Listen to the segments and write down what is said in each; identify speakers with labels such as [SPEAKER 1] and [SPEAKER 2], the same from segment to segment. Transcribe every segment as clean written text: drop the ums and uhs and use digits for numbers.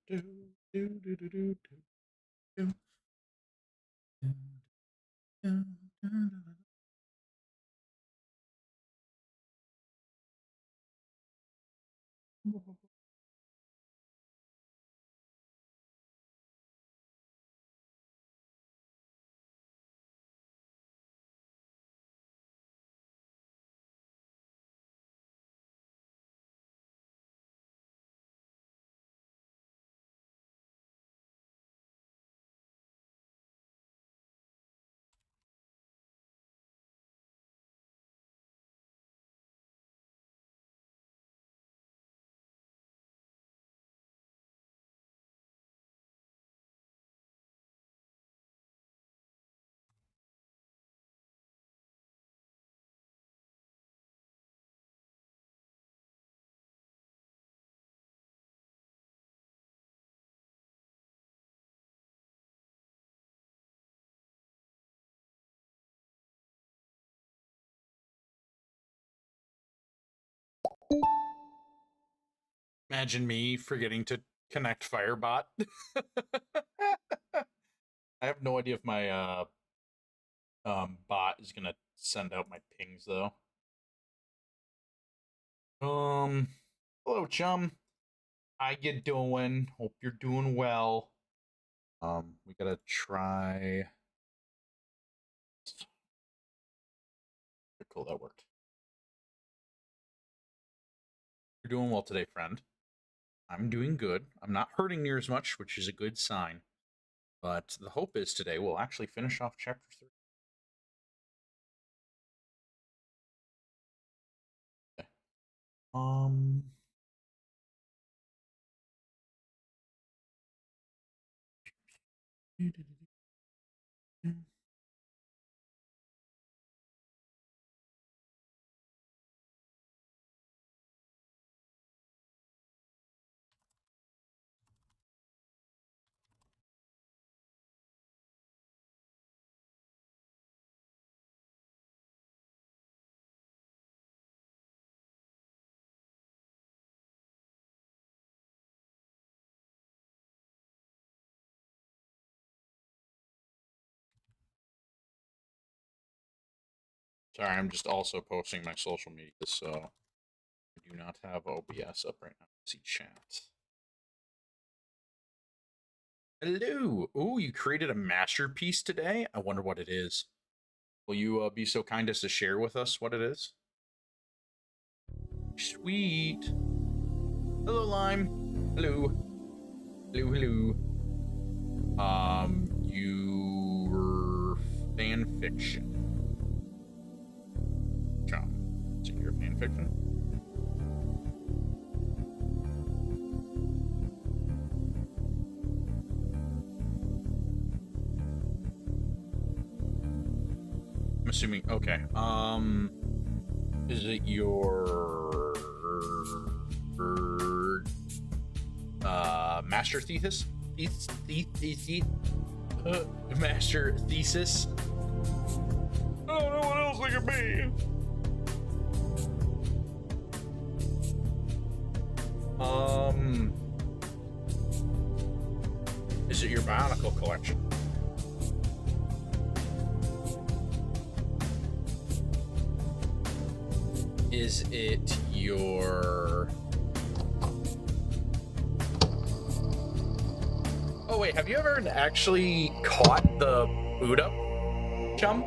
[SPEAKER 1] do, do, do, do, do, do, do, do. Imagine me forgetting to connect Firebot. I have no idea if my bot is gonna send out my pings though. Hello, chum. How you doing? Hope you're doing well. We gotta try. Cool, that worked. You're doing well today, friend. I'm doing good. I'm not hurting near as much, which is a good sign. But the hope is today we'll actually finish off chapter 3. Okay. Sorry, I'm just also posting my social media, so I do not have OBS up right now. Let's see chat. Hello. Oh, you created a masterpiece today? I wonder what it is. Will you be so kind as to share with us what it is? Sweet. Hello, Lime. Hello. Hello, hello. Your fan fiction. Chum. Is it your fan fiction? I'm assuming. Okay. Is it your master thesis? Master thesis? I don't know what else it could be. Is it your Bionicle collection? Is it your... Oh wait, have you ever actually caught the boot up, chum?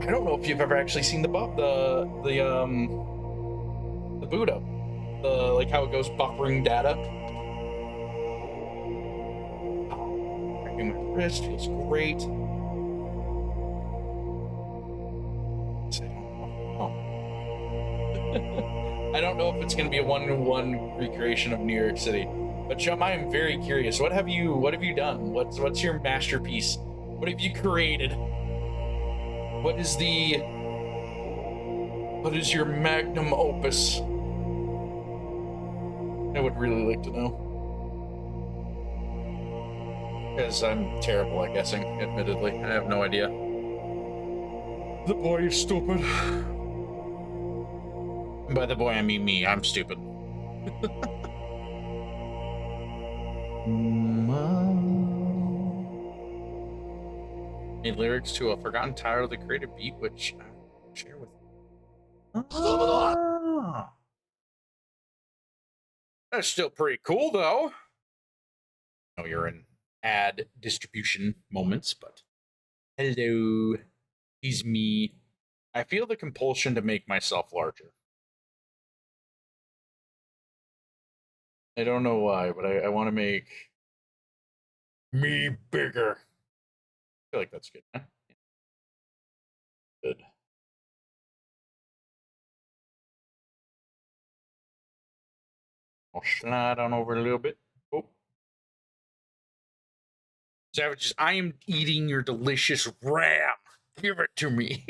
[SPEAKER 1] I don't know if you've ever actually seen the boot up, like how it goes buffering data. Cracking my wrist feels great. I don't know if it's going to be a one-to-one recreation of New York City, but chum, I am very curious. What have you done? What's your masterpiece? What have you created? What is your magnum opus? I would really like to know. Because I'm terrible at guessing, admittedly. I have no idea. The boy is stupid. And by the boy, I mean me. I'm stupid. Made lyrics to a forgotten title of the creative beat, which I will share with you. That's still pretty cool, though. I know you're in ad distribution moments, but hello, is me. I feel the compulsion to make myself larger. I don't know why, but I want to make me bigger. I feel like that's good. Huh? Good. I'll slide on over a little bit. Oh. Savages, I am eating your delicious ram. Give it to me.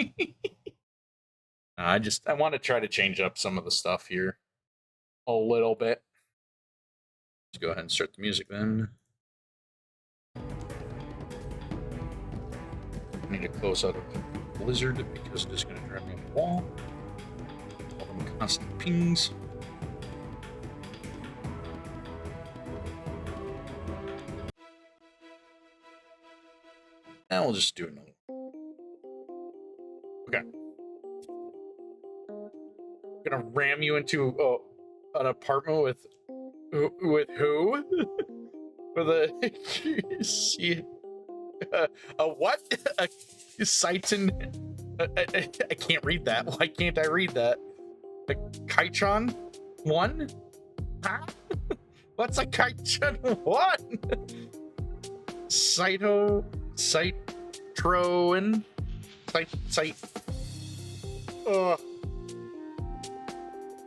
[SPEAKER 1] I want to try to change up some of the stuff here a little bit. Let's go ahead and start the music then. I need to close out of Blizzard because it is going to drive me up the wall. All them constant pings. And we'll just do another. Okay. I'm gonna ram you into an apartment with who? With a see a what? A Seitan? I can't read that. Why can't I read that? A Kaichon 1? Huh? What's a Kaichon 1? Citroen?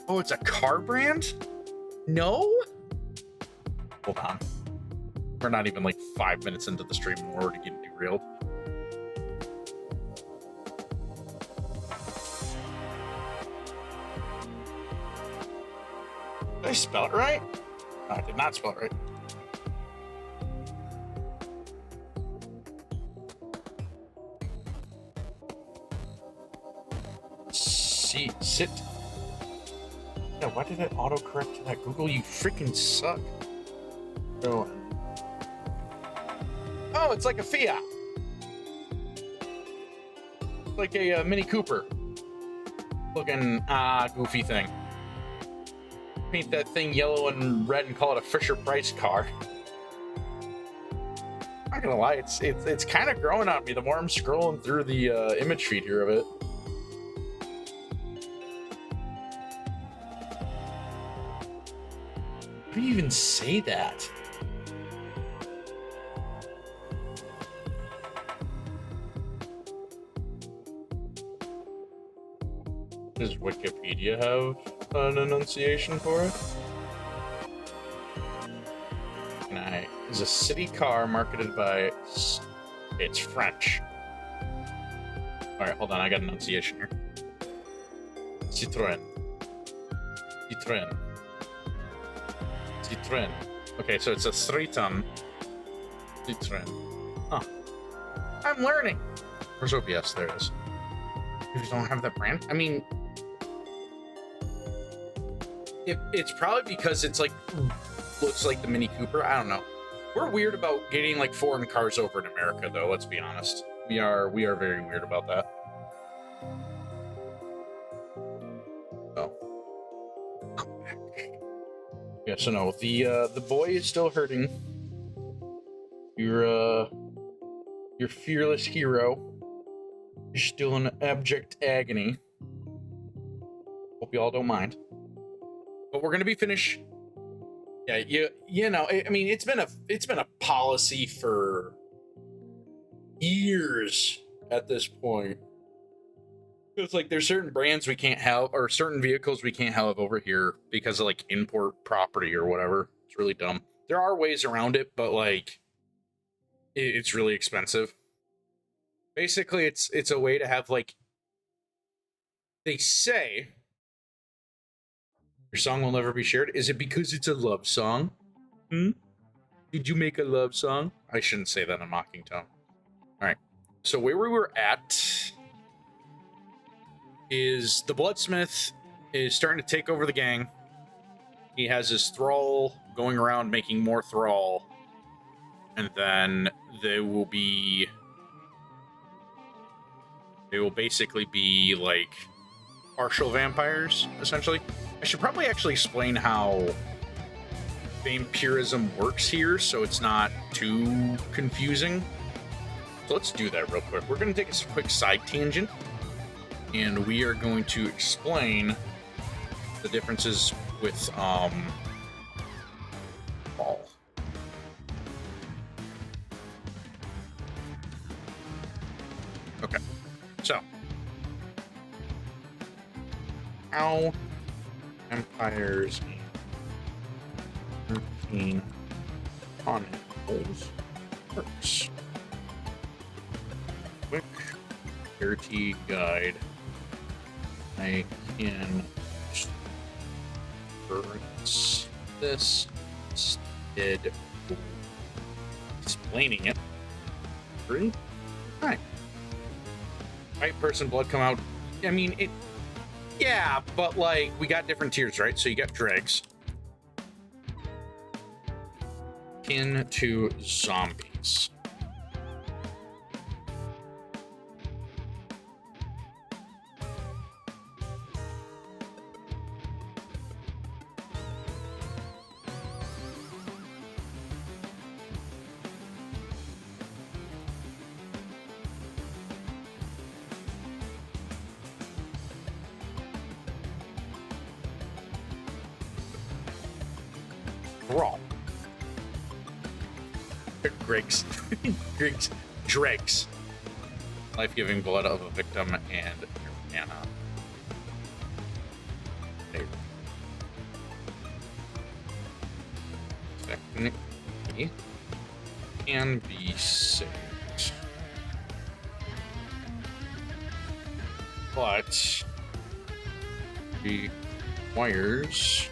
[SPEAKER 1] Oh, it's a car brand? No? Hold on. We're not even like 5 minutes into the stream and we're already getting derailed. Did I spell it right? No, I did not spell it right. Sit. Yeah, why did it autocorrect to that? Google, you freaking suck. Oh, it's like a Fiat. Like a Mini Cooper. Looking, goofy thing. Paint that thing yellow and red and call it a Fisher-Price car. I'm not gonna lie, it's kind of growing on me the more I'm scrolling through the image feed here of it. How do you even say that? Does Wikipedia have an enunciation for it? Is a city car marketed by... It's French. Alright, hold on, I got enunciation here. Citroën. Okay, so it's a 3-ton Citroën. Huh. I'm learning! Where's OBS? There it is. You don't have that brand? I mean... It's probably because it's like... looks like the Mini Cooper. I don't know. We're weird about getting like foreign cars over in America, though. Let's be honest. We are very weird about that. Oh. Yeah, so no, the boy is still hurting. Your fearless hero is still in abject agony. Hope you all don't mind. But we're gonna be finished. Yeah, you know, I mean, it's been a policy for years at this point. It's like there's certain brands we can't have, or certain vehicles we can't have over here because of like import property or whatever. It's really dumb. There are ways around it, but like it's really expensive. Basically, it's a way to have like they say your song will never be shared. Is it because it's a love song? Did you make a love song? I shouldn't say that in a mocking tone. All right. So where we were at is the Bloodsmith is starting to take over the gang. He has his thrall going around making more thrall. And then there will be
[SPEAKER 2] They will basically be like partial vampires, essentially. I should probably actually explain how vampirism works here so it's not too confusing. So let's do that real quick. We're going to take a quick side tangent, and we are going to explain the differences with all. Okay, so how vampires and 13 chronicles works. Quick dirty guide. I can reference this instead of explaining it. 3. Hi. White person, blood come out. I mean, it. Yeah, but like, we got different tiers, right? So you got dregs. Akin to zombies. Raw. Dregs. Life-giving blood of a victim and mana. Technically can be saved, but requires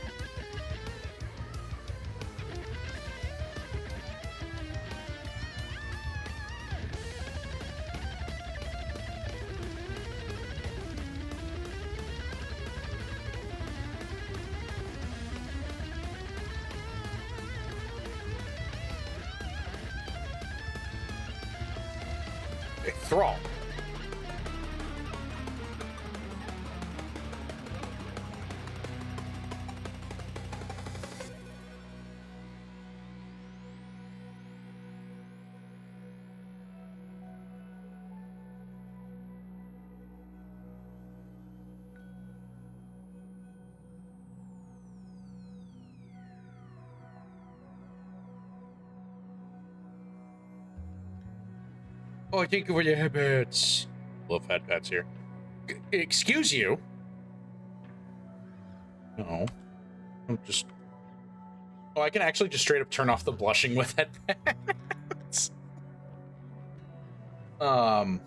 [SPEAKER 2] a thrall. Oh, thank you for your headbats. Love headbats here. Excuse you? No. I'm just... Oh, I can actually just straight up turn off the blushing with headbats. That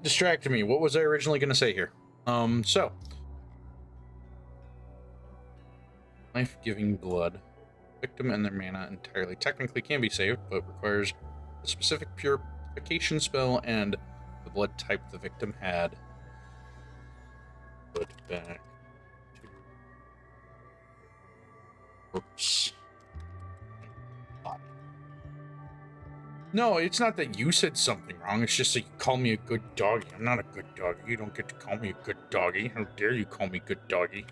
[SPEAKER 2] distracted me. What was I originally going to say here? So. Life-giving blood. Victim and their mana entirely technically can be saved, but requires a specific purification spell and the blood type the victim had. Put back to corpse. No, it's not that you said something wrong. It's just that you call me a good doggy. I'm not a good doggy. You don't get to call me a good doggy. How dare you call me good doggy?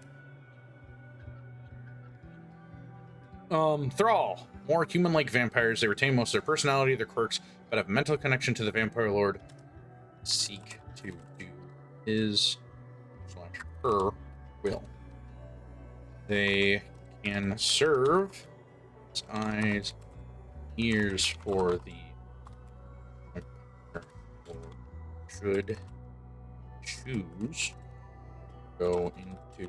[SPEAKER 2] Thrall. More human-like vampires. They retain most of their personality, their quirks, but have a mental connection to the vampire lord. Seek to do his/her will. They can serve as eyes, ears for the should choose go into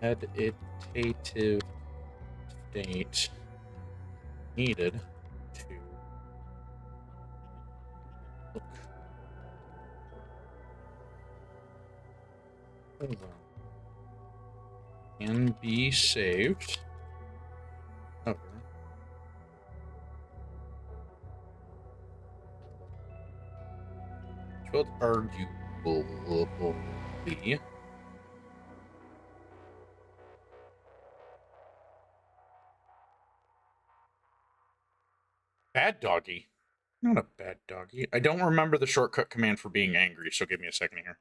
[SPEAKER 2] meditative state needed to look over. Can be saved. However, should arguably bad doggy. Not a bad doggy. I don't remember the shortcut command for being angry, so give me a second here.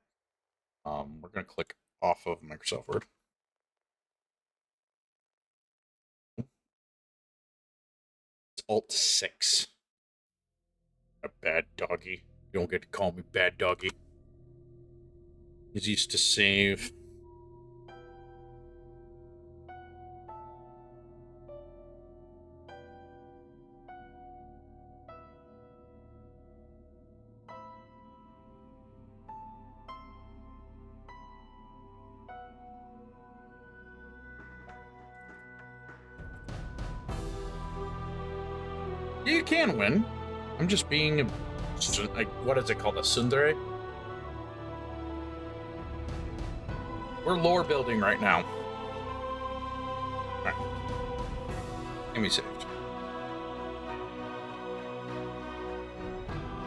[SPEAKER 2] We're gonna click off of Microsoft Word. It's Alt 6. A bad doggy. You don't get to call me bad doggy. He's used to save. You can win. I'm just being like, what is it called? A tsundere? We're lore building right now. Alright. Give me saved.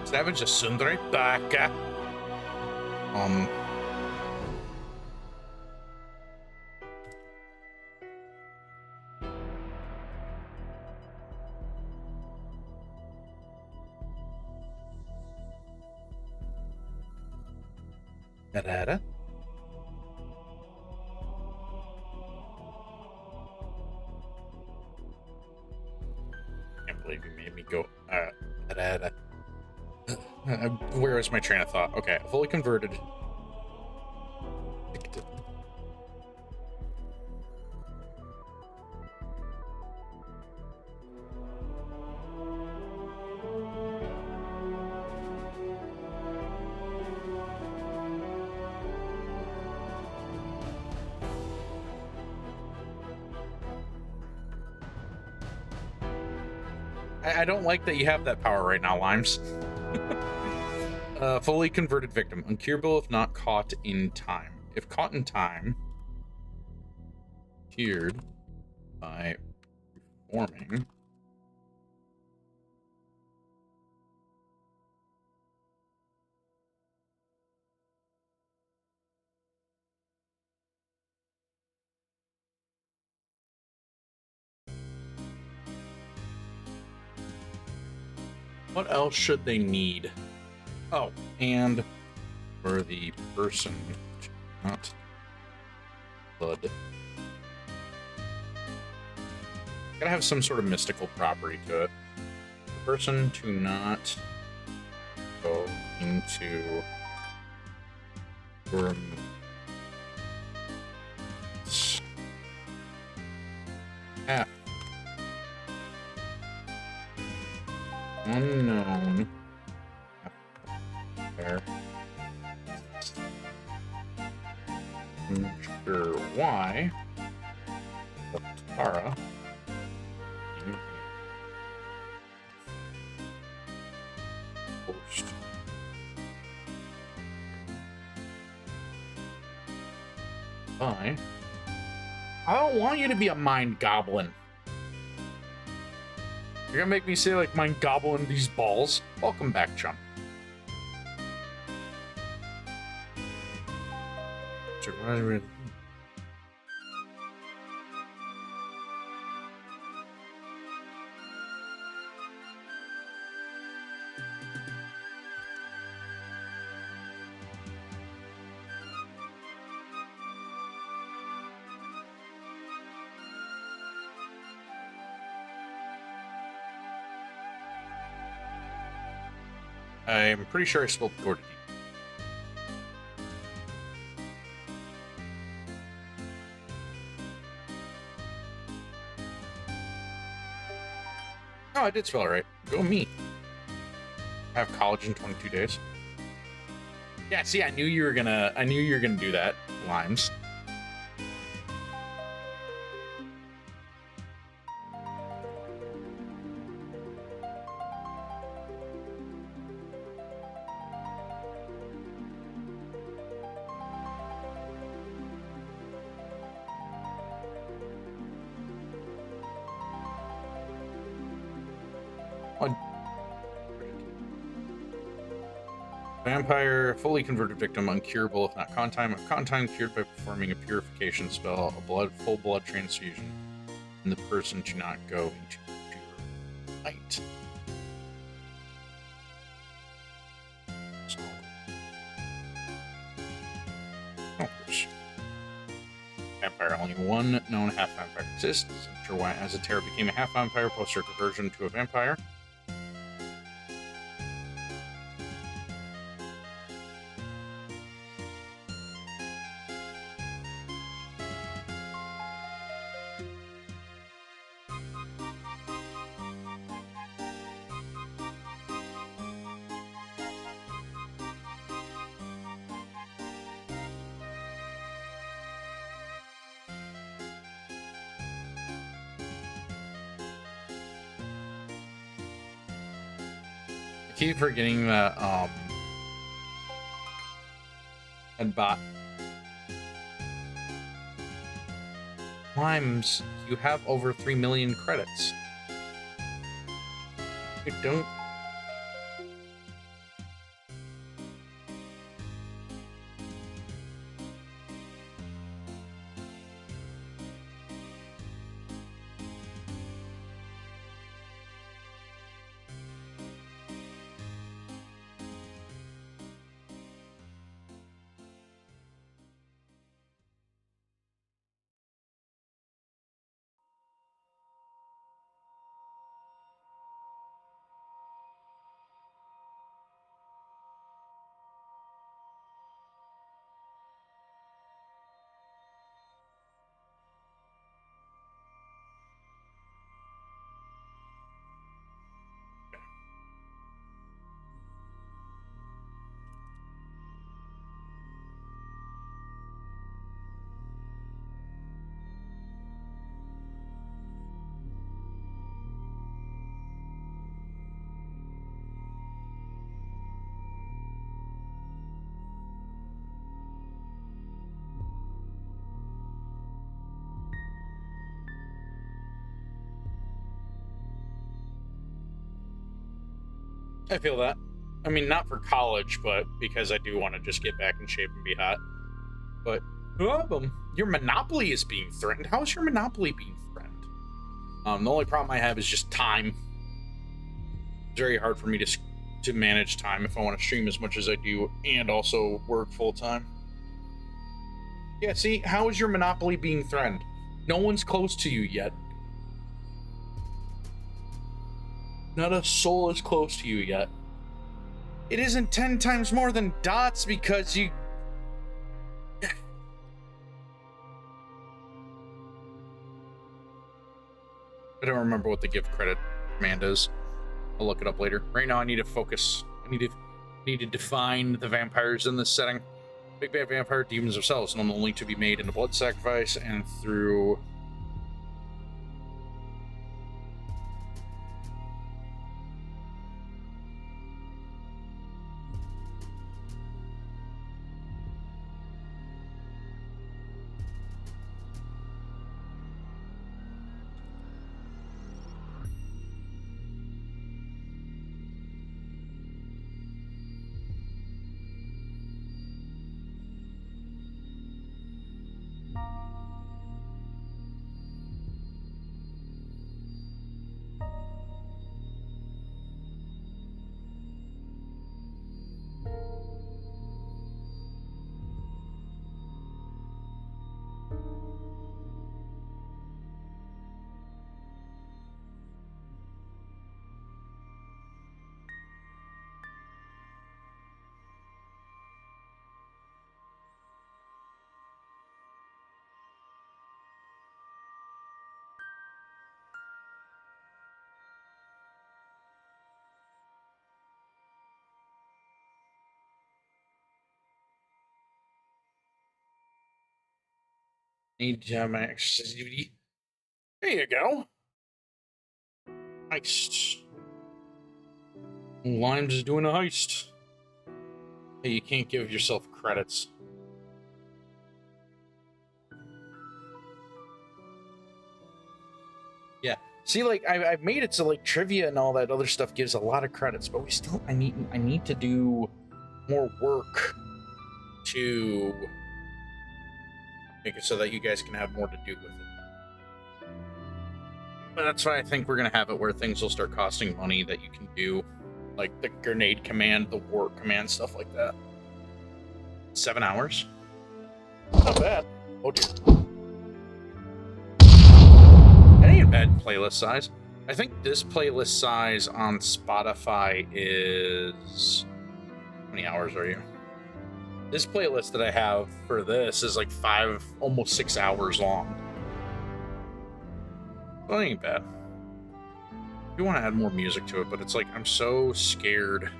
[SPEAKER 2] Savage a tsundere? Baka. Da-da-da. Can't believe you made me go. Da-da-da. Where is my train of thought? Okay, fully converted. I don't like that you have that power right now, Limes. Fully converted victim. Uncurable if not caught in time. If caught in time, cured by reforming. What else should they need? Oh, and for the person, not blood. Gotta have some sort of mystical property to it. The person to not go into room. F. Unknown. There. Unsure why. But Tara. Post. Bye. I don't want you to be a mind goblin. You're gonna make me say, like, mind goblin these balls? Welcome back, chum. I'm pretty sure I spelled Gordon. Oh, I did spell it right. Go me. I have college in 22 days. Yeah, see, I knew you were gonna do that, Limes. Vampire, fully converted victim, uncurable if not con time. If con time, cured by performing a purification spell, a full blood transfusion, and the person to not go into pure light. Oh, of course. Vampire. Only one known half vampire exists. I'm sure why Azatera became a half vampire post her conversion to a vampire. I keep forgetting that and bot times you have over 3 million credits. You don't. I feel that. I mean, not for college, but because I do want to just get back in shape and be hot. But your monopoly is being threatened. How is your monopoly being threatened? The only problem I have is just time. It's very hard for me to manage time if I want to stream as much as I do and also work full time. Yeah, see, how is your monopoly being threatened? No one's close to you yet. Not a soul is close to you yet. It isn't 10 times more than dots because you... I don't remember what the give credit command is. I'll look it up later. Right now I need to focus. I need to define the vampires in this setting. Big bad vampire demons themselves, known only to be made in a blood sacrifice and through... Need to have my accessibility. There you go. Heist. Limes is doing a heist. Hey, you can't give yourself credits. Yeah. See, like I've made it so like trivia and all that other stuff gives a lot of credits, but we still I need to do more work to make it so that you guys can have more to do with it. But that's why I think we're gonna have it where things will start costing money that you can do, like the grenade command, the warp command, stuff like that. 7 hours.
[SPEAKER 1] Not bad. Oh dear.
[SPEAKER 2] That ain't a bad playlist size. I think this playlist size on Spotify is... How many hours are you? This playlist that I have for this is like 5, almost 6 hours long. Well, that ain't bad. I do want to add more music to it, but it's like I'm so scared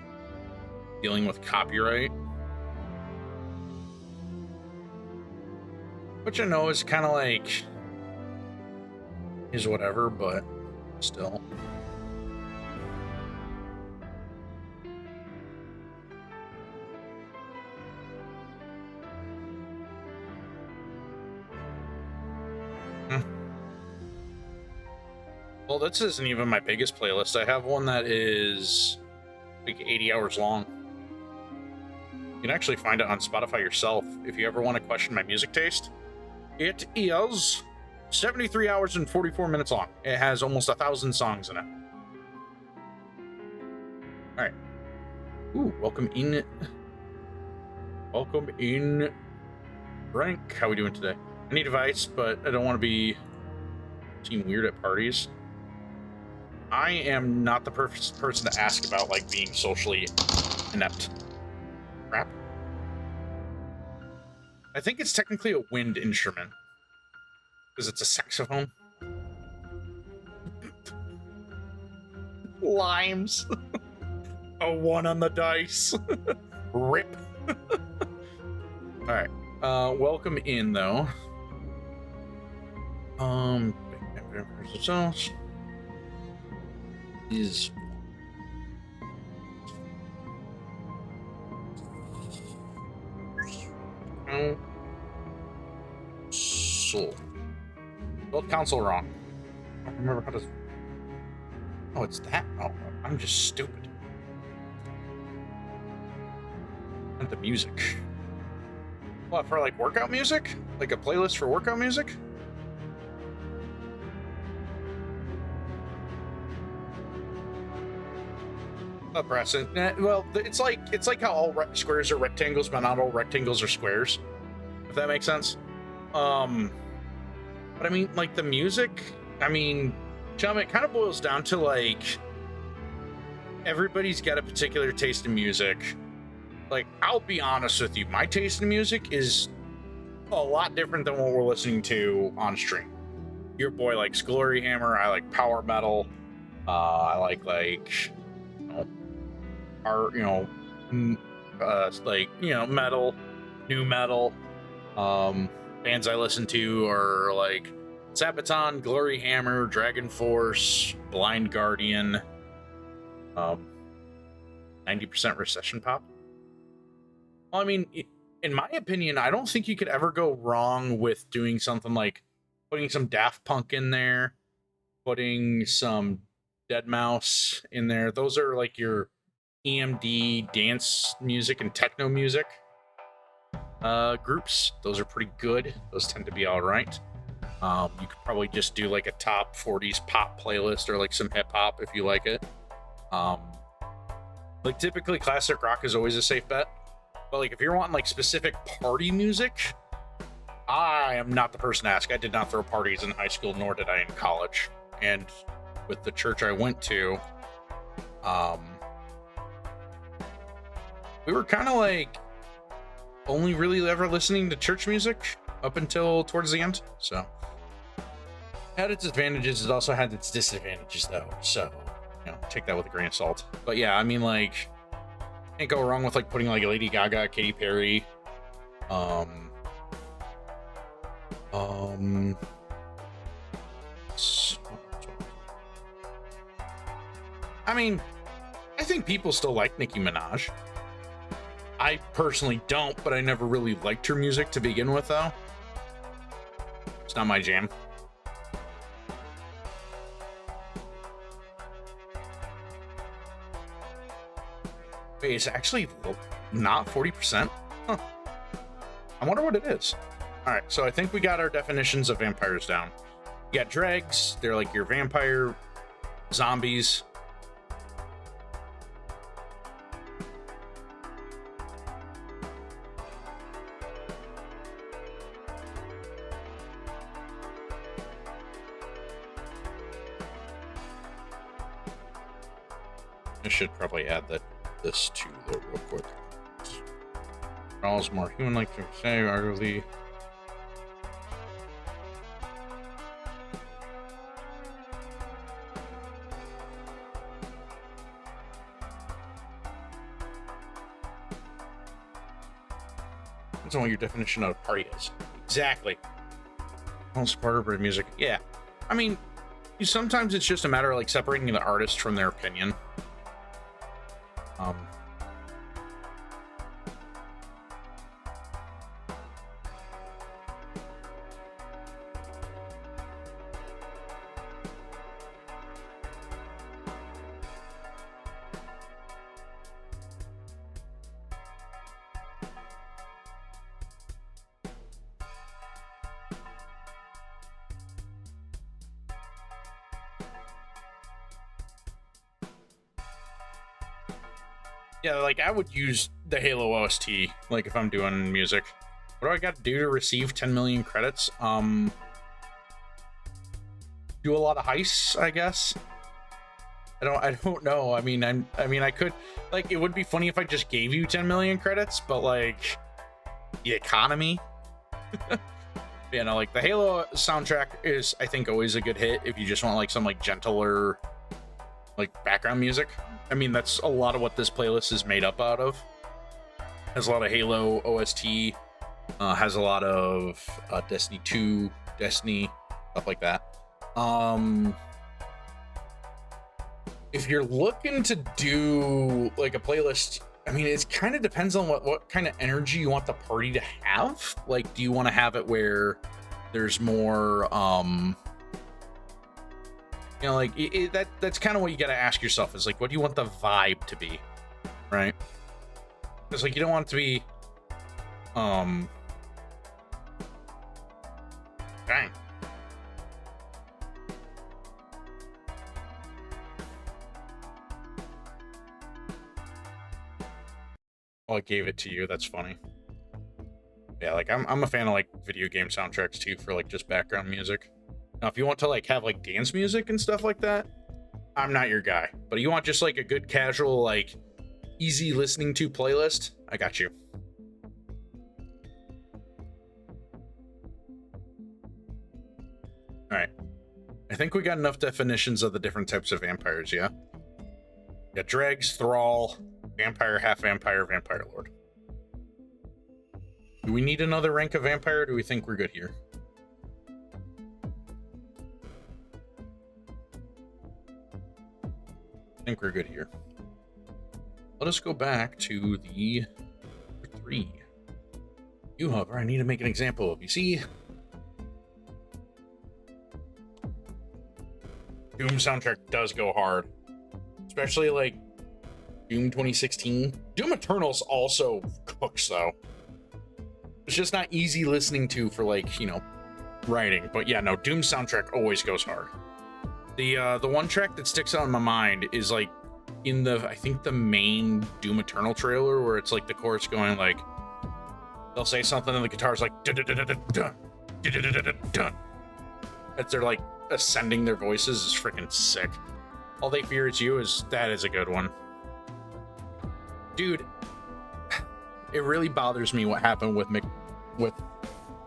[SPEAKER 2] dealing with copyright. Which I know is kind of like is whatever, but still. Well, this isn't even my biggest playlist. I have one that is like 80 hours long. You can actually find it on Spotify yourself if you ever want to question my music taste. It is 73 hours and 44 minutes long. It has almost 1,000 songs in it. All right. Ooh, welcome in. Welcome in, Frank. How we doing today? I need advice, but I don't want to be seen weird at parties. I am not the perfect person to ask about like being socially inept. Crap. I think it's technically a wind instrument because it's a saxophone. Limes. A 1 on the dice. Rip. All right. Welcome in though. Is soul. Spelled console wrong. I don't remember how to. Oh, it's that. Oh, I'm just stupid. And the music. What, for like workout music? Like a playlist for workout music? Press it. Well, it's like how all squares are rectangles, but not all rectangles are squares. If that makes sense. But I mean, like the music. I mean, it kind of boils down to like everybody's got a particular taste in music. Like, I'll be honest with you, my taste in music is a lot different than what we're listening to on stream. Your boy likes Glory Hammer. I like power metal. I like metal, new metal. Bands I listen to are like Sabaton, Glory Hammer, Dragon Force, Blind Guardian, 90% Recession Pop. Well, I mean, in my opinion, I don't think you could ever go wrong with doing something like putting some Daft Punk in there, putting some Deadmau5 in there. Those are like your EMD dance music and techno music groups. Those are pretty good. Those tend to be all right. You could probably just do like a top 40s pop playlist or like some hip hop if you like it. Like typically classic rock is always a safe bet. But like if you're wanting like specific party music, I am not the person to ask. I did not throw parties in high school, nor did I in college. And with the church I went to, we were kind of like only really ever listening to church music up until towards the end. So it had its advantages. It also had its disadvantages though. So, take that with a grain of salt. But yeah, I mean, like, can't go wrong with like putting like Lady Gaga, Katy Perry, I mean, I think people still like Nicki Minaj. I personally don't, but I never really liked her music to begin with, though. It's not my jam. Wait, it's actually not 40%? Huh. I wonder what it is. All right, so I think we got our definitions of vampires down. You got dregs. They're like your vampire zombies. I should probably add this to the real quick. Charles more human like to say, arguably. Depends on what your definition of a party is. Exactly. All supporter of music. Yeah. I mean, sometimes it's just a matter of like separating the artist from their opinion. Yeah, like I would use the Halo OST, like if I'm doing music. What do I got to do to receive 10 million credits? Do a lot of heists, I guess. I don't know. I mean, I could, like, it would be funny if I just gave you 10 million credits, but like the economy. You know, like the Halo soundtrack is, I think, always a good hit if you just want like some like gentler, like background music. I mean, that's a lot of what this playlist is made up out of. Has a lot of Halo OST, has a lot of Destiny 2, Destiny, stuff like that. If you're looking to do like a playlist, I mean, it kind of depends on what kind of energy you want the party to have. Like, do you want to have it where there's more, you know, like that's kind of what you got to ask yourself is like, what do you want the vibe to be, right? Because like you don't want it to be, dang. Well, I gave it to you. That's funny. Yeah, like I'm a fan of like video game soundtracks too for like just background music. Now, if you want to like have like dance music and stuff like that, I'm not your guy. But you want just like a good casual, like easy listening to playlist, I got you. All right. I think we got enough definitions of the different types of vampires, yeah? Yeah, dregs, thrall, vampire, half vampire, vampire lord. Do we need another rank of vampire, or do we think we're good here? I think we're good here. Let us go back to the 3. You, however, I need to make an example of. You see, Doom soundtrack does go hard, especially like Doom 2016. Doom Eternals also cooks though. It's just not easy listening to for like, you know, writing. But yeah, no, Doom soundtrack always goes hard. The one track that sticks out in my mind is like in the, I think the main Doom Eternal trailer where it's like the chorus going like, they'll say something and the guitar's like dun dun dun dun dun dun dun dun. As they're like ascending their voices is freaking sick. All They Fear Is You that is a good one. Dude, it really bothers me what happened with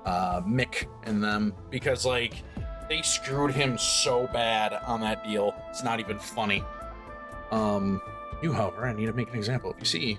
[SPEAKER 2] Mick and them, because like they screwed him so bad on that deal. It's not even funny. You, however, I need to make an example. If you see,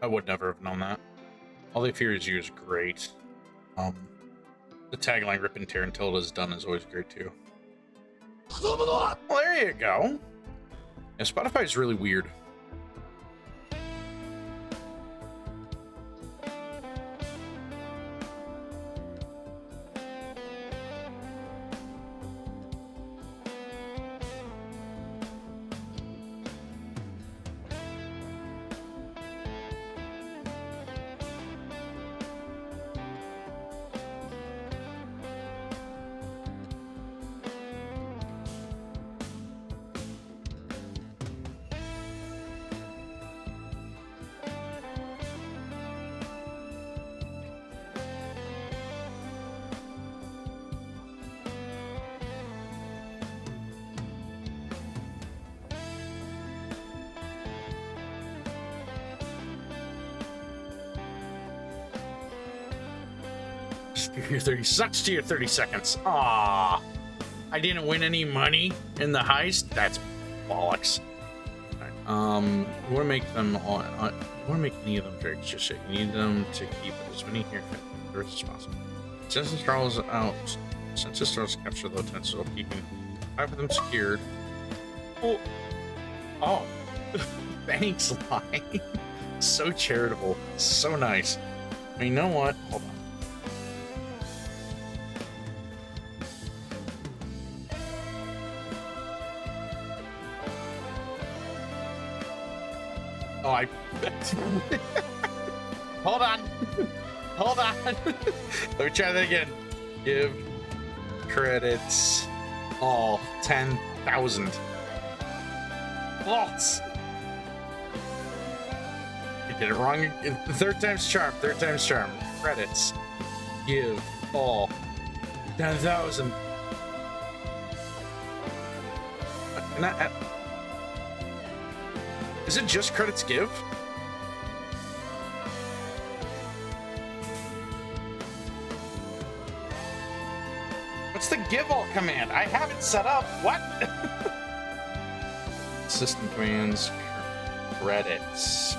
[SPEAKER 2] I would never have known that. All They Fear Is You is great. The tagline "Rip and Tear Until It Is Done" is always great too. Well, there you go. Yeah, Spotify is really weird. Your 30 sucks to your 30 seconds. Ah, I didn't win any money in the heist. That's bollocks. All right, you want to make them on. You want to make any of them very just. You need them to keep as many here as possible. Census draws out. Census draws capture the lieutenants while keeping 5 of them secured. Oh, thanks, Lai. So charitable, so nice. You know what? Hold on. Oh, I. Hold on. Hold on. Let me try that again. Give credits all 10,000. False. I did it wrong. Third time's charm. Third time's charm. Credits. Give all 10,000. Is it just credits give? What's the give all command? I have it set up. What? System commands. Credits.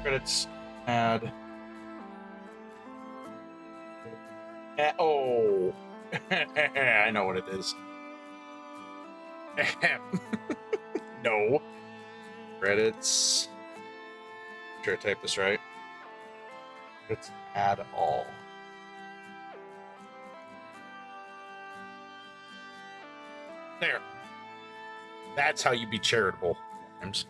[SPEAKER 2] Credits. Add. Oh. I know what it is. No. Credits. Sure, I type this right. Let's add all. There. That's how you be charitable. It's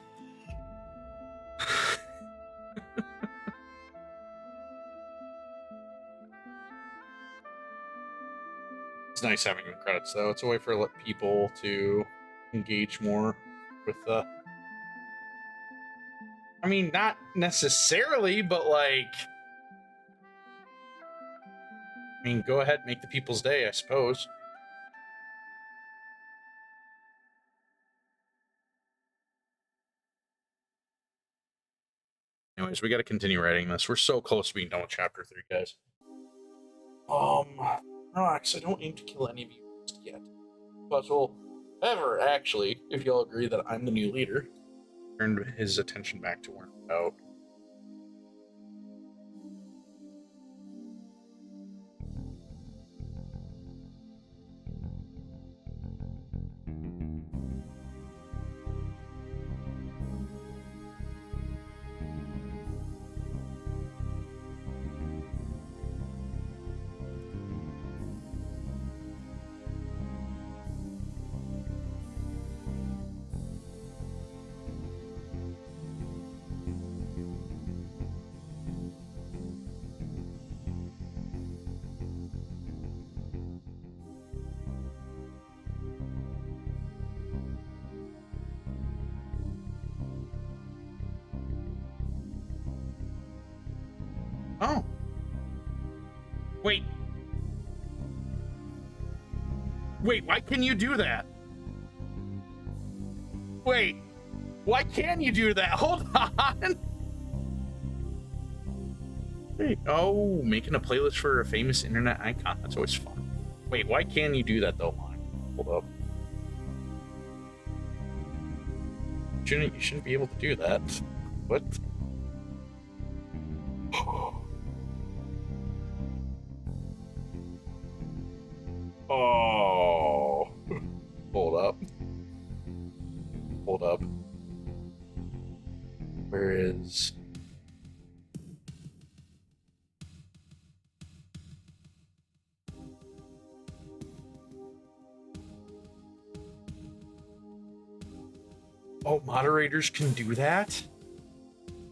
[SPEAKER 2] nice having the credits, though. It's a way for people to engage more with the. I mean, not necessarily, but like. I mean, go ahead, make the people's day, I suppose. Anyways, we got to continue writing this. We're so close to being done with chapter 3, guys. Relax, I don't aim to kill any of you just yet. But well, ever, actually, if y'all agree that I'm the new leader. Turned his attention back to worrying about. Oh. Wait. Wait, why can you do that? Wait. Why can you do that? Hold on. Wait. Oh, making a playlist for a famous internet icon. That's always fun. Wait, why can you do that, though? Hold up. You shouldn't be able to do that. What? Oh. Hold up. Hold up. Where is... Oh, moderators can do that?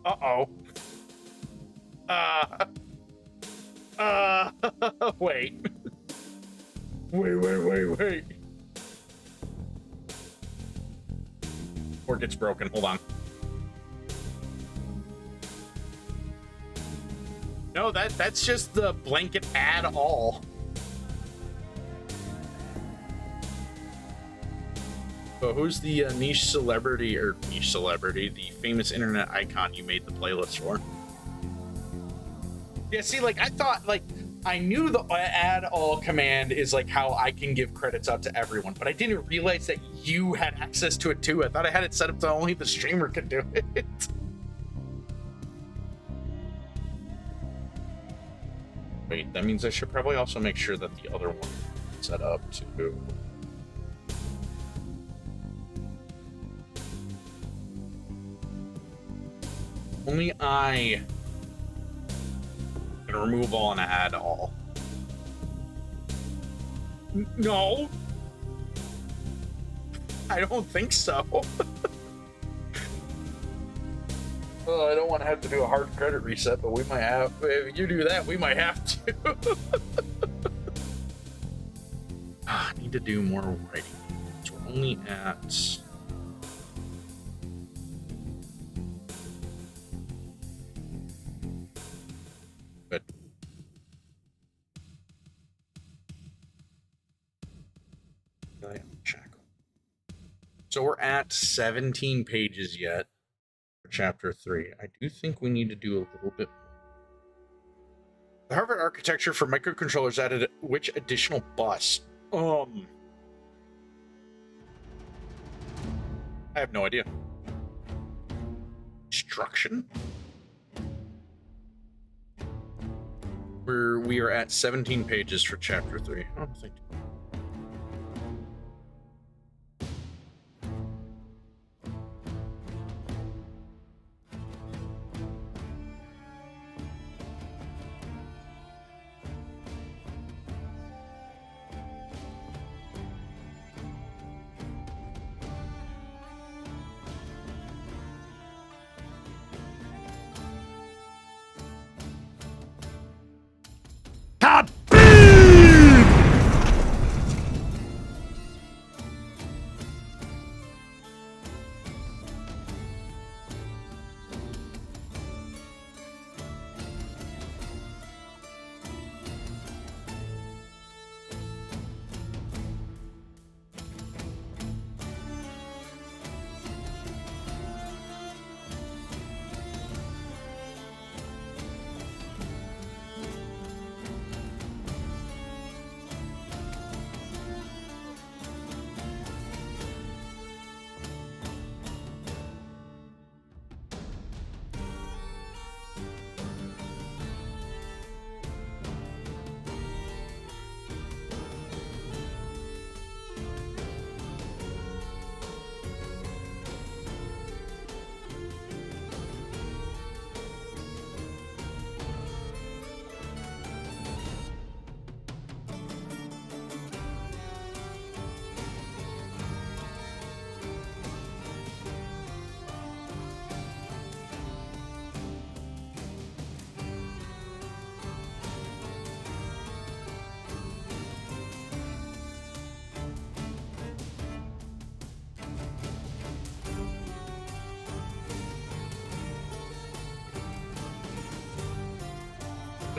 [SPEAKER 2] Uh-oh. Wait. Wait. Or it gets broken. Hold on. No, that's just the blanket add all. So who's the niche celebrity, the famous internet icon you made the playlist for? Yeah, see, like, I thought, like, I knew the add all command is like how I can give credits out to everyone, but I didn't realize that you had access to it too. I thought I had it set up to only the streamer could do it. Wait, that means I should probably also make sure that the other one is set up too. Only I can remove all and add all. No, I don't think so. Well, I don't want to have to do a hard credit reset, but we might have. If you do that, we might have to. I need to do more writing. So we're only at. Good. Check. So we're at 17 pages yet for chapter 3. I do think we need to do a little bit more. The Harvard architecture for microcontrollers added which additional bus? I have no idea. Instruction? We are at 17 pages for chapter 3. I don't think.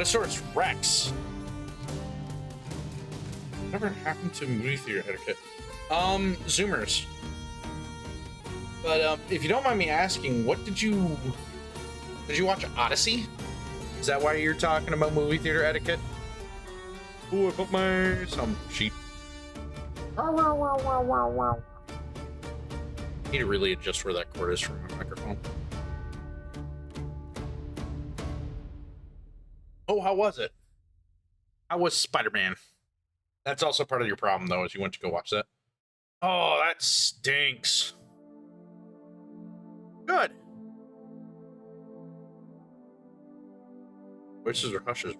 [SPEAKER 2] Tyrannosaurus Rex. Whatever happened to movie theater etiquette? Zoomers. But if you don't mind me asking, did you watch Odyssey? Is that why you're talking about movie theater etiquette? Ooh, I put some sheep. Need to really adjust where that cord is from my microphone. Oh, how was it? How was Spider-Man? That's also part of your problem, though, is you went to go watch that. Oh, that stinks. Good. Voices or hushes?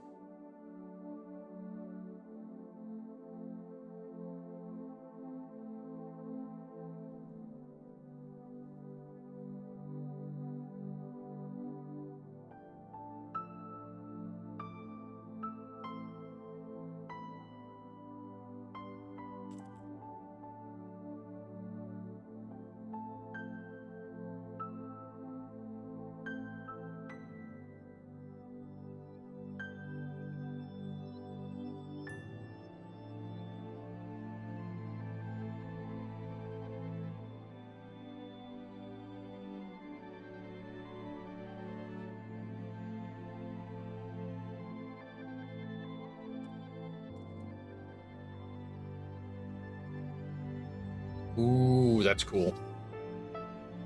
[SPEAKER 2] Ooh, that's cool.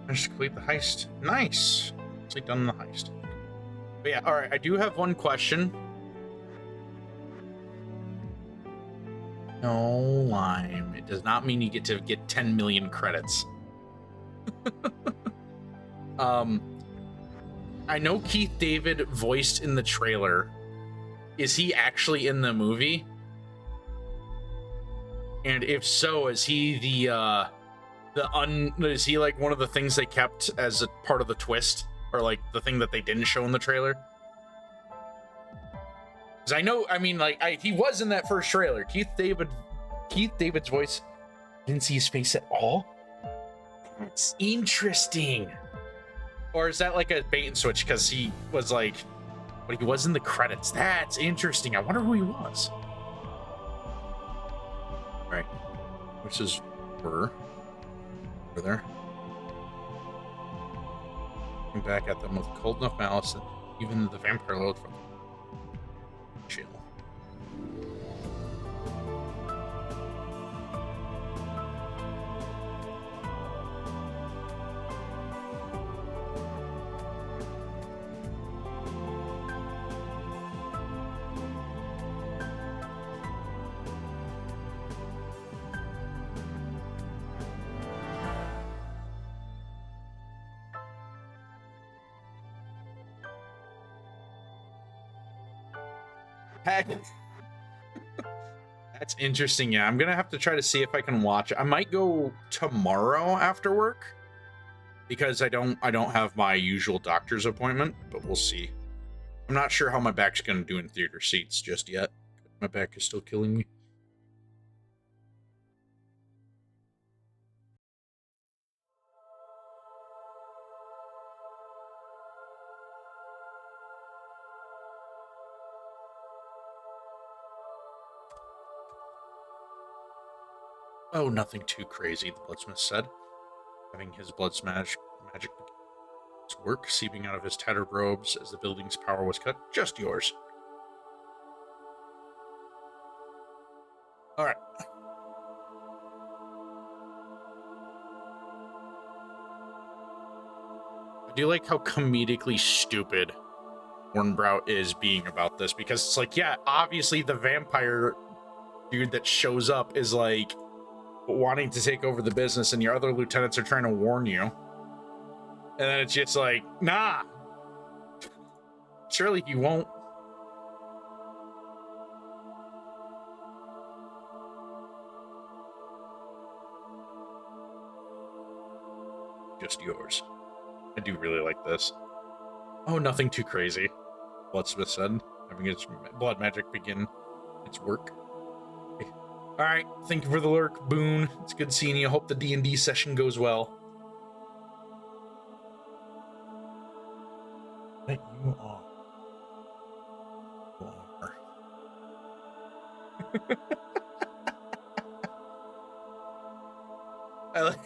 [SPEAKER 2] Managed to complete the heist. Nice. It's like done the heist. But yeah, all right. I do have one question. No lime. It does not mean you get to get 10 million credits. I know Keith David voiced in the trailer. Is he actually in the movie? And if so, is he is he like one of the things they kept as a part of the twist, or like the thing that they didn't show in the trailer? Because I know, I mean, like he was in that first trailer. Keith David's voice. Didn't see his face at all. That's interesting. Or is that like a bait and switch because he was like, but he was in the credits? That's interesting. I wonder who he was. All right, which is over there. Looking back at them with cold enough malice that even the vampire load from chill. That's interesting. Yeah, I'm gonna have to try to see if I can watch it. I might go tomorrow after work because I don't have my usual doctor's appointment, but we'll see. I'm not sure how my back's gonna do in theater seats just yet. My back is still killing me. Oh, nothing too crazy, the bloodsmith said, having his magic work seeping out of his tattered robes as the building's power was cut. Just yours. All right. I do like how comedically stupid Warnbrow is being about this, because it's like, yeah, obviously the vampire dude that shows up is like wanting to take over the business, and your other lieutenants are trying to warn you. And then it's just like, nah. Surely he won't. Just yours. I do really like this. Oh, nothing too crazy, Bloodsmith said, having his blood magic begin its work. All right, thank you for the lurk, Boone. It's good seeing you. Hope the D&D session goes well. That you are. I like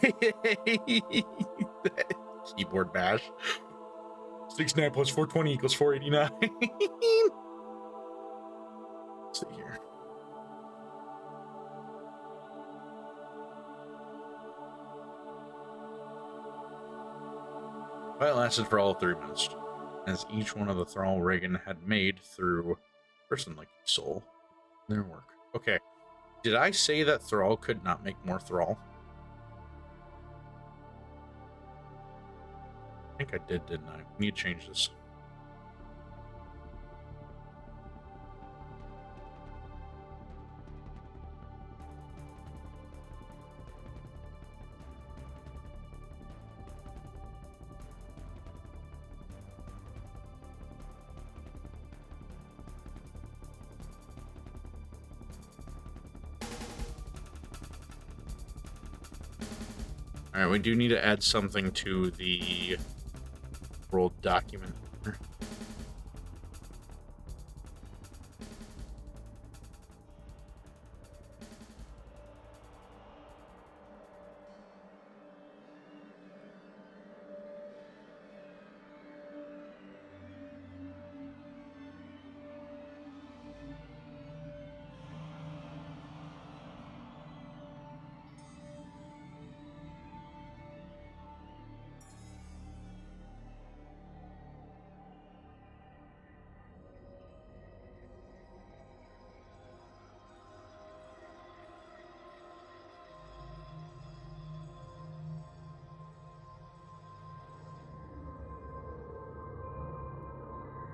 [SPEAKER 2] keyboard bash. 69 plus 420 equals 489. Let's see here. Fight lasted for all 3 minutes, as each one of the thrall Reagan had made through person like soul their work. Okay, did I say that thrall could not make more thrall? I think I did, didn't I? We need to change this. All right, we do need to add something to the world document.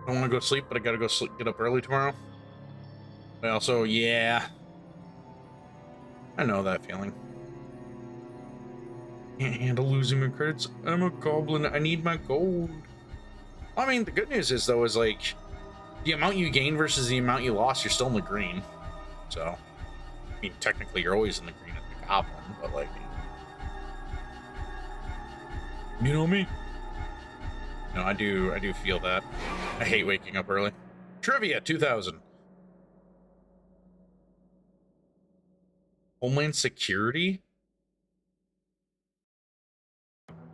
[SPEAKER 2] I want to go sleep, but I gotta go sleep, get up early tomorrow. But also, yeah, I know that feeling. Can't handle losing my credits. I'm a goblin. I need my gold. I mean, the good news is though, is like the amount you gain versus the amount you lost, you're still in the green. So, I mean, technically, you're always in the green as the goblin, but like, you know me. No, I do feel that. I hate waking up early. Trivia 2000. Homeland Security?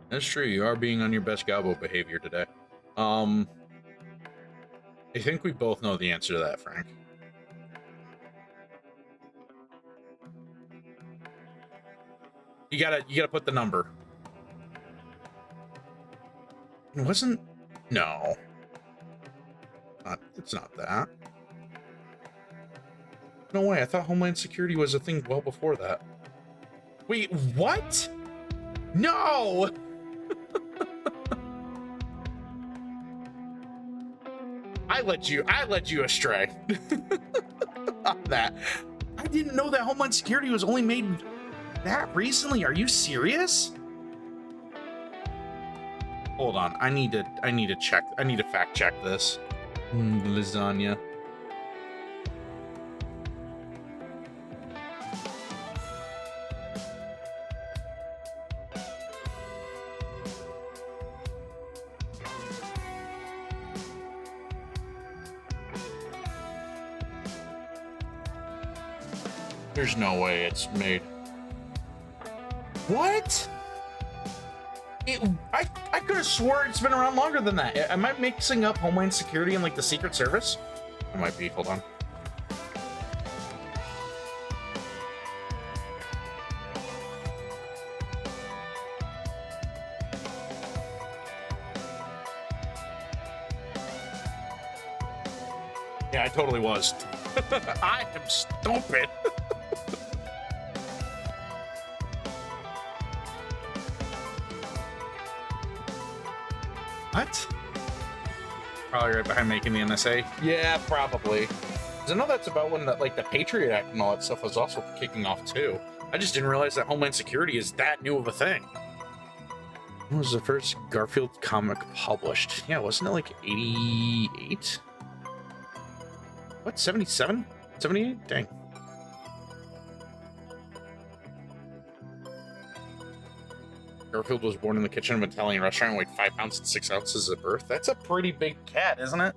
[SPEAKER 2] That's true. You are being on your best gobbo behavior today. I think we both know the answer to that, Frank. You gotta put the number. It wasn't. No. It's not that. No way. I thought Homeland Security was a thing well before that. Wait, what? No! I led you astray on that. I didn't know that Homeland Security was only made that recently. Are you serious? Hold on. I need to check. I need to fact check this. Lasagna. There's no way it's made. What? I could have swore it's been around longer than that. Am I mixing up Homeland Security and like the Secret Service? I might be. Hold on. Yeah, I totally was. I am stupid. What? Probably right behind making the NSA. Yeah, probably. Because I know that's about when the Patriot Act and all that stuff was also kicking off too. I just didn't realize that Homeland Security is that new of a thing. When was the first Garfield comic published? Yeah, wasn't it like 88? What, 77? 78? Dang. Garfield was born in the kitchen of an Italian restaurant, weighed 5 pounds and 6 ounces at birth. That's a pretty big cat, isn't it?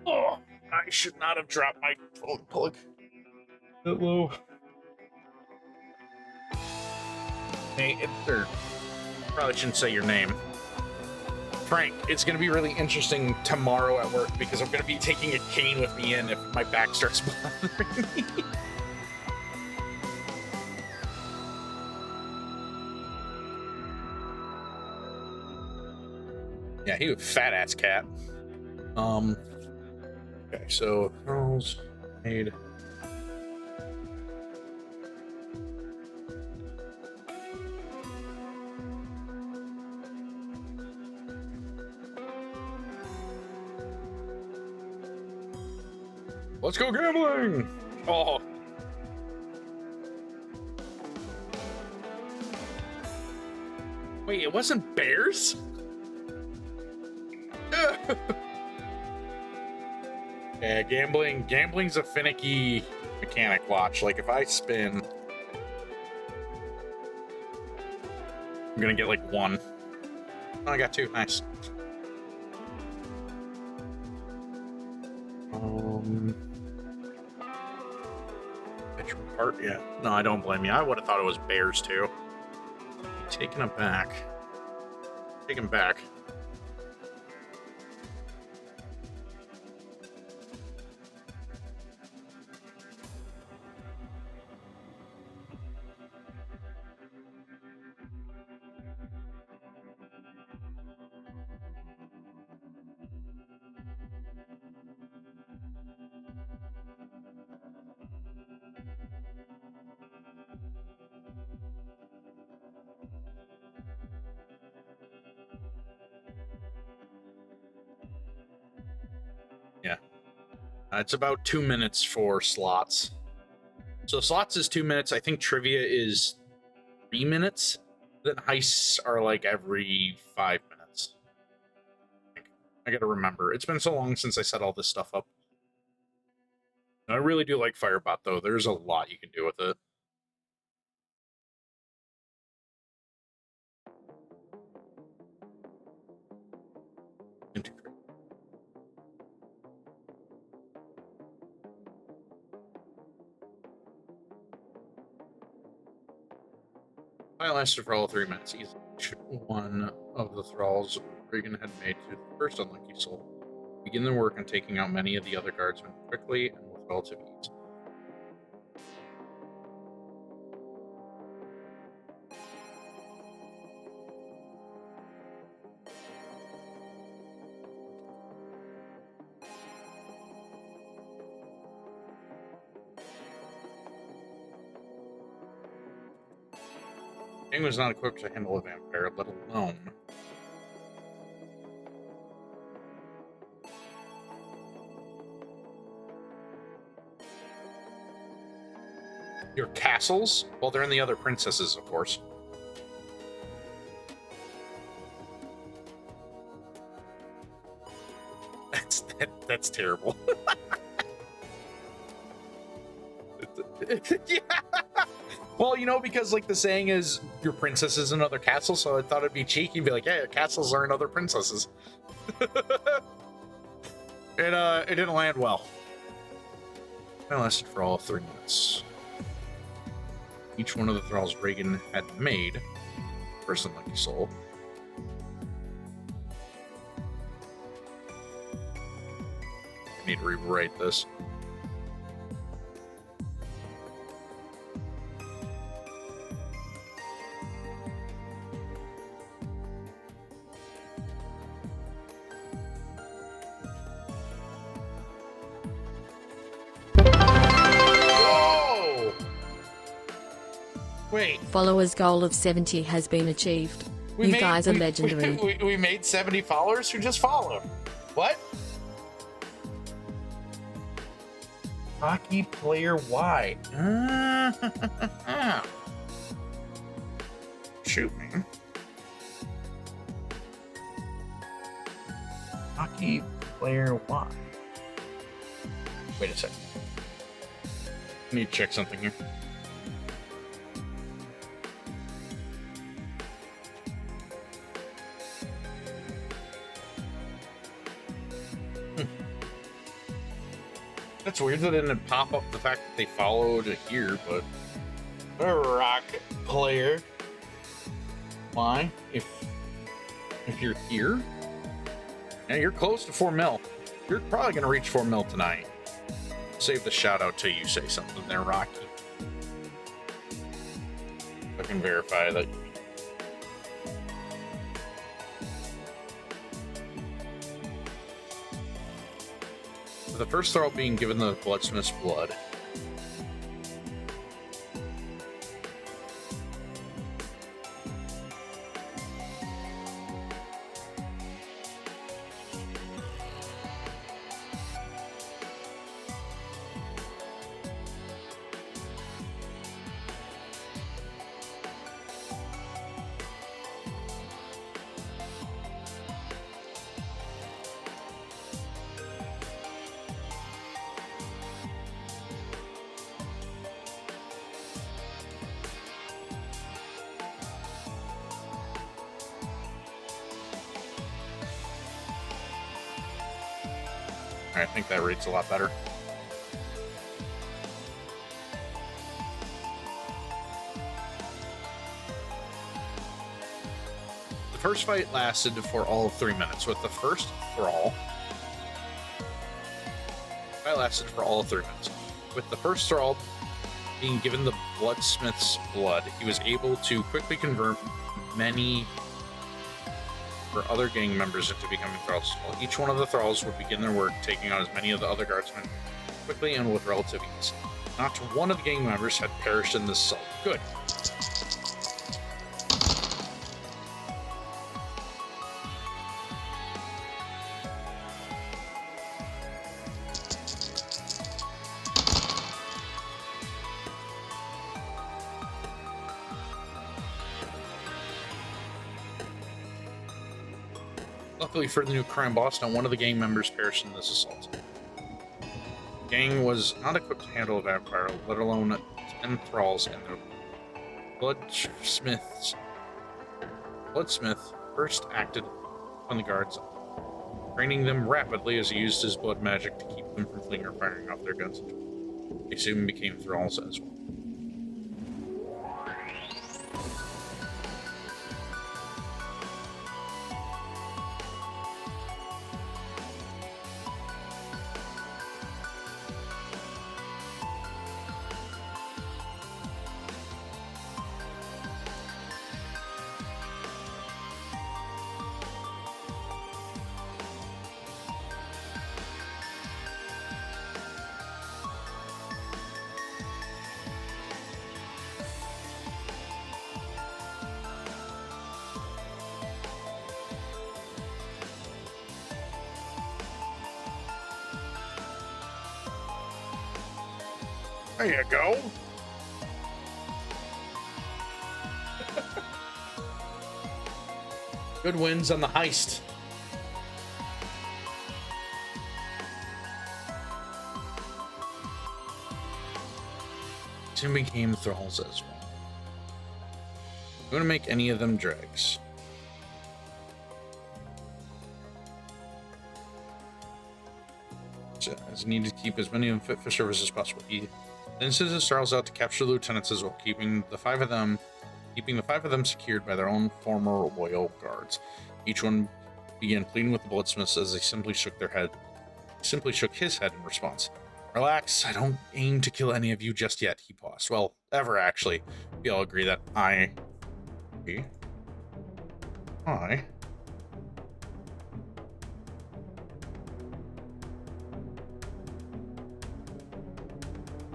[SPEAKER 2] Oh, I should not have dropped my phone plug that low. Hey, probably shouldn't say your name. Frank, it's going to be really interesting tomorrow at work because I'm going to be taking a cane with me in if my back starts bothering me. Yeah, he was a fat ass cat. Okay, so Charles made. Let's go gambling! Oh. Wait, it wasn't bears? Yeah, gambling's a finicky mechanic. Watch, like if I spin, I'm gonna get like 1. Oh, I got 2. Nice. Part, yeah. No, I don't blame you. I would have thought it was bears too. Taking it back. Taking back. It's about 2 minutes for slots. So slots is 2 minutes. I think trivia is 3 minutes. Then heists are like every 5 minutes. I gotta remember. It's been so long since I set all this stuff up. I really do like Firebot, though. There's a lot you can do with it. Integrate. I lasted for all 3 minutes. Each one of the thralls Regan had made to the first unlucky soul begin their work on taking out many of the other guardsmen quickly and with relative ease. King was not equipped to handle a vampire, let alone your castles. Well, they're in the other princesses, of course. That's terrible. Yeah. Well, you know, because like the saying is, your princess is in other castles, so I thought it'd be cheeky and be like, "Yeah, castles are in other princesses." It didn't land well. It lasted for all of 3 minutes. Each one of the thralls Reagan had made, first unlucky soul. I need to rewrite this. Wait.
[SPEAKER 3] Followers goal of 70 has been achieved. You guys are legendary.
[SPEAKER 1] We made 70 followers who just follow. What? Hockey player Y.
[SPEAKER 2] Shoot me.
[SPEAKER 1] Hockey player Y. Wait a second.
[SPEAKER 2] I need to check something here. That's weird that it didn't pop up the fact that they followed here, but
[SPEAKER 1] A rock player. Why? If you're here,
[SPEAKER 2] yeah, you're close to 4 mil. You're probably gonna reach 4 mil tonight. Save the shout out till you say something there, Rocky. I can verify that. The first thrall being given the bloodsmith's blood. I think that rate's a lot better. The first fight lasted for all of 3 minutes, with the first thrall. Fight lasted for all of 3 minutes. With the first thrall being given the bloodsmith's blood, he was able to quickly convert many for other gang members into becoming thralls. Well, each one of the thralls would begin their work taking out as many of the other guardsmen quickly and with relative ease. Not one of the gang members had perished in this assault. Good. Luckily for the new crime boss, not one of the gang members perished in this assault. The gang was not equipped to handle a vampire, let alone 10 thralls and their Bloodsmith first acted on the guards, training them rapidly as he used his blood magic to keep them from fleeing or firing off their guns. They soon became thralls as well. There you go.
[SPEAKER 1] Good wins on the heist.
[SPEAKER 2] Soon became thralls as well. I'm going to make any of them dregs. As needed to keep as many of them fit for service as possible. He then sends his thralls out to capture the lieutenants as well, keeping the five of them secured by their own former loyal guards. Each one began pleading with the Bloodsmiths as they simply shook his head in response. Relax, I don't aim to kill any of you just yet, he paused. Well, ever actually. We all agree that I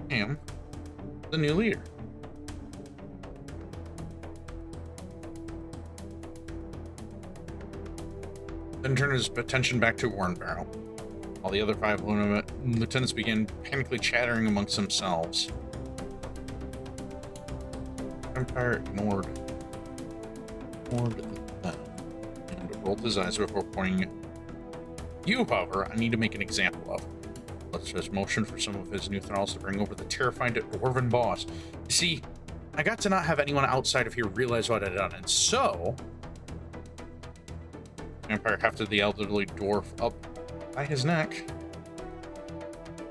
[SPEAKER 2] am the new leader. Then turned his attention back to Warren Barrow. While the other five lieutenants began panically chattering amongst themselves. Empire ignored them and rolled his eyes before pointing. You, however, I need to make an example of. Let's just motion for some of his new thralls to bring over the terrifying dwarven boss. You see, I got to not have anyone outside of here realize what I'd done, and so Empire hefted the elderly dwarf up by his neck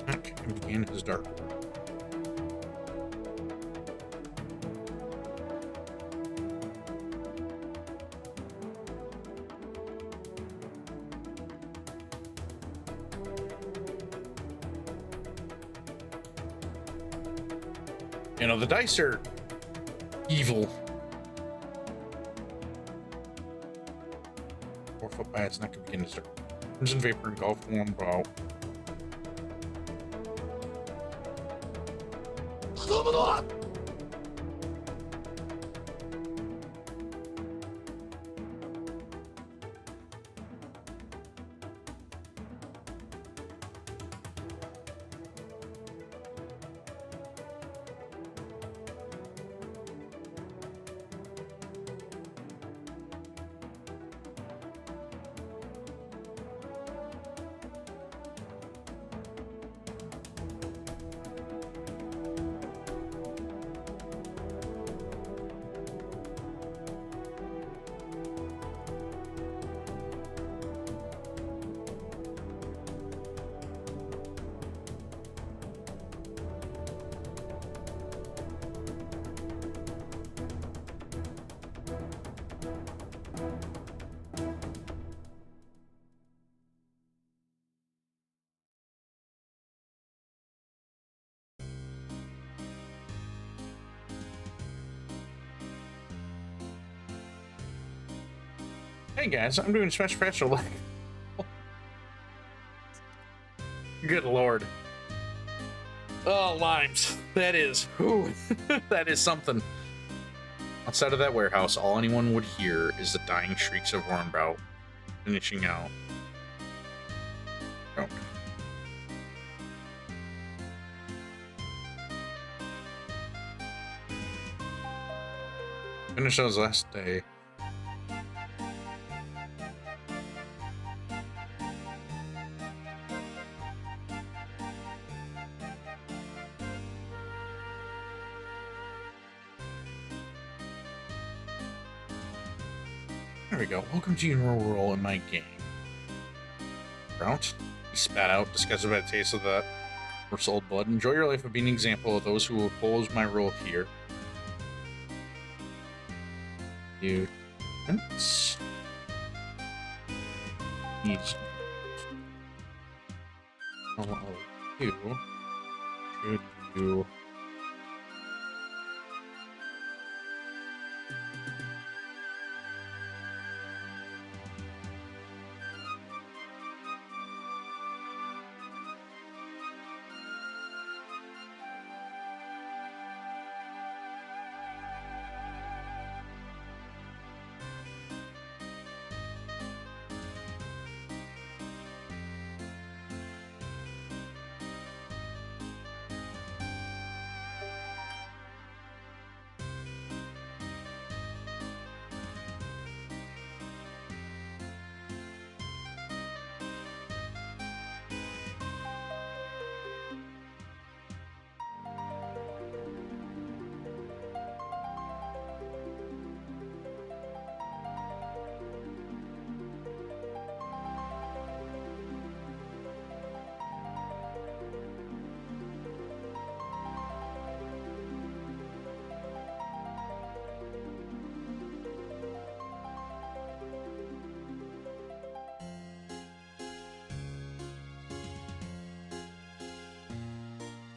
[SPEAKER 2] and began his dark work. You know, the dice are evil. 4 foot by his neck and begin to start. Crimson vapor engulfed Warren Barrow. Hey guys, I'm doing Smash Special. Good lord. Oh, limes. That is. Whew, that is something. Outside of that warehouse, all anyone would hear is the dying shrieks of Warrenbrow finishing out. Oh. Finish out his last day. There we go. Welcome to your role in my game. Route. He spat out, disgusted by the taste of that sold blood. Enjoy your life of being an example of those who oppose my role here. You. He's. Oh, you. Should you.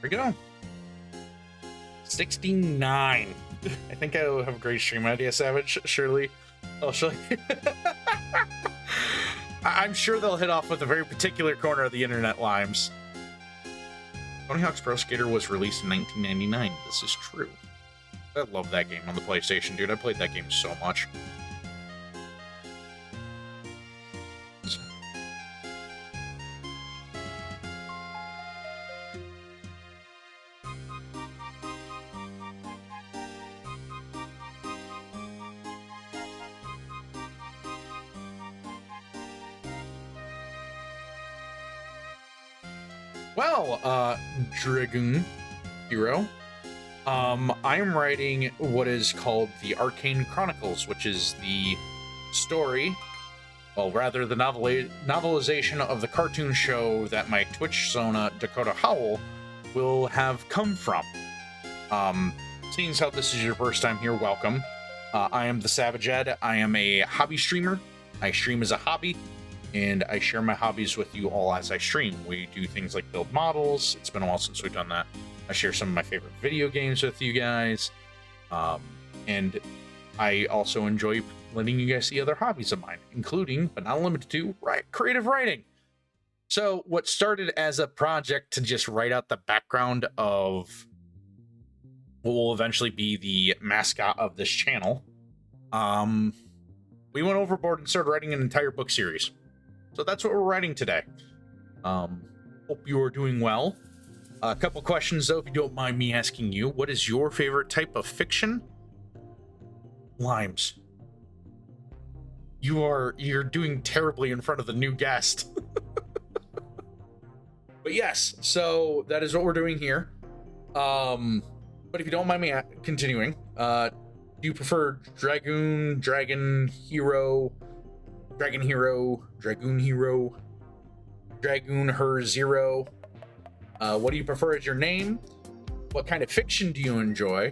[SPEAKER 2] There we go. 69. I think I'll have a great stream idea, Savage. Surely. Oh, surely. I'm sure they'll hit off with a very particular corner of the internet, Limes. Tony Hawk's Pro Skater was released in 1999. This is true. I love that game on the PlayStation, dude. I played that game so much. Well, Dragoon Hero, I am writing what is called the Arcane Chronicles, which is the story, well, rather the novelization of the cartoon show that my Twitch Sona Dakota Howell will have come from. Seeing as how this is your first time here, welcome. I am TheSavageED. I am a hobby streamer. I stream as a hobby, and I share my hobbies with you all as I stream. We do things like build models. It's been a while since we've done that. I share some of my favorite video games with you guys. And I also enjoy letting you guys see other hobbies of mine, including, but not limited to, creative writing. So what started as a project to just write out the background of what will eventually be the mascot of this channel, we went overboard and started writing an entire book series. So that's what we're writing today. Hope you are doing well. A couple questions, though, if you don't mind me asking you. What is your favorite type of fiction? Limes. You're doing terribly in front of the new guest. But yes, so that is what we're doing here. But if you don't mind me continuing, do you prefer Dragoon Hero, Dragoon Her Zero? What do you prefer as your name? What kind of fiction do you enjoy?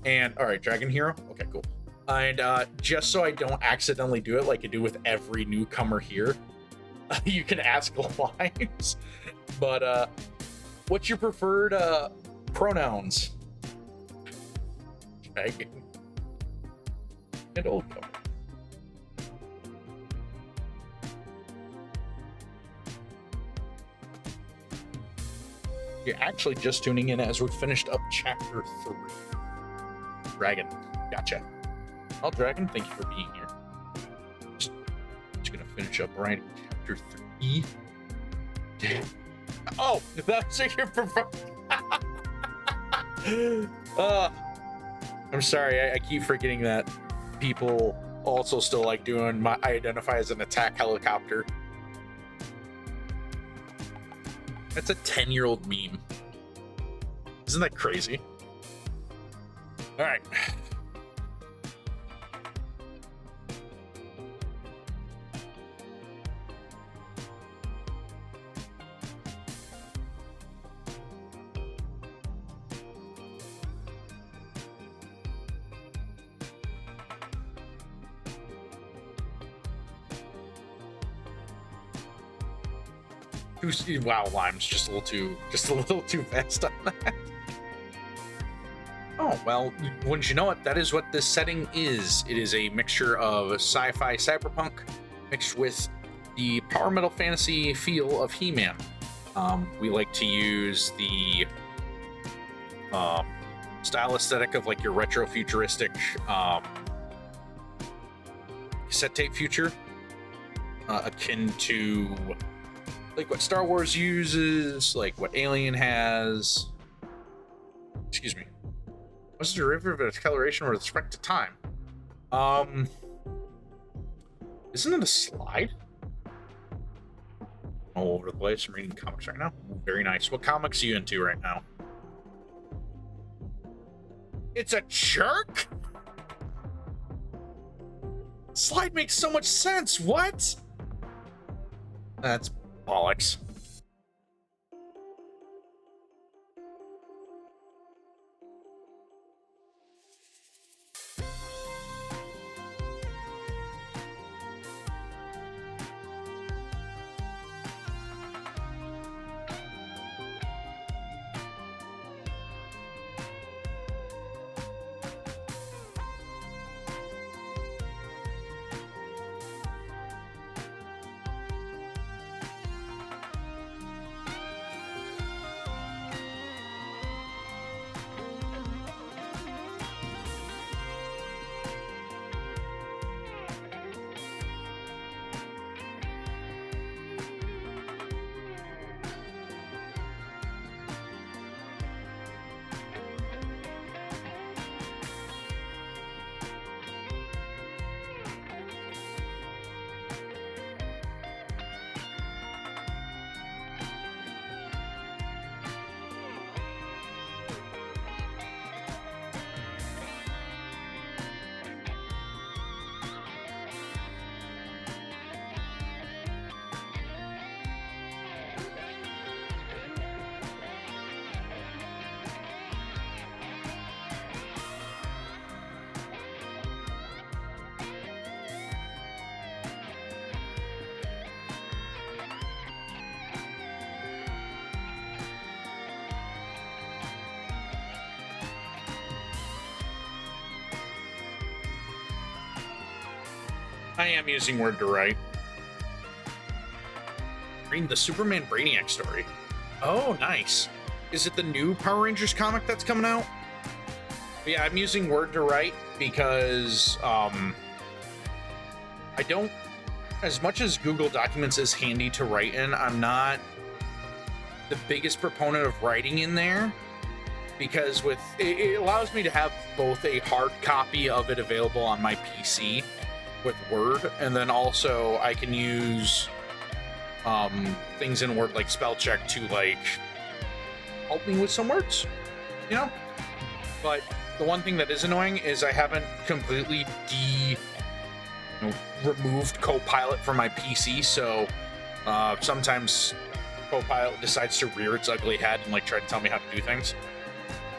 [SPEAKER 2] And all right, Dragon Hero. Okay, cool. And just so I don't accidentally do it like I do with every newcomer here, you can ask Limes. But what's your preferred pronouns? Dragon and old comer. You're actually just tuning in as we finished up chapter 3. Dragon, gotcha. Well, Dragon, thank you for being here. Just gonna finish up writing chapter 3. Oh, that's your preferred. I'm sorry, I keep forgetting that people also still like doing I identify as an attack helicopter. That's a 10-year-old meme. Isn't that crazy? All right. Wow, Lime's just a little too fast on that. Oh, well, wouldn't you know it, that is what this setting is. It is a mixture of sci-fi cyberpunk mixed with the power metal fantasy feel of He-Man. We like to use the style aesthetic of like your retro futuristic cassette tape future, akin to like what Star Wars uses, like what Alien has. Excuse me. What's the derivative of acceleration with respect to time? Isn't it a slide? All over the place. I'm reading comics right now. Ooh, very nice. What comics are you into right now? It's a jerk? Slide makes so much sense. What? That's bollocks. I am using Word to write. Reading the Superman Brainiac story. Oh, nice. Is it the new Power Rangers comic that's coming out? But yeah, I'm using Word to write because I don't, as much as Google Documents is handy to write in, I'm not the biggest proponent of writing in there, because with it allows me to have both a hard copy of it available on my PC with Word, and then also I can use things in Word like spell check to like help me with some words, you know. But the one thing that is annoying is I haven't completely removed Copilot from my PC, so sometimes Copilot decides to rear its ugly head and like try to tell me how to do things,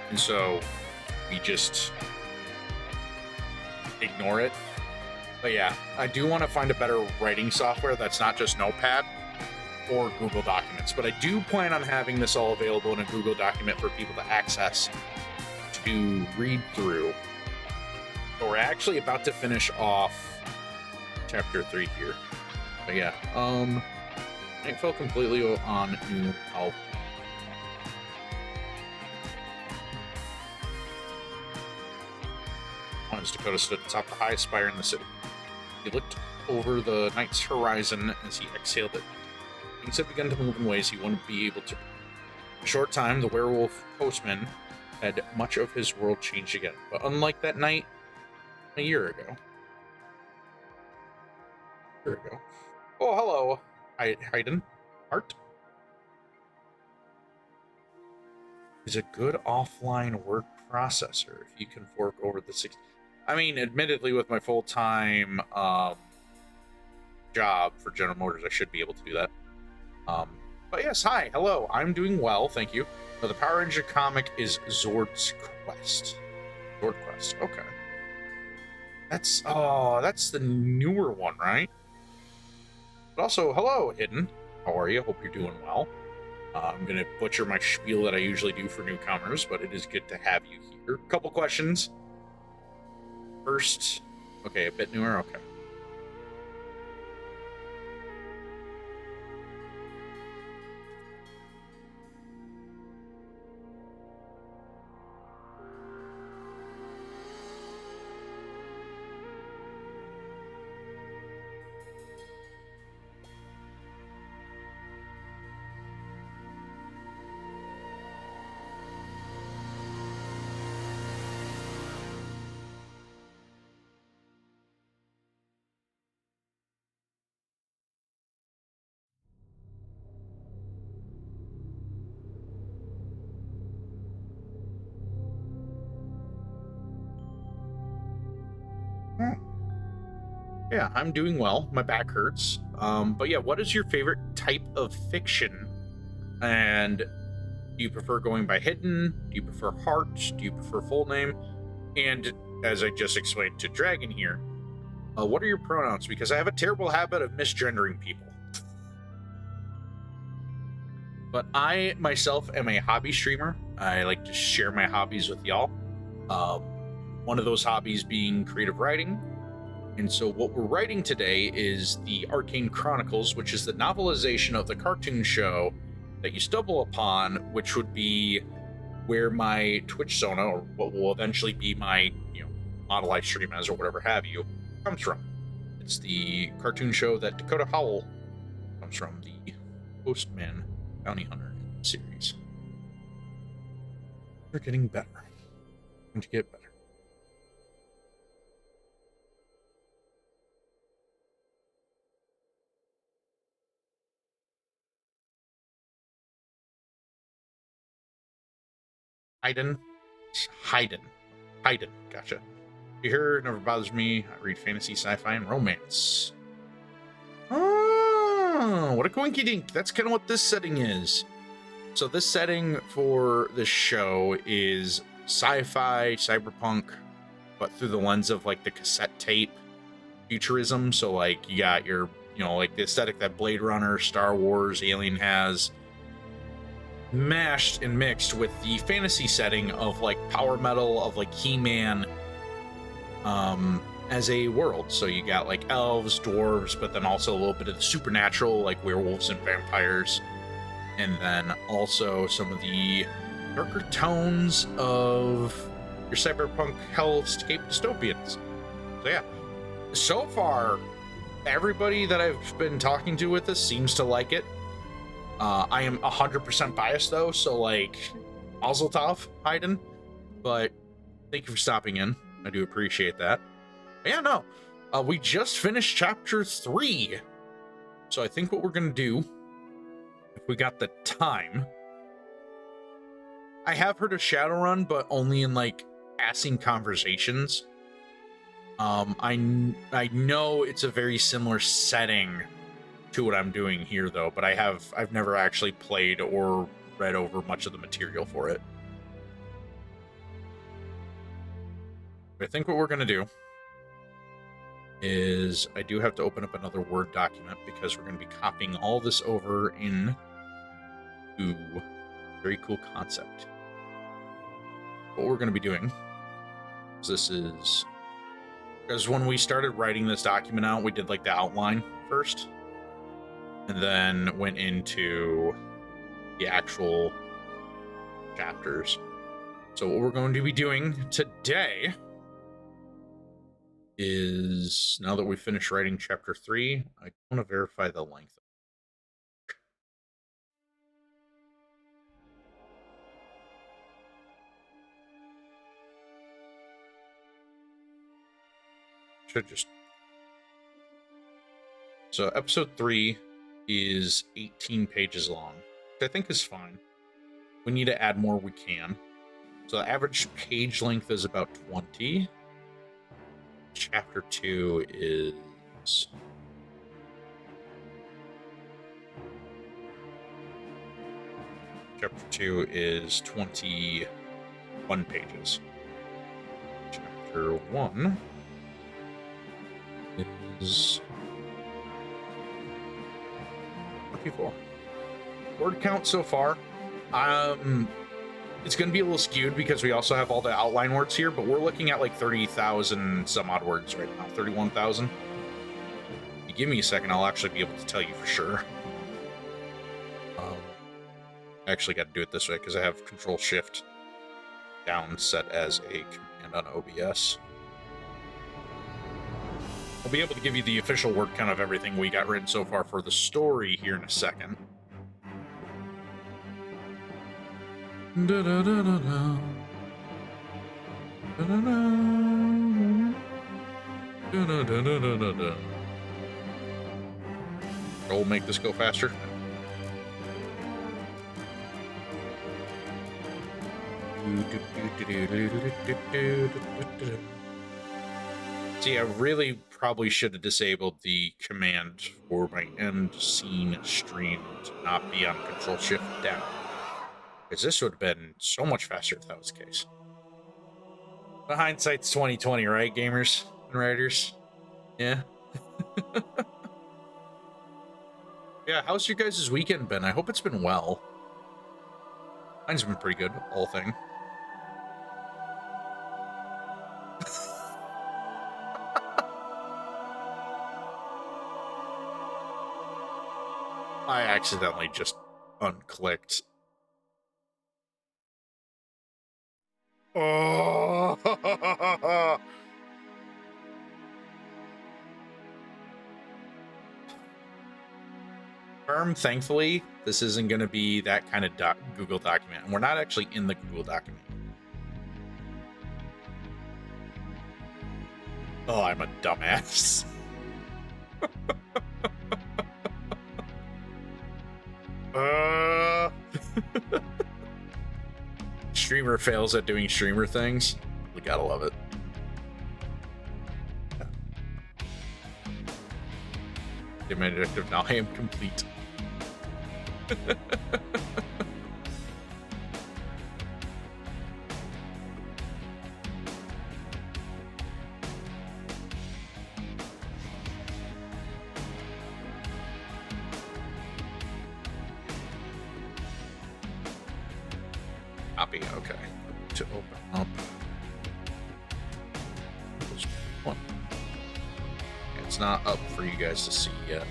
[SPEAKER 2] and so we just ignore it. But yeah, I do want to find a better writing software that's not just Notepad or Google Documents, but I do plan on having this all available in a Google document for people to access to read through. But we're actually about to finish off chapter 3 here. But yeah, it fell completely on New Help. Once Dakota stood atop the highest spire in the city. He looked over the night's horizon as he exhaled it. Things had begun to move in ways he wouldn't be able to. In a short time, the werewolf postman had much of his world changed again. But unlike that night a year ago. Oh, hello, Hayden. Art is a good offline word processor if you can fork over the 60. I mean, admittedly, with my full-time job for General Motors, I should be able to do that. But yes, hi, hello, I'm doing well, thank you. Now, the Power Ranger comic is Zord's Quest. Zord Quest, okay. That's the newer one, right? But also, hello, Hidden. How are you? Hope you're doing well. I'm going to butcher my spiel that I usually do for newcomers, but it is good to have you here. Couple questions. First, okay, a bit newer. Okay. Yeah, I'm doing well. My back hurts. But yeah, what is your favorite type of fiction? And do you prefer going by hidden? Do you prefer heart? Do you prefer full name? And as I just explained to Dragon here, what are your pronouns? Because I have a terrible habit of misgendering people. But I myself am a hobby streamer. I like to share my hobbies with y'all. One of those hobbies being creative writing. And so what we're writing today is the Arcane Chronicles, which is the novelization of the cartoon show that you stumble upon, which would be where my Twitch Sona, or what will eventually be my, model I stream as or whatever have you, comes from. It's the cartoon show that Dakota Howell comes from, the Postman Bounty Hunter series. They're getting better. Going to get better. Haydn. Gotcha. You hear, never bothers me. I read fantasy, sci-fi, and romance. Oh, what a coinky dink. That's kind of what this setting is. So this setting for this show is sci-fi, cyberpunk, but through the lens of like the cassette tape futurism. So like you got your, like the aesthetic that Blade Runner, Star Wars, Alien has, mashed and mixed with the fantasy setting of like power metal, of like He-Man, as a world. So you got like elves, dwarves, but then also a little bit of the supernatural, like werewolves and vampires, and then also some of the darker tones of your cyberpunk hellscape dystopians. So yeah, so far everybody that I've been talking to with this seems to like it. I am 100% biased though, so like Mazel Tov, Haydn, but thank you for stopping in. I do appreciate that. Yeah, no, we just finished chapter 3, so I think what we're gonna do, if we got the time, I have heard of Shadowrun, but only in like passing conversations. I know it's a very similar setting to what I'm doing here though, but I've never actually played or read over much of the material for it. I think what we're gonna do is I do have to open up another Word document because we're going to be copying all this over in to a very cool concept. What we're going to be doing is because when we started writing this document out, we did like the outline first and then went into the actual chapters. So what we're going to be doing today is, now that we finished writing chapter 3, I want to verify the length. Should just... So episode 3 is 18 pages long, which I think is fine. If we need to add more, we can. So the average page length is about 20. Chapter 2 is... Chapter 2 is 21 pages. Chapter 1 is people. Word count so far. It's going to be a little skewed because we also have all the outline words here, but we're looking at like 30,000 some odd words right now. 31,000. You give me a second, I'll actually be able to tell you for sure. I actually got to do it this way because I have Control Shift down set as a command on OBS. I'll be able to give you the official word count of everything we got written so far for the story here in a second. It'll make this go faster. See, I really probably should have disabled the command for my end scene stream to not be on Control Shift down. Because this would have been so much faster if that was the case. But hindsight's 2020, right, gamers and writers? Yeah. Yeah, how's your guys' weekend been? I hope it's been well. Mine's been pretty good, whole thing. I accidentally just unclicked. Oh! Thankfully, this isn't going to be that kind of Google document. And we're not actually in the Google document. Oh, I'm a dumbass. Streamer fails at doing streamer things. We gotta love it. Get my objective now. I am complete. Copy, okay. To open up. One. It's not up for you guys to see yet.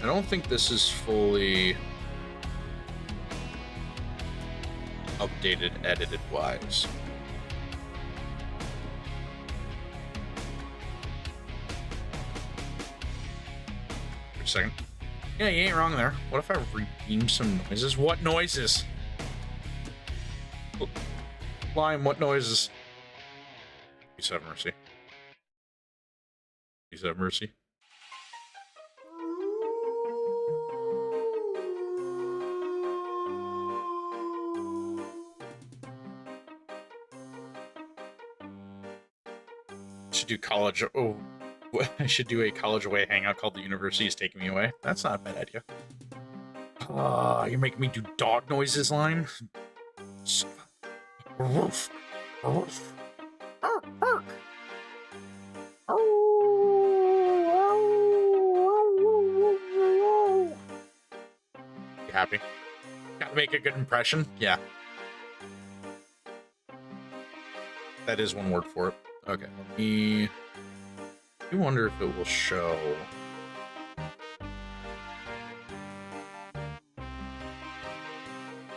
[SPEAKER 2] I don't think this is fully updated, edited wise. For a second. Yeah, you ain't wrong there. What if I redeem some noises? What noises? Lime, what noises? Please have mercy. Please have mercy. Should do college. Oh, I should do a college away hangout called The University is Taking Me Away. That's not a bad idea. You're making me do dog noises, Lime. Roof. Roof. You happy? Gotta make a good impression? Yeah. That is one word for it. Okay, let me... I wonder if it will show...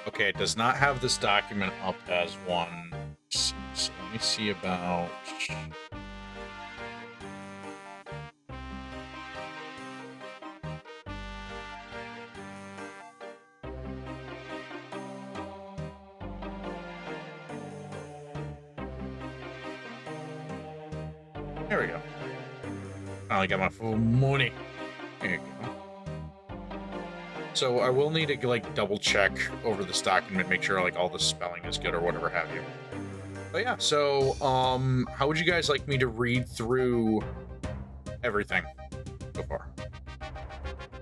[SPEAKER 2] Okay, it does not have this document up as one. So let me see about... There we go. Finally got my full money. There you go. So I will need to like double check over this document, make sure like all the spelling is good or whatever have you. But yeah, so how would you guys like me to read through everything so far?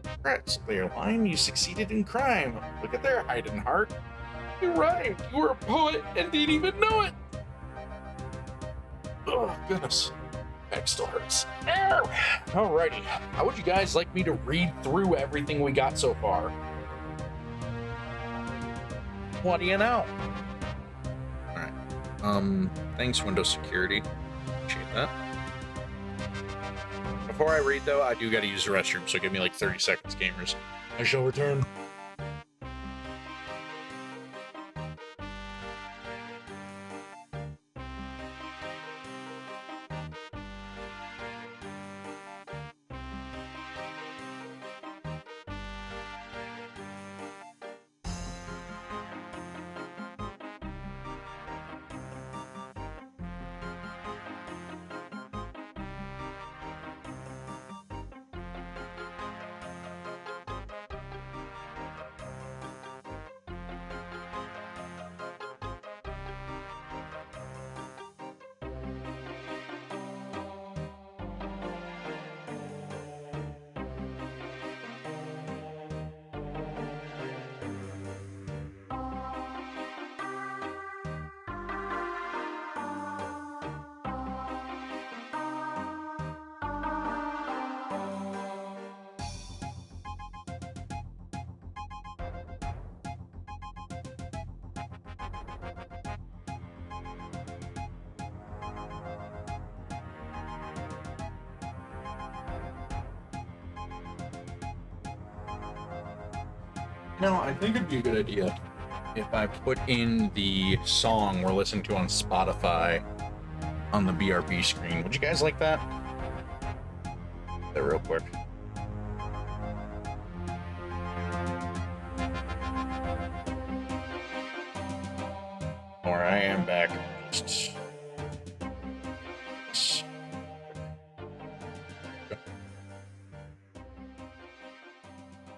[SPEAKER 2] Congrats, Clear Line, you succeeded in crime. Look at there, hidden heart. You rhymed. You were a poet and didn't even know it. Oh goodness.
[SPEAKER 1] pec still hurts. Alrighty. How would you guys like me to read through everything we got so far? What do you know?
[SPEAKER 2] Alright. Thanks, Windows Security. Appreciate that. Before I read, though, I do gotta use the restroom, so give me like 30 seconds, gamers. I shall return.
[SPEAKER 1] No, I think it'd be a good idea
[SPEAKER 2] If I put in the song we're listening to on Spotify on the BRB screen, would you guys like that? That real quick. Alright, I am back.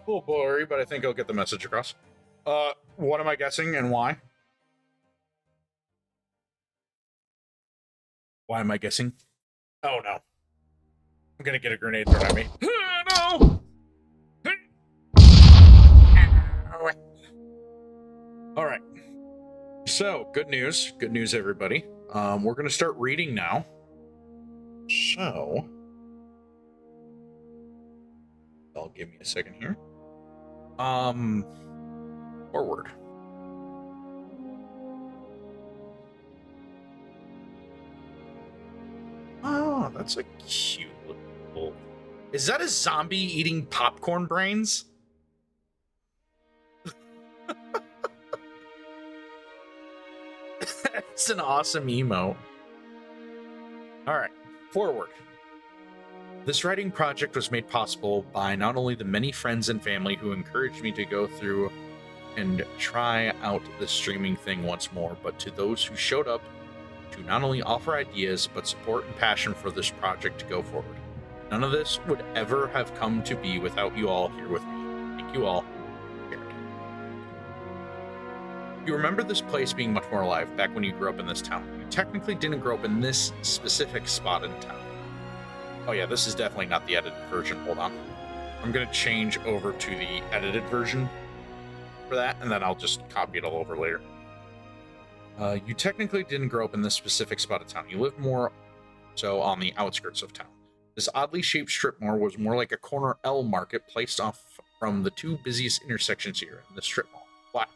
[SPEAKER 2] Cool, blurry, but I think I'll get the message across. What am I guessing and why? Why am I guessing? Oh no. I'm gonna get a grenade thrown at me. No! Alright. So, good news. Good news, everybody. We're gonna start reading now. So... I'll give me a second here. Forward. Oh, that's a cute little... Is that a zombie eating popcorn brains? It's an awesome emo. Alright, forward. This writing project was made possible by not only the many friends and family who encouraged me to go through and try out the streaming thing once more, but to those who showed up to not only offer ideas, but support and passion for this project to go forward. None of this would ever have come to be without you all here with me. Thank you all. Jared. You remember this place being much more alive back when you grew up in this town. You technically didn't grow up in this specific spot in town. Oh yeah, this is definitely not the edited version. Hold on. I'm going to change over to the edited version for that, and then I'll just copy it all over later. You technically didn't grow up in this specific spot of town. You lived more so on the outskirts of town. This oddly shaped strip mall was more like a corner L market placed off from the two busiest intersections here in the strip mall. What?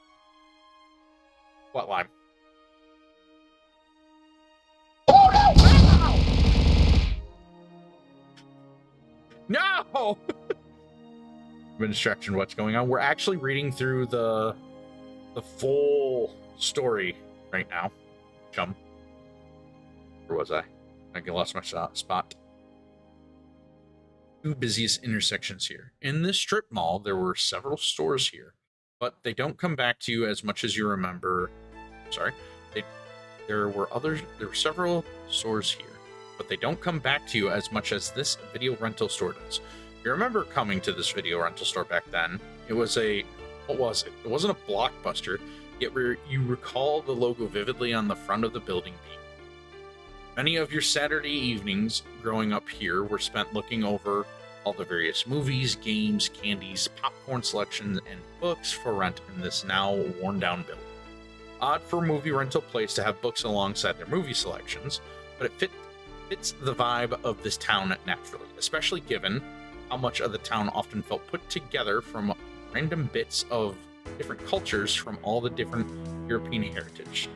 [SPEAKER 2] What line? No! I'm in distraction. What's going on? We're actually reading through the full story right now. Chum. Where was I? I lost my spot. Two busiest intersections here. In this strip mall, there were several stores here, but they don't come back to you as much as you remember. Sorry. There were several stores here, but they don't come back to you as much as this video rental store does. You remember coming to this video rental store back then. It was what was it? It wasn't a Blockbuster, yet you recall the logo vividly on the front of the building beam. Many of your Saturday evenings growing up here were spent looking over all the various movies, games, candies, popcorn selections, and books for rent in this now worn-down building. Odd for a movie rental place to have books alongside their movie selections, but it fits the vibe of this town naturally, especially given how much of the town often felt put together from random bits of different cultures from all the different European heritage.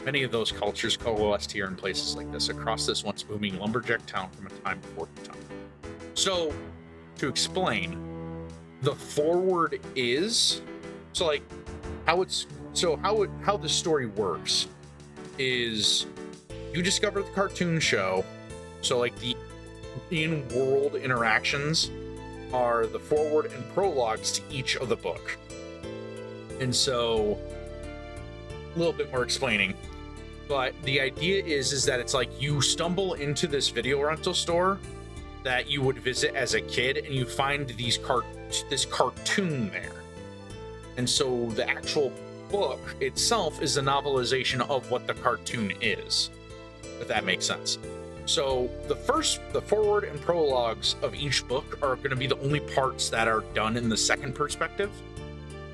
[SPEAKER 2] Many of those cultures coalesced here in places like this, across this once booming lumberjack town from a time before the time. So, to explain, the forward is how the story works is you discover the cartoon show. So like the in-world interactions are the forward and prologues to each of the book. And so a little bit more explaining. But the idea is that it's like you stumble into this video rental store that you would visit as a kid, and you find this cartoon there. And so the actual book itself is a novelization of what the cartoon is, if that makes sense. So the forward and prologues of each book are going to be the only parts that are done in the second perspective,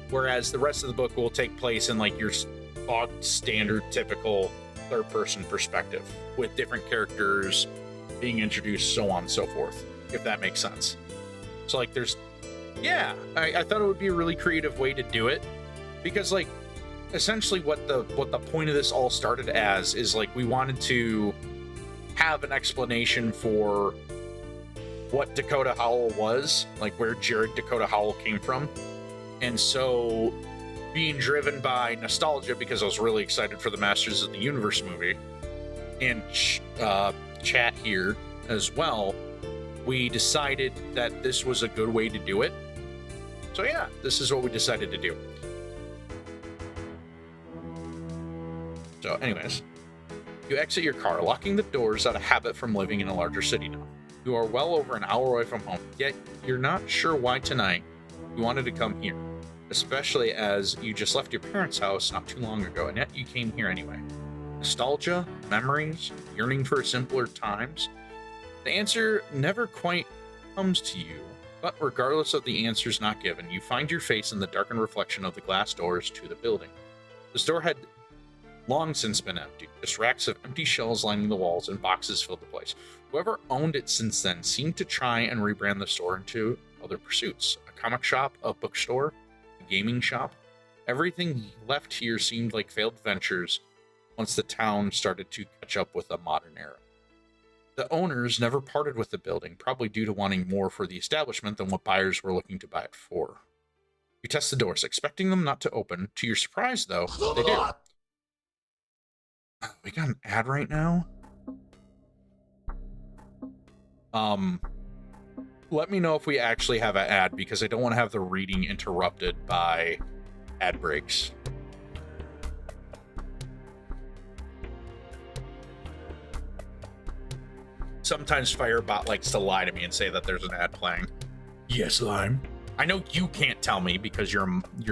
[SPEAKER 2] whereas the rest of the book will take place in like your standard typical third-person perspective with different characters being introduced, so on and so forth, if that makes sense. So like I thought it would be a really creative way to do it, because like essentially what the point of this all started as is like we wanted to have an explanation for what Dakota Howell was, like where Jared Dakota Howell came from. And so being driven by nostalgia, because I was really excited for the Masters of the Universe movie, and chat here as well, we decided that this was a good way to do it. So yeah, this is what we decided to do. So anyways, you exit your car, locking the doors out of habit from living in a larger city now. You are well over an hour away from home, yet you're not sure why tonight you wanted to come here, especially as you just left your parents' house not too long ago, and yet you came here anyway. Nostalgia, memories, yearning for simpler times. The answer never quite comes to you, but regardless of the answers not given, you find your face in the darkened reflection of the glass doors to the building. The store had long since been empty. Just racks of empty shelves lining the walls and boxes filled the place. Whoever owned it since then seemed to try and rebrand the store into other pursuits. A comic shop, a bookstore, a gaming shop. Everything left here seemed like failed ventures once the town started to catch up with a modern era. The owners never parted with the building, probably due to wanting more for the establishment than what buyers were looking to buy it for. You test the doors, expecting them not to open. To your surprise, though, they do. We got an ad right now. Let me know if we actually have an ad, because I don't want to have the reading interrupted by ad breaks. Sometimes Firebot likes to lie to me and say that there's an ad playing. Yes, Lime. I know you can't tell me because you're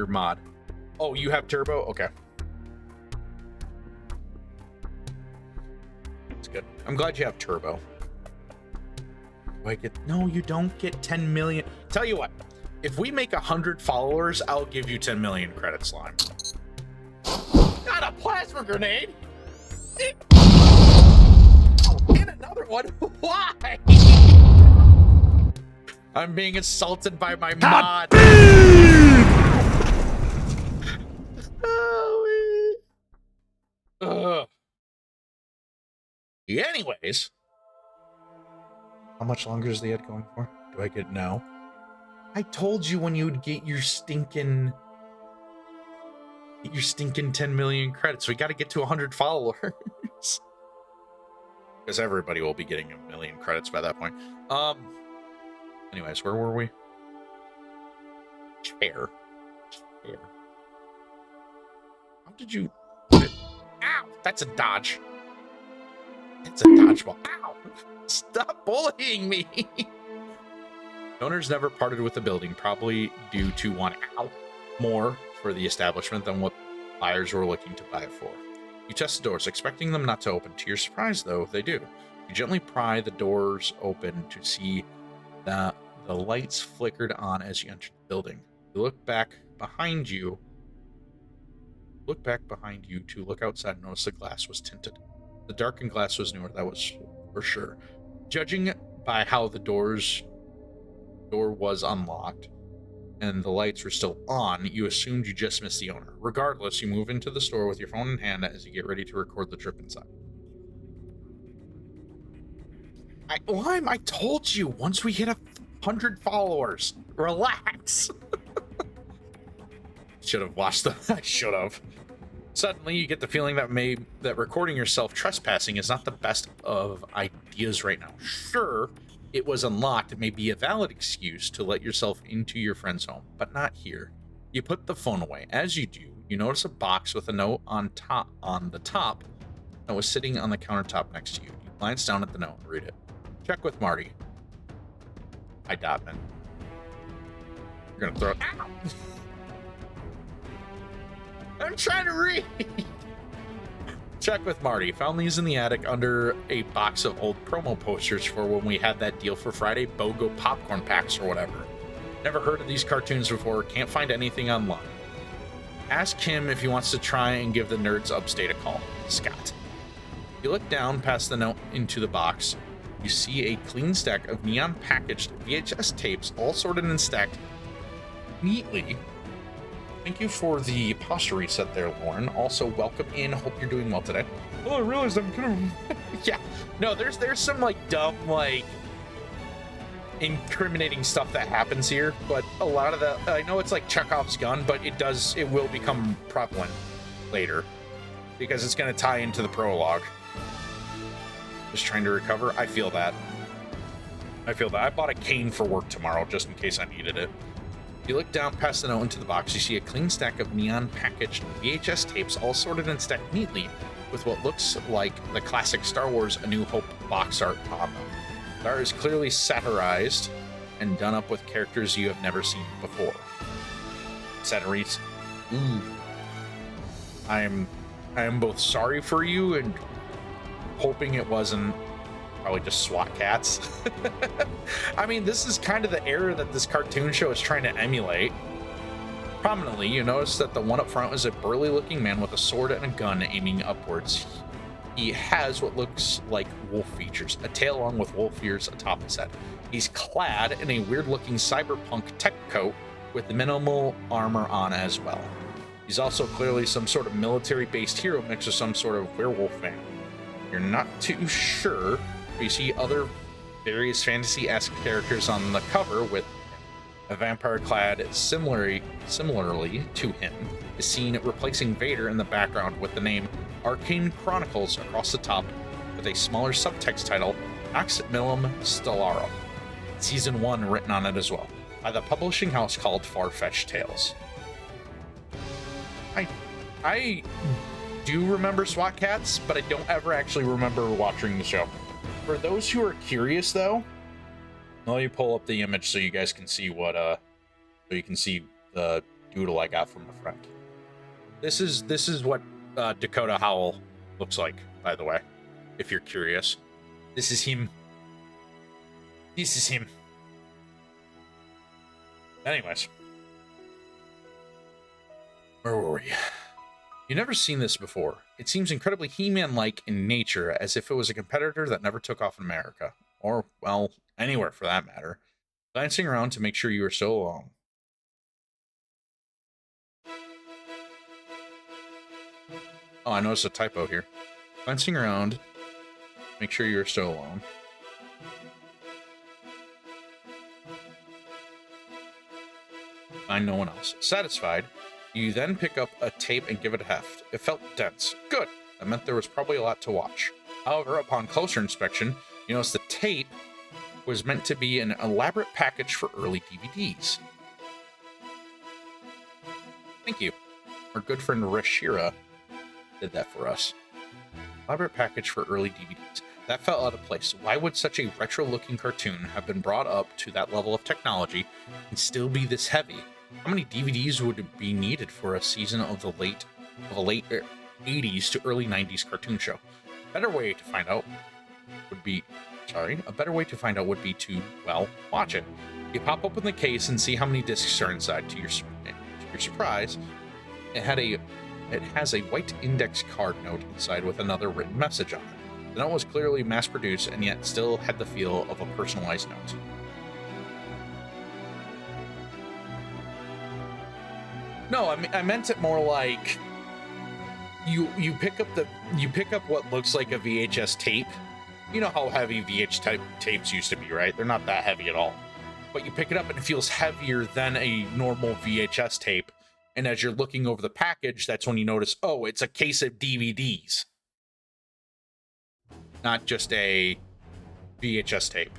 [SPEAKER 2] mod. Oh, you have turbo? Okay. That's good. I'm glad you have turbo. Do I get... No, you don't get 10 million. Tell you what, if we make 100 followers, I'll give you 10 million credits, Lime. Got a plasma grenade! And another one? Why? I'm being assaulted by my mod. Anyways, how much longer is the ad going for? Do I get no? I told you when you would get your stinking 10 million credits. We got to get to 100 followers. Because everybody will be getting a million credits by that point. Anyways, where were we? Chair. How did you... Ow! That's a dodge. It's a dodgeball. Ow! Stop bullying me! Owners never parted with the building, probably due to wanting more for the establishment than what buyers were looking to buy it for. You test the doors, expecting them not to open. To your surprise, though, they do. You gently pry the doors open to see that the lights flickered on as you entered the building. You look back behind you to look outside and notice the glass was tinted. The darkened glass was newer, that was for sure. Judging by how the door was unlocked and the lights were still on, you assumed you just missed the owner. Regardless, you move into the store with your phone in hand as you get ready to record the trip inside. I told you, once we hit 100 followers, relax. Should have watched them. I should have. Suddenly, you get the feeling that recording yourself trespassing is not the best of ideas right now. Sure, it was unlocked. It may be a valid excuse to let yourself into your friend's home, but not here. You put the phone away. As you do, you notice a box with a note on the top that was sitting on the countertop next to you. You glance down at the note and read it. Check with Marty. Hi, Dotman. You're gonna throw it. Ow! I'm trying to read. Check with Marty. Found these in the attic under a box of old promo posters for when we had that deal for Friday, BOGO popcorn packs or whatever. Never heard of these cartoons before. Can't find anything online. Ask him if he wants to try and give the nerds upstate a call. Scott. You look down past the note into the box. You see a clean stack of neon packaged VHS tapes, all sorted and stacked neatly. Thank you for the posture reset there, Lauren. Also, welcome in. Hope you're doing well today. Oh, I realized I'm kind of... Yeah. No, there's some, like, dumb, like, incriminating stuff that happens here, but a lot of that... I know it's like Chekhov's gun, but it will become prevalent later, because it's going to tie into the prologue. Just trying to recover. I feel that. I bought a cane for work tomorrow, just in case I needed it. You look down past the note into the box, you see a clean stack of neon packaged VHS tapes, all sorted and stacked neatly with what looks like the classic Star Wars A New Hope box art on them. The art is clearly satirized and done up with characters you have never seen before. Satirized. I am both sorry for you and hoping it wasn't probably just SWAT cats. I mean, this is kind of the era that this cartoon show is trying to emulate. Prominently, you notice that the one up front is a burly looking man with a sword and a gun aiming upwards. He has what looks like wolf features, a tail along with wolf ears atop his head. He's clad in a weird looking cyberpunk tech coat with minimal armor on as well. He's also clearly some sort of military based hero mixed with some sort of werewolf fan. You're not too sure. You see other various fantasy-esque characters on the cover with a vampire clad similarly to him is seen replacing Vader in the background with the name Arcane Chronicles across the top with a smaller subtext title Nox Millum Stellarum. Season 1 written on it as well by the publishing house called Far-Fetched Tales. I do remember SWAT cats, but I don't ever actually remember watching the show. For those who are curious, though, let me pull up the image so you guys can see what so you can see the doodle I got from a friend. This is what Dakota Howell looks like, by the way, if you're curious. This is him. This is him. Anyways, where were we? You've never seen this before. It seems incredibly He-Man-like in nature, as if it was a competitor that never took off in America. Or, well, anywhere for that matter. Glancing around to make sure you are still alone. Oh, I noticed a typo here. Glancing around, make sure you are still alone. Find no one else. Satisfied, you then pick up a tape and give it a heft. It felt dense. Good. That meant there was probably a lot to watch. However, upon closer inspection, you notice the tape was meant to be an elaborate package for early DVDs. Thank you. Our good friend Rashira did that for us. Elaborate package for early DVDs. That fell out of place. Why would such a retro-looking cartoon have been brought up to that level of technology and still be this heavy? How many DVDs would be needed for a season of a late 80s to early 90s cartoon show? A better way to find out would be to, well, watch it. You pop open the case and see how many discs are inside. To your surprise, it has a white index card note inside with another written message on it. The note was clearly mass-produced and yet still had the feel of a personalized note. No, I meant it more like you pick up what looks like a VHS tape. You know how heavy VH tapes used to be, right? They're not that heavy at all. But you pick it up and it feels heavier than a normal VHS tape. And as you're looking over the package, that's when you notice, oh, it's a case of DVDs. Not just a VHS tape.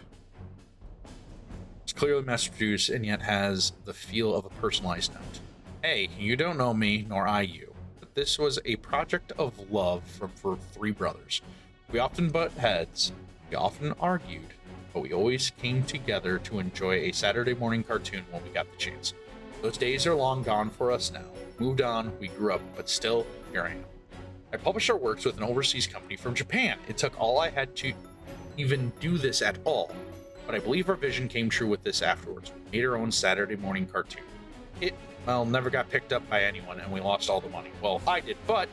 [SPEAKER 2] It's clearly mass-produced and yet has the feel of a personalized note. Hey, you don't know me, nor I you. But this was a project of love for three brothers. We often butt heads, we often argued, but we always came together to enjoy a Saturday morning cartoon when we got the chance. Those days are long gone for us now. Moved on, we grew up, but still, here I am. I published our works with an overseas company from Japan. It took all I had to even do this at all, but I believe our vision came true with this afterwards. We made our own Saturday morning cartoon. It, well, never got picked up by anyone, and we lost all the money. Well, I did, but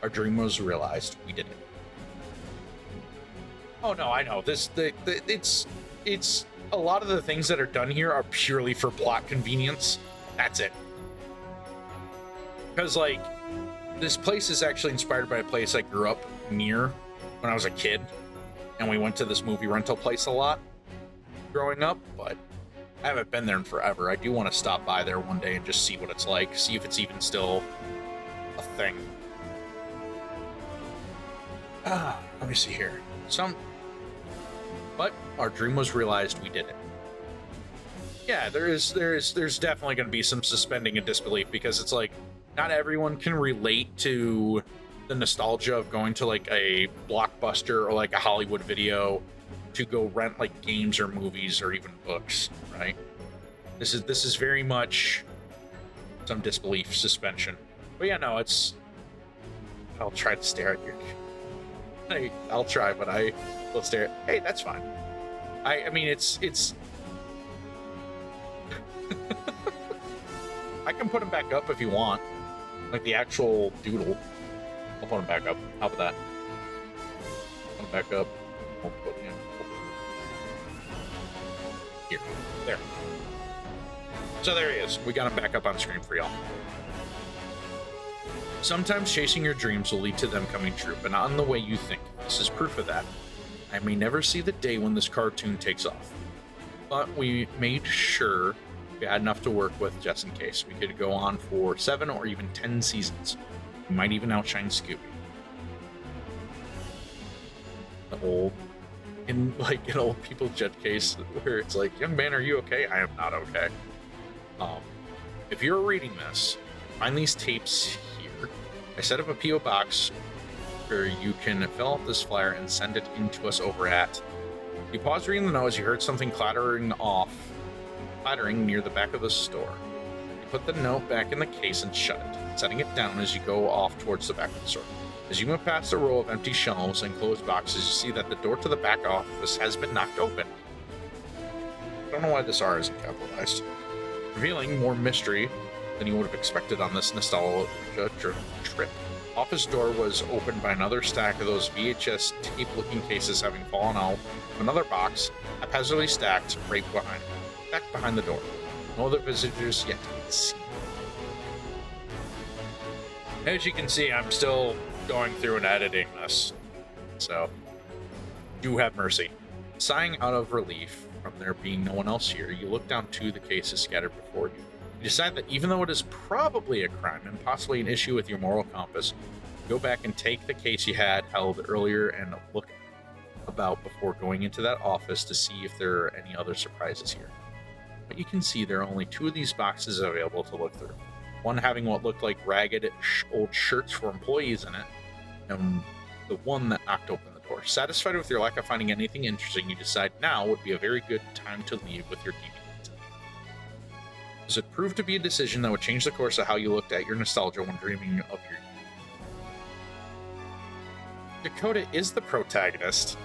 [SPEAKER 2] our dream was realized. We did it. Oh no, I know. It's a lot of the things that are done here are purely for plot convenience. That's it. Because, like, this place is actually inspired by a place I grew up near when I was a kid, and we went to this movie rental place a lot growing up, but I haven't been there in forever. I do want to stop by there one day and just see what it's like, see if it's even still a thing. Let me see here. But our dream was realized. We did it. Yeah, there's definitely going to be some suspending of disbelief, because it's like not everyone can relate to the nostalgia of going to like a Blockbuster or like a Hollywood Video to go rent like games or movies or even books, right? This is very much some disbelief suspension. But yeah, no, I'll try to stare at you. I'll try, but I will stare. Hey, that's fine. I mean, it's. I can put him back up if you want, like the actual doodle. I'll put him back up. How about that? Put him back up. We'll put him here. There. So there he is. We got him back up on screen for y'all. Sometimes chasing your dreams will lead to them coming true, but not in the way you think. This is proof of that. I may never see the day when this cartoon takes off, but we made sure we had enough to work with just in case. We could go on for 7 or even 10 seasons. We might even outshine Scooby. The old, in like an old people jet case where it's like, young man, are you okay? I am not okay. If you're reading this, find these tapes here. I set up a P.O. box where you can fill out this flyer and send it in to us over at. You paused reading the note as you heard something clattering near the back of the store. You put the note back in the case and shut it, setting it down as you go off towards the back of the store. As you move past a row of empty shelves and closed boxes, you see that the door to the back office has been knocked open. I don't know why this R isn't capitalized. Revealing more mystery than you would have expected on this nostalgia trip. Office door was opened by another stack of those VHS tape-looking cases having fallen out of another box, haphazardly stacked right behind the door. No other visitors yet to be seen. As you can see, I'm still going through and editing this, so do have mercy. Sighing out of relief from there being no one else here, you look down to the cases scattered before you. You decide that even though it is probably a crime and possibly an issue with your moral compass, go back and take the case you had held earlier and look about before going into that office to see if there are any other surprises here. But you can see there are only 2 of these boxes available to look through. One having what looked like ragged old shirts for employees in it, and the one that knocked open the door. Satisfied with your lack of finding anything interesting, you decide now would be a very good time to leave with your DVD. This would prove to be a decision that would change the course of how you looked at your nostalgia when dreaming of your youth. Dakota is the protagonist.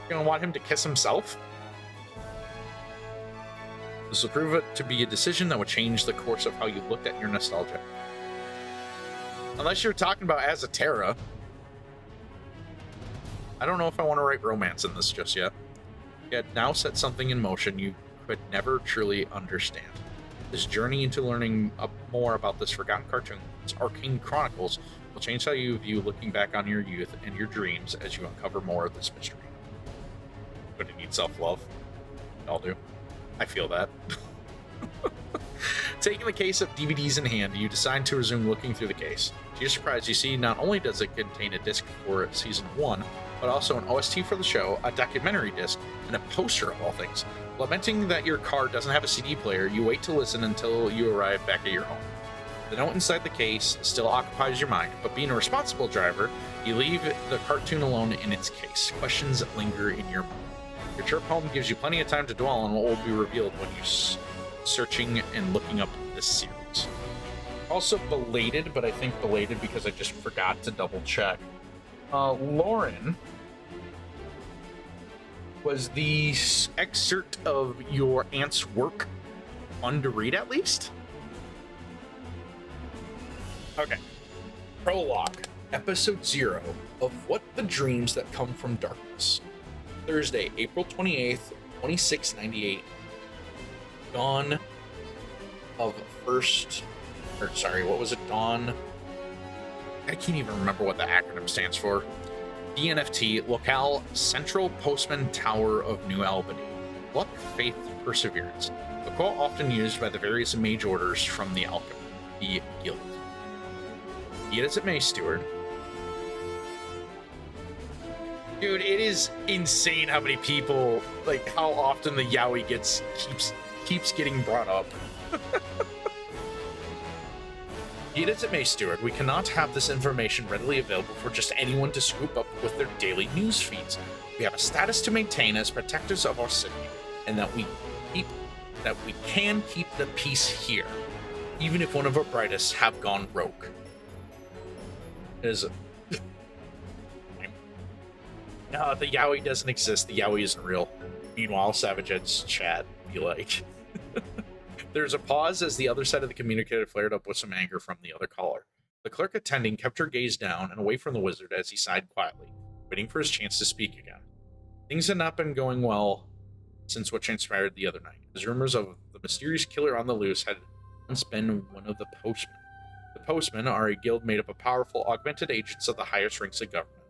[SPEAKER 2] You're gonna want him to kiss himself? This would prove it to be a decision that would change the course of how you looked at your nostalgia. Unless you're talking about Azatera. I don't know if I want to write romance in this just yet. Yet now set something in motion you could never truly understand. This journey into learning more about this forgotten cartoon, its arcane chronicles, will change how you view looking back on your youth and your dreams as you uncover more of this mystery. But it needs self-love. Y'all do. I feel that. Taking the case of DVDs in hand, you decide to resume looking through the case. To your surprise, you see not only does it contain a disc for season 1, but also an OST for the show, a documentary disc, and a poster of all things. Lamenting that your car doesn't have a CD player, you wait to listen until you arrive back at your home. The note inside the case still occupies your mind, but being a responsible driver, you leave the cartoon alone in its case. Questions linger in your mind. Your trip home gives you plenty of time to dwell on what will be revealed when you searching and looking up this series. Also belated, but I think belated because I just forgot to double check. Lauren, was the excerpt of your aunt's work fun to read at least? Okay. Prologue, Episode 0 of What the Dreams That Come from Darkness. Thursday, April 28th, 2698. Dawn of Dawn? I can't even remember what the acronym stands for. DNFT, Locale Central Postman Tower of New Albany. Luck, Faith, Perseverance. A quote often used by the various mage orders from the Guild. Be it as it may, Steward. Dude, it is insane how many people, like, how often the yaoi keeps getting brought up. Be it as it may, Steward, we cannot have this information readily available for just anyone to scoop up with their daily news feeds. We have a status to maintain as protectors of our city, and that we can keep the peace here, even if one of our brightest have gone rogue. It is. No, the yaoi doesn't exist. The yaoi isn't real. Meanwhile, SavageED's chat be like. There's a pause as the other side of the communicator flared up with some anger from the other caller. The clerk attending kept her gaze down and away from the wizard as he sighed quietly, waiting for his chance to speak again. Things had not been going well since what transpired the other night, as rumors of the mysterious killer on the loose had once been one of the postmen. The postmen are a guild made up of powerful, augmented agents of the highest ranks of government.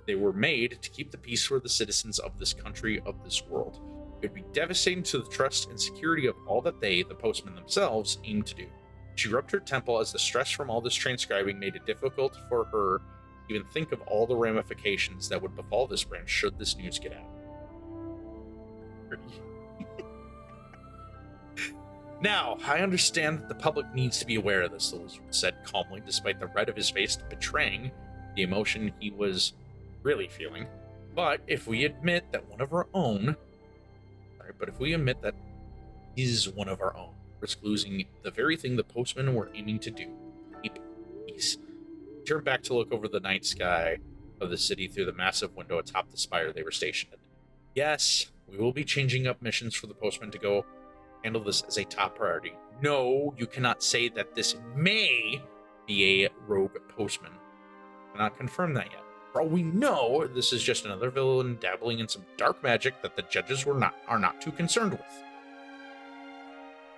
[SPEAKER 2] They were made to keep the peace for the citizens of this country, of this world. It would be devastating to the trust and security of all that they, the postmen themselves, aim to do. She rubbed her temple as the stress from all this transcribing made it difficult for her to even think of all the ramifications that would befall this branch should this news get out. Now, I understand that the public needs to be aware of this, the wizard said calmly, despite the red of his face betraying the emotion he was really feeling. But if we admit that is one of our own, risk losing the very thing the postmen were aiming to do, keep peace. He turned back to look over the night sky of the city through the massive window atop the spire they were stationed in. Yes, we will be changing up missions for the postmen to go handle this as a top priority. No, you cannot say that this may be a rogue postman. I cannot confirm that yet. For all we know, this is just another villain dabbling in some dark magic that the judges are not too concerned with.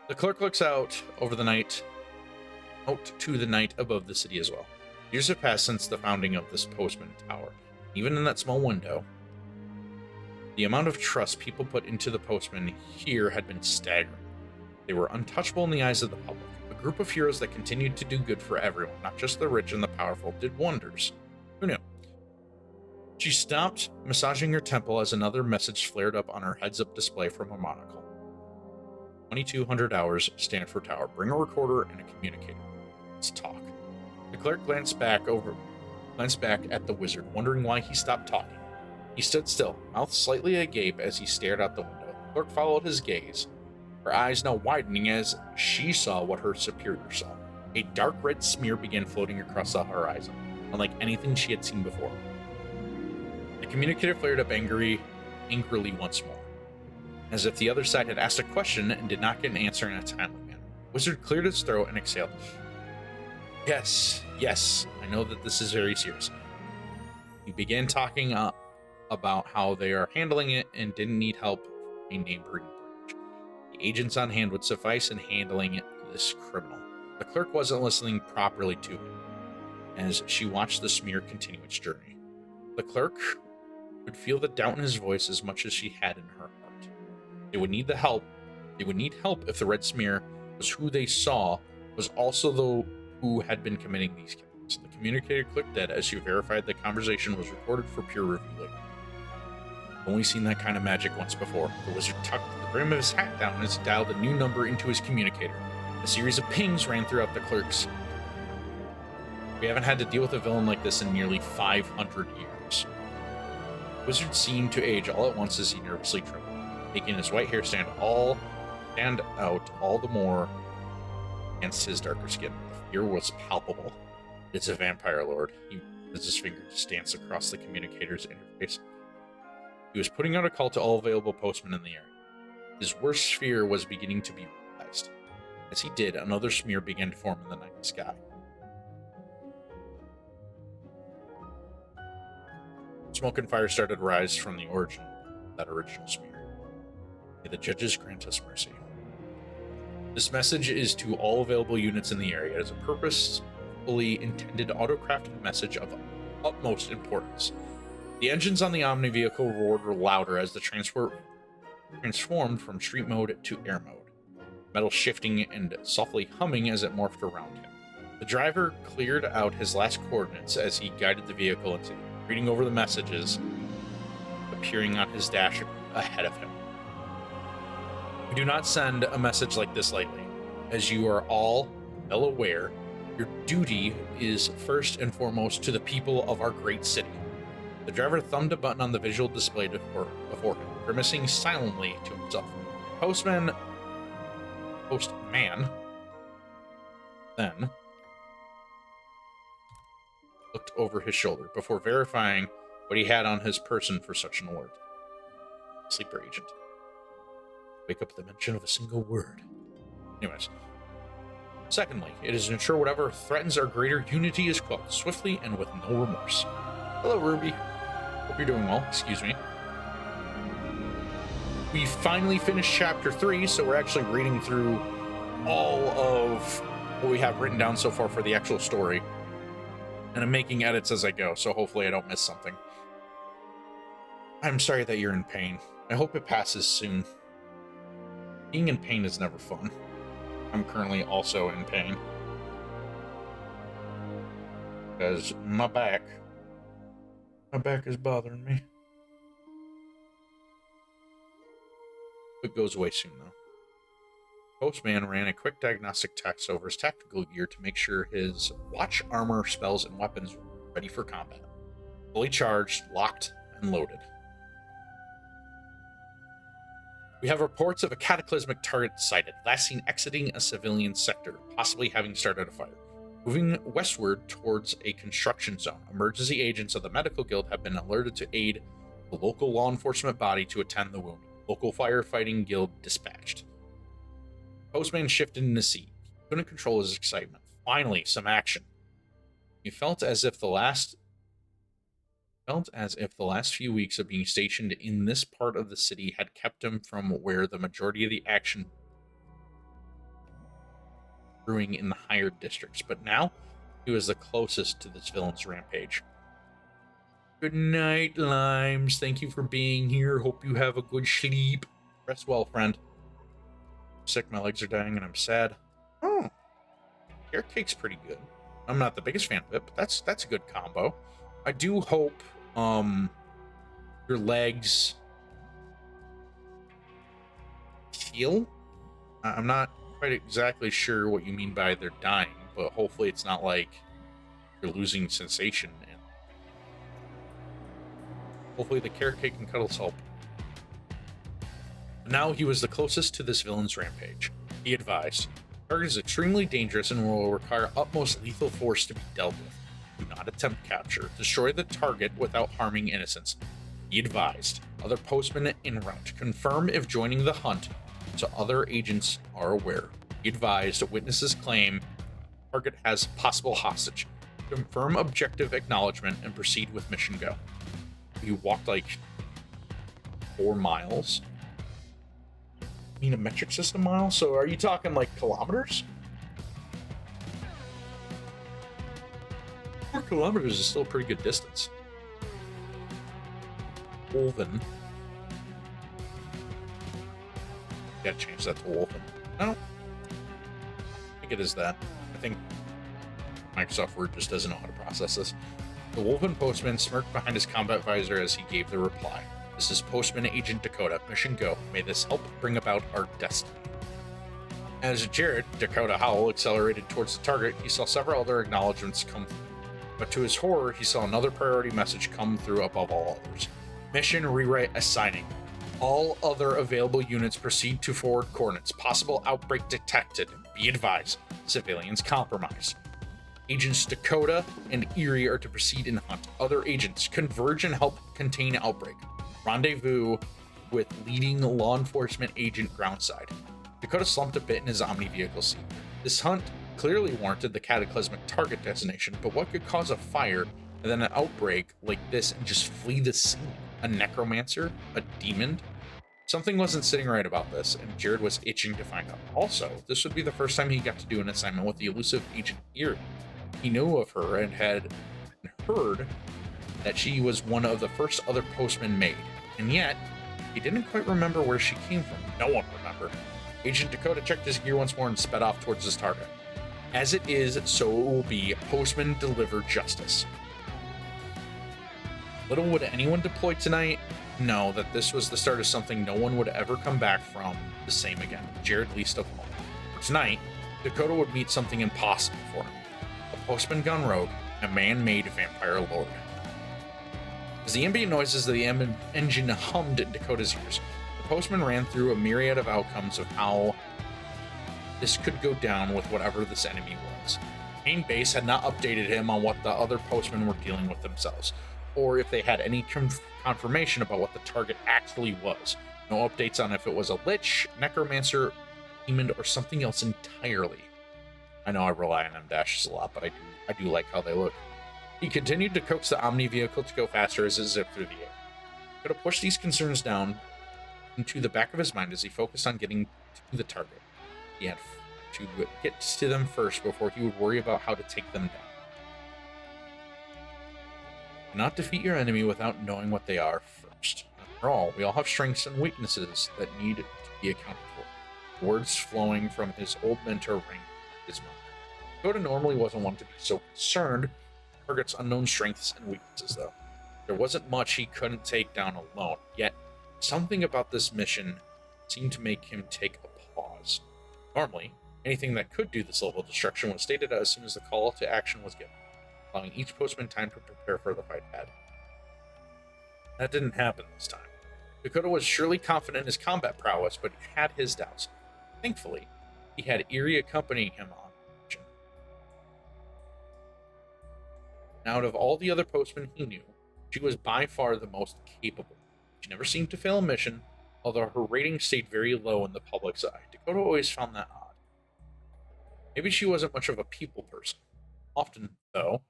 [SPEAKER 2] The clerk looks out to the night above the city as well. Years have passed since the founding of this postman tower. Even in that small window, the amount of trust people put into the postmen here had been staggering. They were untouchable in the eyes of the public. A group of heroes that continued to do good for everyone, not just the rich and the powerful, did wonders. Who knew? She stopped, massaging her temple as another message flared up on her heads-up display from a monocle. 2200 hours, Stanford Tower. Bring a recorder and a communicator. Let's talk. The clerk glanced back at the wizard, wondering why he stopped talking. He stood still, mouth slightly agape as he stared out the window. The clerk followed his gaze, her eyes now widening as she saw what her superior saw. A dark red smear began floating across the horizon, unlike anything she had seen before. The communicator flared up angrily once more, as if the other side had asked a question and did not get an answer in a timely manner. The wizard cleared his throat and exhaled. Yes, I know that this is very serious. He began talking about how they are handling it and didn't need help from a neighboring branch. The agents on hand would suffice in handling this criminal. The clerk wasn't listening properly to him as she watched the smear continue its journey. The clerk could feel the doubt in his voice as much as she had in her heart. They would need the help. They would need help if the red smear was who they saw was also the who had been committing these killings. The communicator clicked dead as she verified the conversation was recorded for peer review later. Only seen that kind of magic once before. The wizard tucked the brim of his hat down as he dialed a new number into his communicator. A series of pings ran throughout the clerks. We haven't had to deal with a villain like this in nearly 500 years. The wizard seemed to age all at once as he nervously trembled, making his white hair stand out all the more against his darker skin. The fear was palpable. It's a vampire lord. He as his finger just danced across the communicator's interface. He was putting out a call to all available postmen in the area. His worst fear was beginning to be realized. As he did, another smear began to form in the night sky. Smoke and fire started to rise from the origin of that original smear. May the judges grant us mercy. This message is to all available units in the area. It is a purposefully intended auto-crafted message of utmost importance. The engines on the Omni vehicle roared louder as the transport transformed from street mode to air mode, metal shifting and softly humming as it morphed around him. The driver cleared out his last coordinates as he guided the vehicle into the air, reading over the messages appearing on his dash ahead of him. We do not send a message like this lightly. As you are all well aware, your duty is first and foremost to the people of our great city. The driver thumbed a button on the visual display before him, grimacing silently to himself. Postman then looked over his shoulder before verifying what he had on his person for such an alert. Sleeper agent. Wake up at the mention of a single word. Anyways. Secondly, it is to ensure whatever threatens our greater unity is quelled swiftly and with no remorse. Hello, Ruby. Hope you're doing well. Excuse me. We finally finished chapter 3, so we're actually reading through all of what we have written down so far for the actual story. And I'm making edits as I go, so hopefully I don't miss something. I'm sorry that you're in pain. I hope it passes soon. Being in pain is never fun. I'm currently also in pain. Because my back is bothering me. It goes away soon, though. Postman ran a quick diagnostic test over his tactical gear to make sure his watch, armor, spells, and weapons were ready for combat. Fully charged, locked, and loaded. We have reports of a cataclysmic target sighted, last seen exiting a civilian sector, possibly having started a fire. Moving westward towards a construction zone, emergency agents of the Medical Guild have been alerted to aid the local law enforcement body to attend the wounded. Local firefighting guild dispatched. Postman shifted in his seat. He couldn't control his excitement. Finally, some action. He felt as if the last few weeks of being stationed in this part of the city had kept him from where the majority of the action brewing in the higher districts. But now, he was the closest to this villain's rampage. Good night, Limes. Thank you for being here. Hope you have a good sleep. Rest well, friend. I'm sick, my legs are dying, and I'm sad. Oh, carrot cake's pretty good. I'm not the biggest fan of it, but that's a good combo. I do hope your legs heal. I'm not quite exactly sure what you mean by they're dying, but hopefully it's not like you're losing sensation. And hopefully the carrot cake and cuddles help. Now he was the closest to this villain's rampage. He advised, the target is extremely dangerous and will require utmost lethal force to be dealt with. Do not attempt capture. Destroy the target without harming innocents. He advised. Other postmen en route. Confirm if joining the hunt so other agents are aware. He advised. Witnesses claim target has possible hostage. Confirm objective acknowledgement and proceed with mission go. You walked like 4 miles. I mean, a metric system mile? So are you talking like kilometers? 4 kilometers is still a pretty good distance. Wolven. Gotta change that to Wolfen. No. I think it is that. I think Microsoft Word just doesn't know how to process this. The Wolfen postman smirked behind his combat visor as he gave the reply. This is Postman Agent Dakota. Mission go. May this help bring about our destiny. As Jared, Dakota Howell, accelerated towards the target, he saw several other acknowledgements come through. But to his horror, he saw another priority message come through above all others. Mission rewrite assigning. All other available units proceed to forward coordinates. Possible outbreak detected. Be advised. Civilians compromised. Agents Dakota and Erie are to proceed and hunt. Other agents converge and help contain outbreak. Rendezvous with leading law enforcement agent Groundside. Dakota slumped a bit in his Omni vehicle seat. This hunt clearly warranted the cataclysmic target designation, but what could cause a fire and then an outbreak like this and just flee the scene? A necromancer? A demon? Something wasn't sitting right about this, and Jared was itching to find out. Also, this would be the first time he got to do an assignment with the elusive Agent Erie. He knew of her and had heard that she was one of the first other postmen made, and yet he didn't quite remember where she came from. No one remembered. Agent Dakota checked his gear once more and sped off towards his target. As it is, so it will be. Postmen deliver justice. Little would anyone deploy tonight know that this was the start of something no one would ever come back from the same again. Jared least of all. For tonight, Dakota would meet something impossible for him. A postman gone rogue, a man-made vampire lord. As the ambient noises of the engine hummed in Dakota's ears, the postman ran through a myriad of outcomes of how this could go down with whatever this enemy was. Main base had not updated him on what the other postmen were dealing with themselves, or if they had any confirmation about what the target actually was. No updates on if it was a lich, necromancer, demon, or something else entirely. I know I rely on M-dashes a lot, but I do like how they look. He continued to coax the Omni vehicle to go faster as it zipped through the air. He could have pushed these concerns down into the back of his mind as he focused on getting to the target. He had to get to them first before he would worry about how to take them down. Do not defeat your enemy without knowing what they are first. After all, we all have strengths and weaknesses that need to be accounted for. Words flowing from his old mentor rang his mind. Dakota normally wasn't one to be so concerned with target's unknown strengths and weaknesses, though. There wasn't much he couldn't take down alone, yet something about this mission seemed to make him take a pause. Normally, anything that could do this level of destruction was stated as soon as the call to action was given, allowing each postman time to prepare for the fight ahead. That didn't happen this time. Dakota was surely confident in his combat prowess, but he had his doubts. Thankfully, he had Erie accompanying him on the mission. And out of all the other postmen he knew, she was by far the most capable. She never seemed to fail a mission, although her rating stayed very low in the public's eye. Dakota always found that odd. Maybe she wasn't much of a people person. Often, though,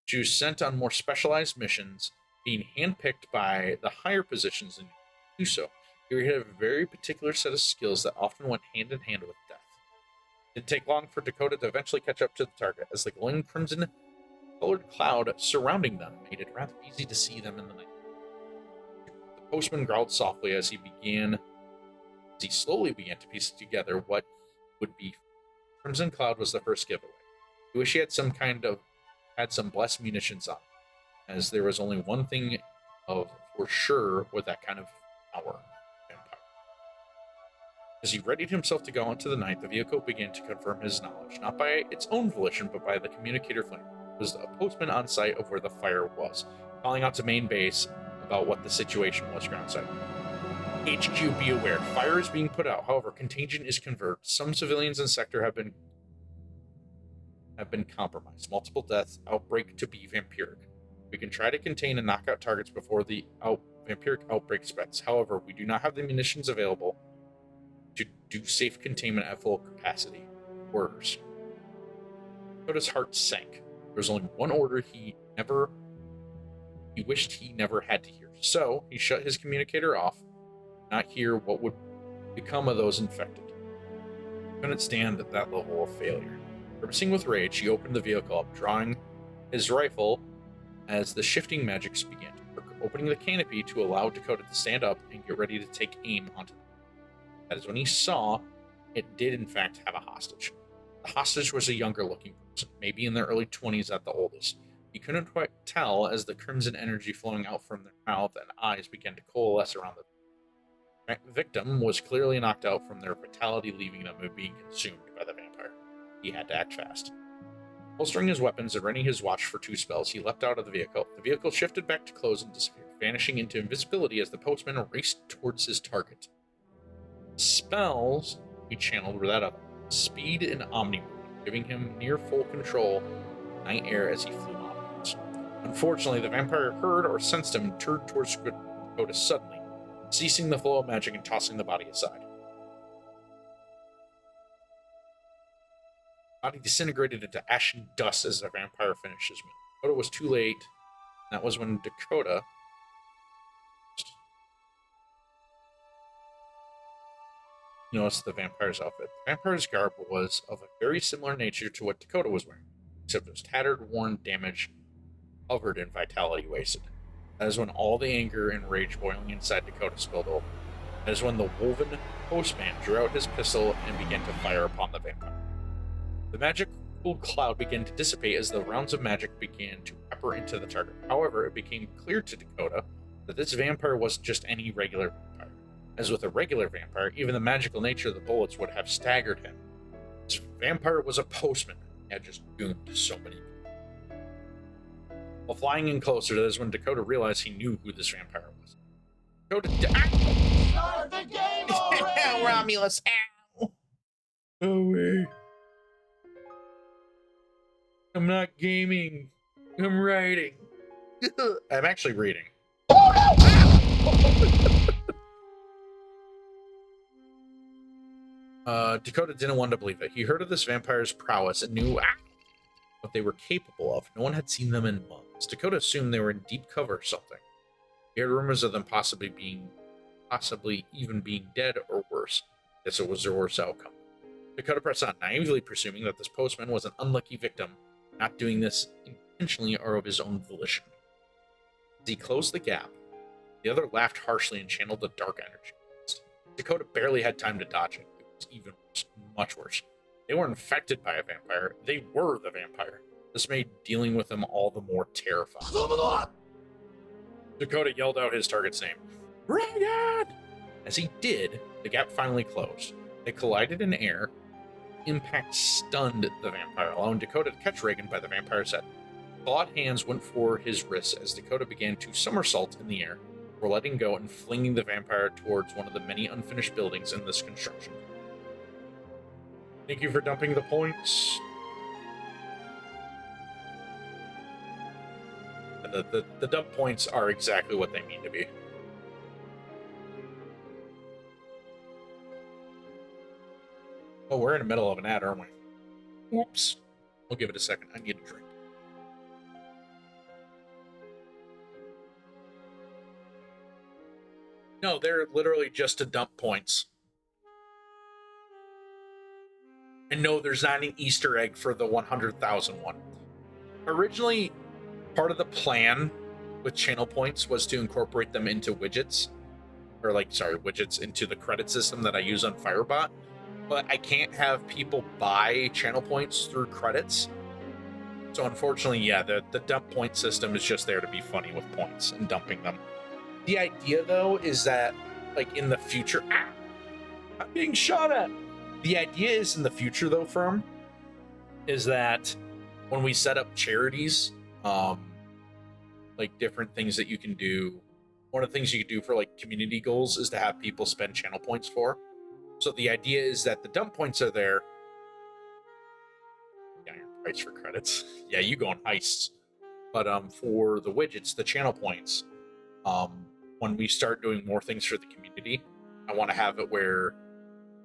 [SPEAKER 2] she was sent on more specialized missions, being handpicked by the higher positions in do so. Erie had a very particular set of skills that often went hand in hand with death. It didn't take long for Dakota to eventually catch up to the target, as the glowing crimson-colored cloud surrounding them made it rather easy to see them in the night. The postman growled softly as he slowly began to piece together what would be. Crimson Cloud was the first giveaway. He wished he had some blessed munitions on, as there was only one thing for sure with that kind of power: vampire. As he readied himself to go into the night, the vehicle began to confirm his knowledge, not by its own volition, but by the communicator flame. It was a postman on site of where the fire was, calling out to main base about what the situation was groundside. HQ, be aware. Fire is being put out. However, contagion is confirmed. Some civilians in sector have been compromised. Multiple deaths. Outbreak to be vampiric. We can try to contain and knock out targets before the vampiric outbreak spreads. However, we do not have the munitions available to do safe containment at full capacity. Orders. Dakota's heart sank. There was only one order he never he wished he never had to hear. So he shut his communicator off, not hear what would become of those infected. He couldn't stand that level of failure. Grimacing with rage, he opened the vehicle up, drawing his rifle as the shifting magics began to work, opening the canopy to allow Dakota to stand up and get ready to take aim onto them. That is when he saw it did in fact have a hostage. The hostage was a younger looking person, maybe in their early 20s at the oldest. He couldn't quite tell as the crimson energy flowing out from their mouth and eyes began to coalesce around the victim was clearly knocked out from their vitality, leaving them and being consumed by the vampire. He had to act fast. Holstering his weapons and readying his watch for 2 spells, he leapt out of the vehicle. The vehicle shifted back to close and disappeared, vanishing into invisibility as the postman raced towards his target. Spells he channeled were that of speed and omni, giving him near full control of night air as he flew onwards. Unfortunately, the vampire heard or sensed him and turned towards Dakota suddenly, ceasing the flow of magic and tossing the body aside. The body disintegrated into ashen dust as the vampire finished his meal. Dakota was too late. That was when Dakota noticed the vampire's outfit. The vampire's garb was of a very similar nature to what Dakota was wearing, except it was tattered, worn, damaged, covered in vitality wasted. That is when all the anger and rage boiling inside Dakota spilled over. That is when the woven postman drew out his pistol and began to fire upon the vampire. The magical cloud began to dissipate as the rounds of magic began to pepper into the target. However, it became clear to Dakota that this vampire wasn't just any regular vampire. As with a regular vampire, even the magical nature of the bullets would have staggered him. This vampire was a postman. He had just doomed so many people. While flying in closer, that is when Dakota realized he knew who this vampire was. Dakota
[SPEAKER 4] Start the game already!
[SPEAKER 2] Romulus, ow! Oh, wait. I'm not gaming. I'm writing. I'm actually reading. Dakota didn't want to believe it. He heard of this vampire's prowess and knew what they were capable of. No one had seen them in months. Dakota assumed they were in deep cover or something. He heard rumors of them possibly even being dead or worse. This was their worst outcome. Dakota pressed on, naively presuming that this postman was an unlucky victim, not doing this intentionally or of his own volition. As he closed the gap, the other laughed harshly and channeled the dark energy. Dakota barely had time to dodge it. It was even worse, much worse. They weren't infected by a vampire. They were the vampire. This made dealing with them all the more terrifying. Dakota yelled out his target's name. Reagan! As he did, the gap finally closed. They collided in air. Impact stunned the vampire, allowing Dakota to catch Reagan by the vampire's head. Clawed hands went for his wrists as Dakota began to somersault in the air, before letting go and flinging the vampire towards one of the many unfinished buildings in this construction. Thank you for dumping the points. The dump points are exactly what they mean to be. Oh, we're in the middle of an ad, aren't we? Oops. We'll give it a second. I need a drink. No, they're literally just to dump points. And no, there's not an Easter egg for the 100,000 one. Originally, part of the plan with channel points was to incorporate them into widgets. Widgets into the credit system that I use on Firebot. But I can't have people buy channel points through credits. So unfortunately, yeah, the dump point system is just there to be funny with points and dumping them. The idea, though, is that, like, in the future... I'm being shot at! The idea is in the future, though, Firm, is that when we set up charities, like, different things that you can do, one of the things you can do for, like, community goals is to have people spend channel points for. So the idea is that the dump points are there. Iron price for credits. Yeah, you go on heists. But for the widgets, the channel points, when we start doing more things for the community, I want to have it where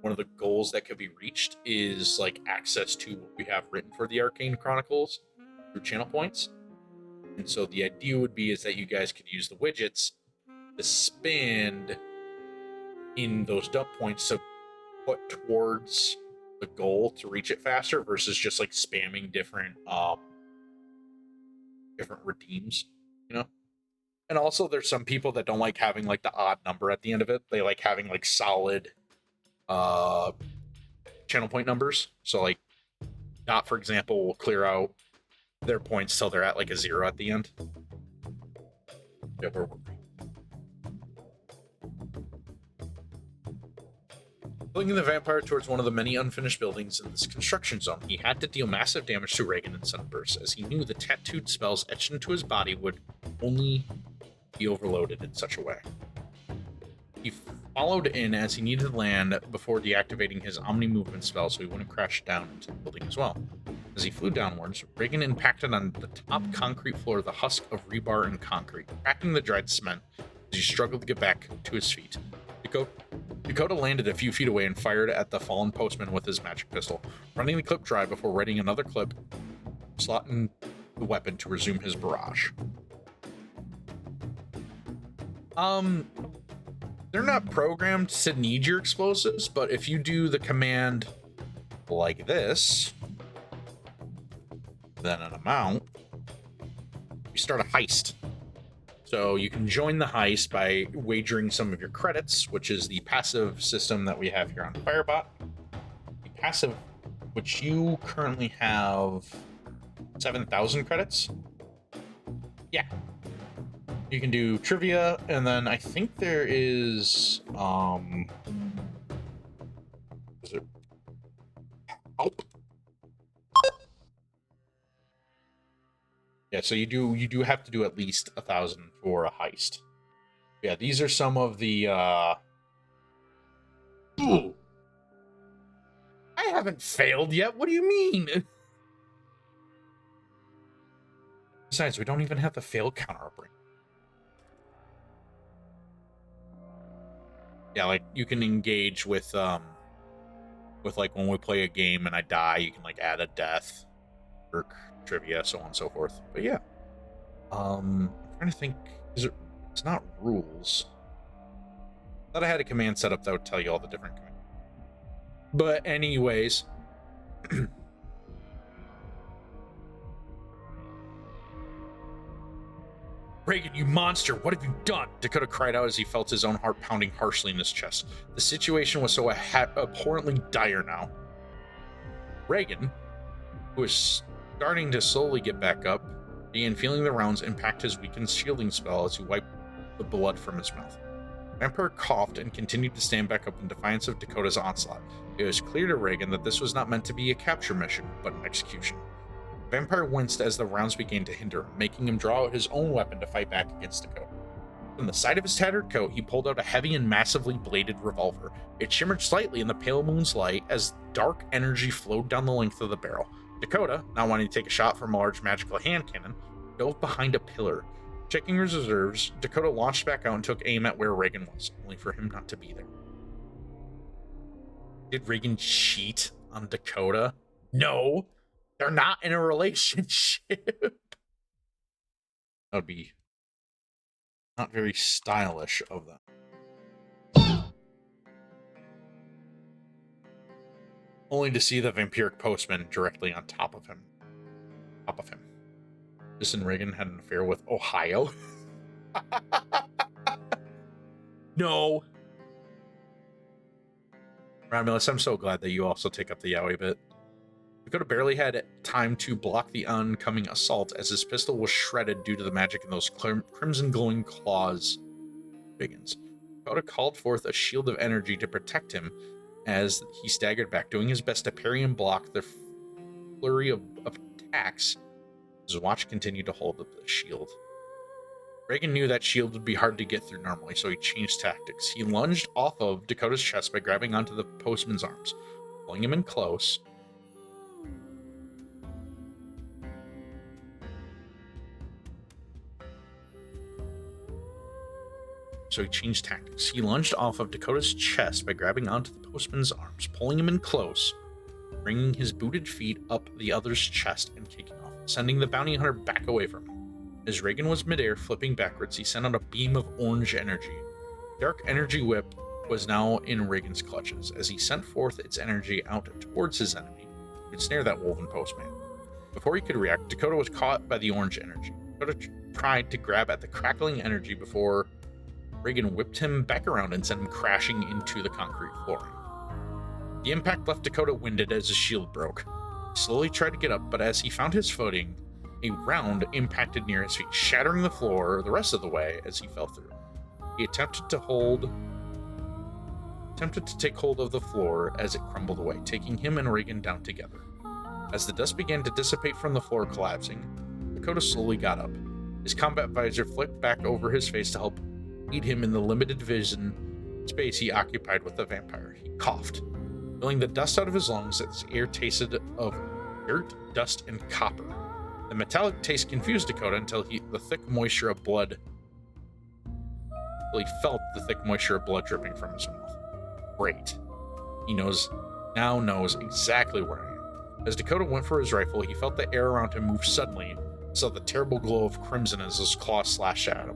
[SPEAKER 2] one of the goals that could be reached is like access to what we have written for the Arcane Chronicles through channel points. And so the idea would be is that you guys could use the widgets to spend in those dump points to put towards the goal to reach it faster versus just like spamming different redeems, you know? And also there's some people that don't like having like the odd number at the end of it. They like having like solid channel point numbers. So like Dot, for example, will clear out their points till they're at like a 0 at the end. Yeah, Flinging the vampire towards one of the many unfinished buildings in this construction zone, he had to deal massive damage to Reagan in sunbursts, as he knew the tattooed spells etched into his body would only be overloaded in such a way. He followed in as he needed to land before deactivating his Omni movement spell so he wouldn't crash down into the building as well. As he flew downwards, Reagan impacted on the top concrete floor the husk of rebar and concrete, cracking the dried cement as he struggled to get back to his feet. Dakota landed a few feet away and fired at the fallen postman with his magic pistol, running the clip dry before readying another clip, slotting the weapon to resume his barrage. They're not programmed to need your explosives, but if you do the command like this, then an amount, you start a heist. So you can join the heist by wagering some of your credits, which is the passive system that we have here on Firebot. The passive, which you currently have 7,000 credits. Yeah. You can do trivia, and then I think there is it help? Yeah, so you do have to do at least 1,000 for a heist. Yeah, these are some of the Ooh. I haven't failed yet. What do you mean? Besides, we don't even have the fail counter up right. Yeah, like you can engage with like when we play a game and I die, you can like add a death or trivia, so on and so forth. But yeah. I'm trying to think, it's not rules. I thought I had a command set up that would tell you all the different commands. But anyways. Reagan, you monster, what have you done? Dakota cried out as he felt his own heart pounding harshly in his chest. The situation was so abhorrently dire now. Reagan, who was starting to slowly get back up, began feeling the rounds impact his weakened shielding spell as he wiped the blood from his mouth. Vampire coughed and continued to stand back up in defiance of Dakota's onslaught. It was clear to Reagan that this was not meant to be a capture mission, but an execution. Vampire winced as the rounds began to hinder him, making him draw out his own weapon to fight back against Dakota. From the side of his tattered coat, he pulled out a heavy and massively bladed revolver. It shimmered slightly in the pale moon's light as dark energy flowed down the length of the barrel. Dakota, not wanting to take a shot from a large magical hand cannon, dove behind a pillar. Checking his reserves, Dakota launched back out and took aim at where Reagan was, only for him not to be there. Did Reagan cheat on Dakota? No! They're not in a relationship. That would be not very stylish of them. Only to see the vampiric postman directly on top of him. Jason Reagan had an affair with Ohio. No. Romulus, I'm so glad that you also take up the yaoi bit. Dakota barely had time to block the oncoming assault as his pistol was shredded due to the magic in those crimson glowing claws. Biggins. Dakota called forth a shield of energy to protect him as he staggered back, doing his best to parry and block the flurry of attacks. His watch continued to hold up the shield. Reagan knew that shield would be hard to get through normally, so he changed tactics. He lunged off of Dakota's chest by grabbing onto the postman's arms, pulling him in close. So he changed tactics. He lunged off of Dakota's chest by grabbing onto the postman's arms, pulling him in close, bringing his booted feet up the other's chest and kicking off, sending the bounty hunter back away from him. As Reagan was midair, flipping backwards, he sent out a beam of orange energy. Dark energy whip was now in Reagan's clutches. As he sent forth its energy out towards his enemy, he could snare that woven postman. Before he could react, Dakota was caught by the orange energy. Dakota tried to grab at the crackling energy before Reagan whipped him back around and sent him crashing into the concrete flooring. The impact left Dakota winded as his shield broke. He slowly tried to get up, but as he found his footing, a round impacted near his feet, shattering the floor the rest of the way as he fell through. He attempted to take hold of the floor as it crumbled away, taking him and Reagan down together. As the dust began to dissipate from the floor collapsing, Dakota slowly got up. His combat visor flipped back over his face to help aid him in the limited vision space he occupied with the vampire. He coughed, filling the dust out of his lungs as the air tasted of dirt, dust, and copper. The metallic taste confused Dakota until he felt the thick moisture of blood dripping from his mouth. Great. He knows exactly where I am. As Dakota went for his rifle, he felt the air around him move suddenly and saw the terrible glow of crimson as his claws slashed at him.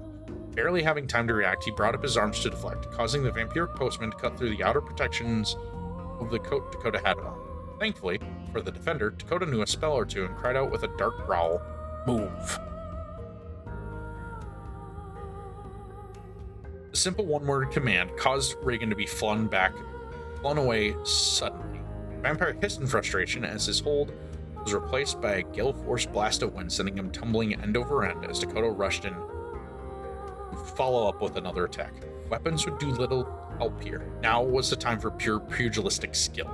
[SPEAKER 2] Barely having time to react, he brought up his arms to deflect, causing the vampiric postman to cut through the outer protections of the coat Dakota had on. Thankfully, for the defender, Dakota knew a spell or two and cried out with a dark growl, "Move." The simple one-word command caused Reagan to be flung away suddenly. The vampire hissed in frustration as his hold was replaced by a gale force blast of wind, sending him tumbling end over end as Dakota rushed in to follow up with another attack. Weapons would do little help here. Now was the time for pure pugilistic skill.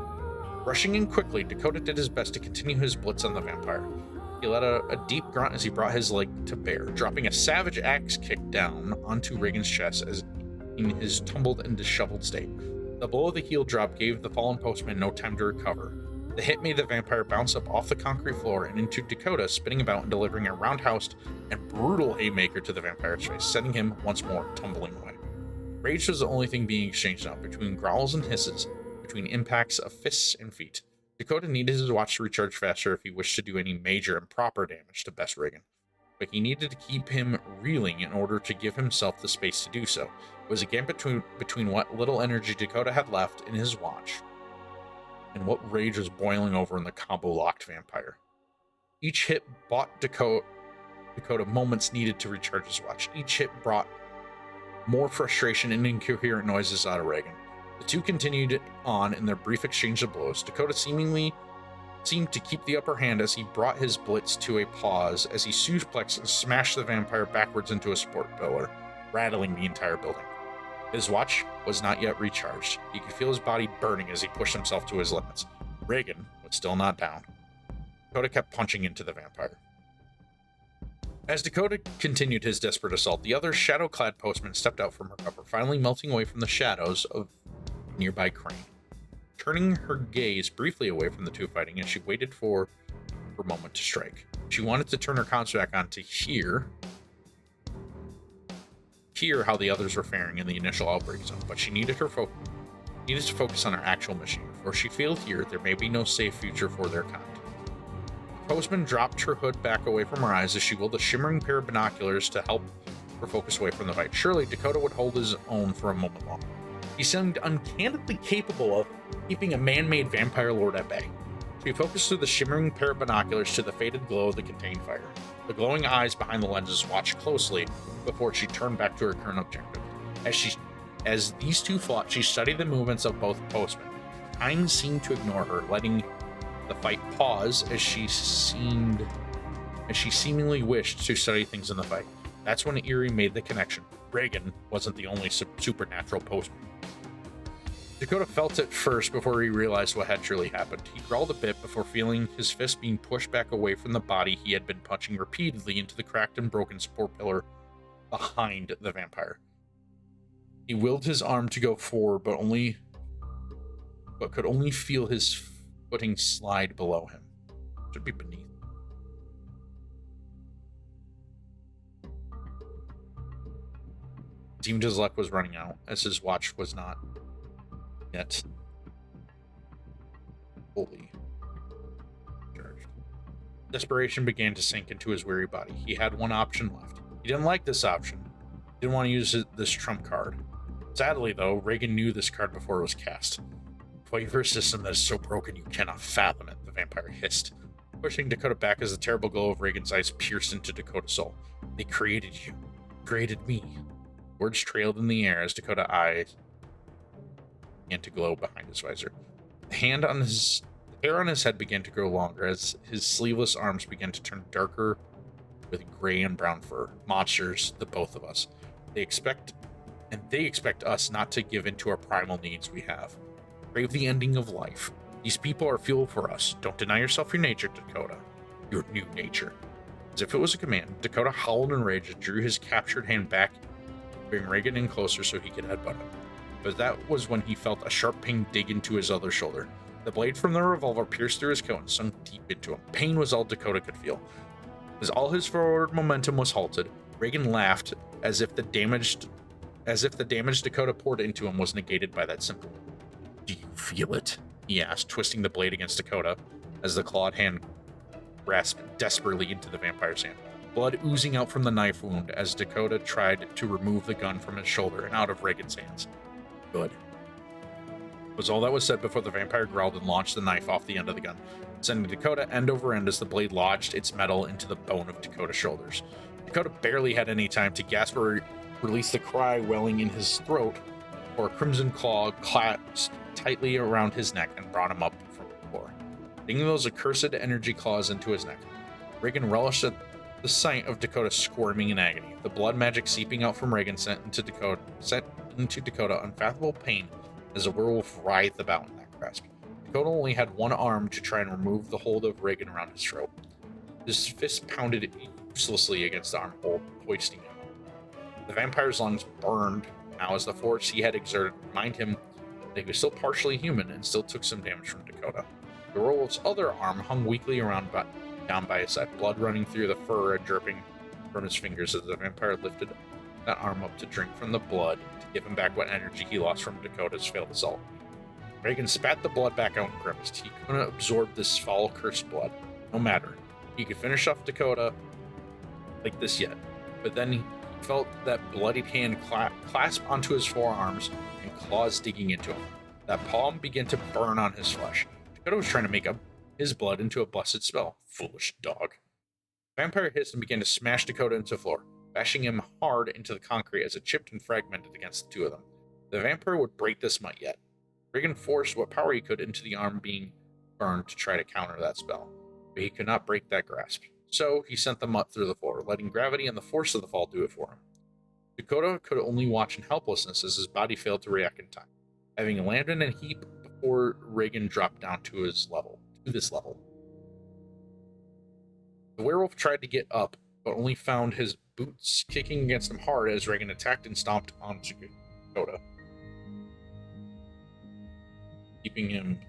[SPEAKER 2] Rushing in quickly, Dakota did his best to continue his blitz on the vampire. He let a deep grunt as he brought his leg to bear, dropping a savage axe kick down onto Reagan's chest as in his tumbled and disheveled state. The blow of the heel drop gave the fallen postman no time to recover. The hit made the vampire bounce up off the concrete floor and into Dakota, spinning about and delivering a roundhouse and brutal haymaker to the vampire's face, sending him once more tumbling away. Rage was the only thing being exchanged now, between growls and hisses, between impacts of fists and feet. Dakota needed his watch to recharge faster if he wished to do any major and proper damage to Best Reagan, but he needed to keep him reeling in order to give himself the space to do so. It was a game between what little energy Dakota had left in his watch and what rage was boiling over in the combo-locked vampire. Each hit bought Dakota moments needed to recharge his watch. Each hit brought more frustration and incoherent noises out of Reagan. The two continued on in their brief exchange of blows. Dakota seemed to keep the upper hand as he brought his blitz to a pause as he suplexed and smashed the vampire backwards into a support pillar, rattling the entire building. His watch was not yet recharged. He could feel his body burning as he pushed himself to his limits. Reagan was still not down. Dakota kept punching into the vampire. As Dakota continued his desperate assault, the other shadow-clad postman stepped out from her cover, finally melting away from the shadows of a nearby crane. Turning her gaze briefly away from the two fighting as she waited for her moment to strike. She wanted to turn her comms back on to hear how the others were faring in the initial outbreak zone, but she needed to focus on her actual mission. Before she failed here, there may be no safe future for their kind. The postman dropped her hood back away from her eyes as she wielded a shimmering pair of binoculars to help her focus away from the fight. Surely Dakota would hold his own for a moment longer. He seemed uncannily capable of keeping a man-made vampire lord at bay. She focused through the shimmering pair of binoculars to the faded glow of the contained fire. The glowing eyes behind the lenses watched closely before she turned back to her current objective. As these two fought, she studied the movements of both postmen. Time seemed to ignore her, letting the fight pause as she seemingly wished to study things in the fight. That's when Erie made the connection. Reagan wasn't the only supernatural postman. Dakota felt it first before he realized what had truly happened. He growled a bit before feeling his fist being pushed back away from the body he had been punching repeatedly into the cracked and broken support pillar behind the vampire. He willed his arm to go forward, but could only feel his footing slide below him. Should be beneath. It seemed his luck was running out, as his watch was not yet fully charged. Desperation began to sink into his weary body. He had one option left. He didn't like this option. He didn't want to use this trump card. Sadly, though, Reagan knew this card before it was cast. Fight for a system that is so broken you cannot fathom it, the vampire hissed, pushing Dakota back as the terrible glow of Reagan's eyes pierced into Dakota's soul. They created you. Created me. Words trailed in the air as Dakota's eyes began to glow behind his visor. The hair on his head began to grow longer as his sleeveless arms began to turn darker with gray and brown fur. Monsters, the both of us. They expect us not to give in to our primal needs we have. Crave the ending of life. These people are fuel for us. Don't deny yourself your nature, Dakota. Your new nature. As if it was a command, Dakota howled in rage and drew his captured hand back, bringing Reagan in closer so he could headbutt him. But that was when he felt a sharp ping dig into his other shoulder. The blade from the revolver pierced through his coat and sunk deep into him. Pain was all Dakota could feel. As all his forward momentum was halted, Reagan laughed as if the damage Dakota poured into him was negated by that simple. Do you feel it? He asked, twisting the blade against Dakota as the clawed hand grasped desperately into the vampire's hand. Blood oozing out from the knife wound as Dakota tried to remove the gun from his shoulder and out of Reagan's hands. Good. Was all that was said before the vampire growled and launched the knife off the end of the gun, sending Dakota end over end as the blade lodged its metal into the bone of Dakota's shoulders. Dakota barely had any time to gasp or release the cry welling in his throat, for a crimson claw clasped tightly around his neck and brought him up from the floor, digging those accursed energy claws into his neck. Reagan relished at the sight of Dakota squirming in agony, the blood magic seeping out from Reagan sent into Dakota unfathomable pain as the werewolf writhed about in that grasp. Dakota only had one arm to try and remove the hold of Reagan around his throat. His fist pounded uselessly against the armhole, hoisting him. The vampire's lungs burned now as the force he had exerted reminded him that he was still partially human and still took some damage from Dakota. The werewolf's other arm hung weakly down by his side, blood running through the fur and dripping from his fingers as the vampire lifted that arm up to drink from the blood to give him back what energy he lost from Dakota's failed assault. Reagan spat the blood back out and grimaced. He couldn't absorb this foul, cursed blood. No matter. He could finish off Dakota like this yet. But then he felt that bloodied hand clasp onto his forearms and claws digging into him. That palm began to burn on his flesh. Dakota was trying to make his blood into a blessed spell. Foolish dog. The vampire hissed and began to smash Dakota into the floor, bashing him hard into the concrete as it chipped and fragmented against the two of them. The vampire would break this might yet. Reagan forced what power he could into the arm being burned to try to counter that spell, but he could not break that grasp. So he sent the mutt through the floor, letting gravity and the force of the fall do it for him. Dakota could only watch in helplessness as his body failed to react in time, having landed in a heap before Reagan dropped down to this level. The werewolf tried to get up, but only found his boots kicking against him hard as Reagan attacked and stomped onto Dakota, keeping him...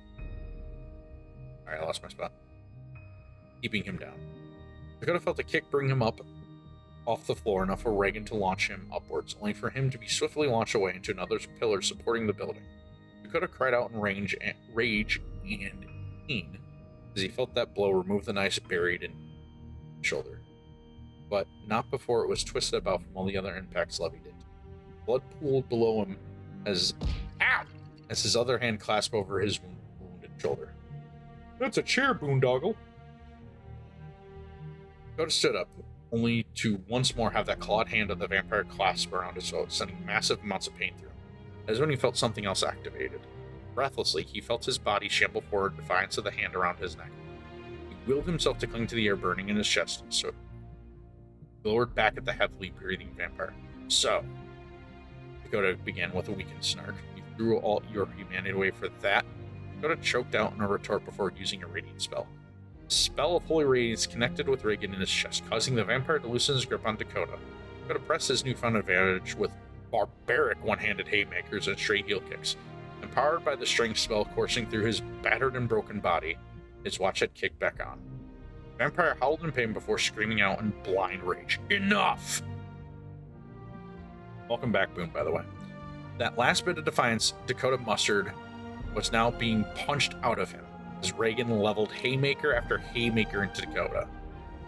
[SPEAKER 2] Alright, I lost my spot. Keeping him down. Dakota felt a kick bring him up off the floor, enough for Reagan to launch him upwards, only for him to be swiftly launched away into another pillar supporting the building. Dakota cried out in rage and pain as he felt that blow remove the knife buried in his shoulder, but not before it was twisted about from all the other impacts levied it. Blood pooled below him as his other hand clasped over his wounded shoulder. That's a chair, boondoggle. Dakota stood up, only to once more have that clawed hand of the vampire clasp around his throat, sending massive amounts of pain through him. As when he felt something else activated. Breathlessly, he felt his body shamble forward in defiance of the hand around his neck. He willed himself to cling to the air burning in his chest, so he lowered back at the heavily breathing vampire. So, Dakota began with a weakened snark. You threw all your humanity away for that? Dakota choked out in a retort before using a radiant spell. A spell of holy radiance connected with Reagan in his chest, causing the vampire to loosen his grip on Dakota. Dakota pressed his newfound advantage with barbaric one-handed haymakers and straight heel kicks. Empowered by the strength spell coursing through his battered and broken body, his watch had kicked back on. The vampire howled in pain before screaming out in blind rage, "Enough!" Welcome back, Boone, by the way. That last bit of defiance Dakota mustered was now being punched out of him. as Reagan leveled haymaker after haymaker into Dakota,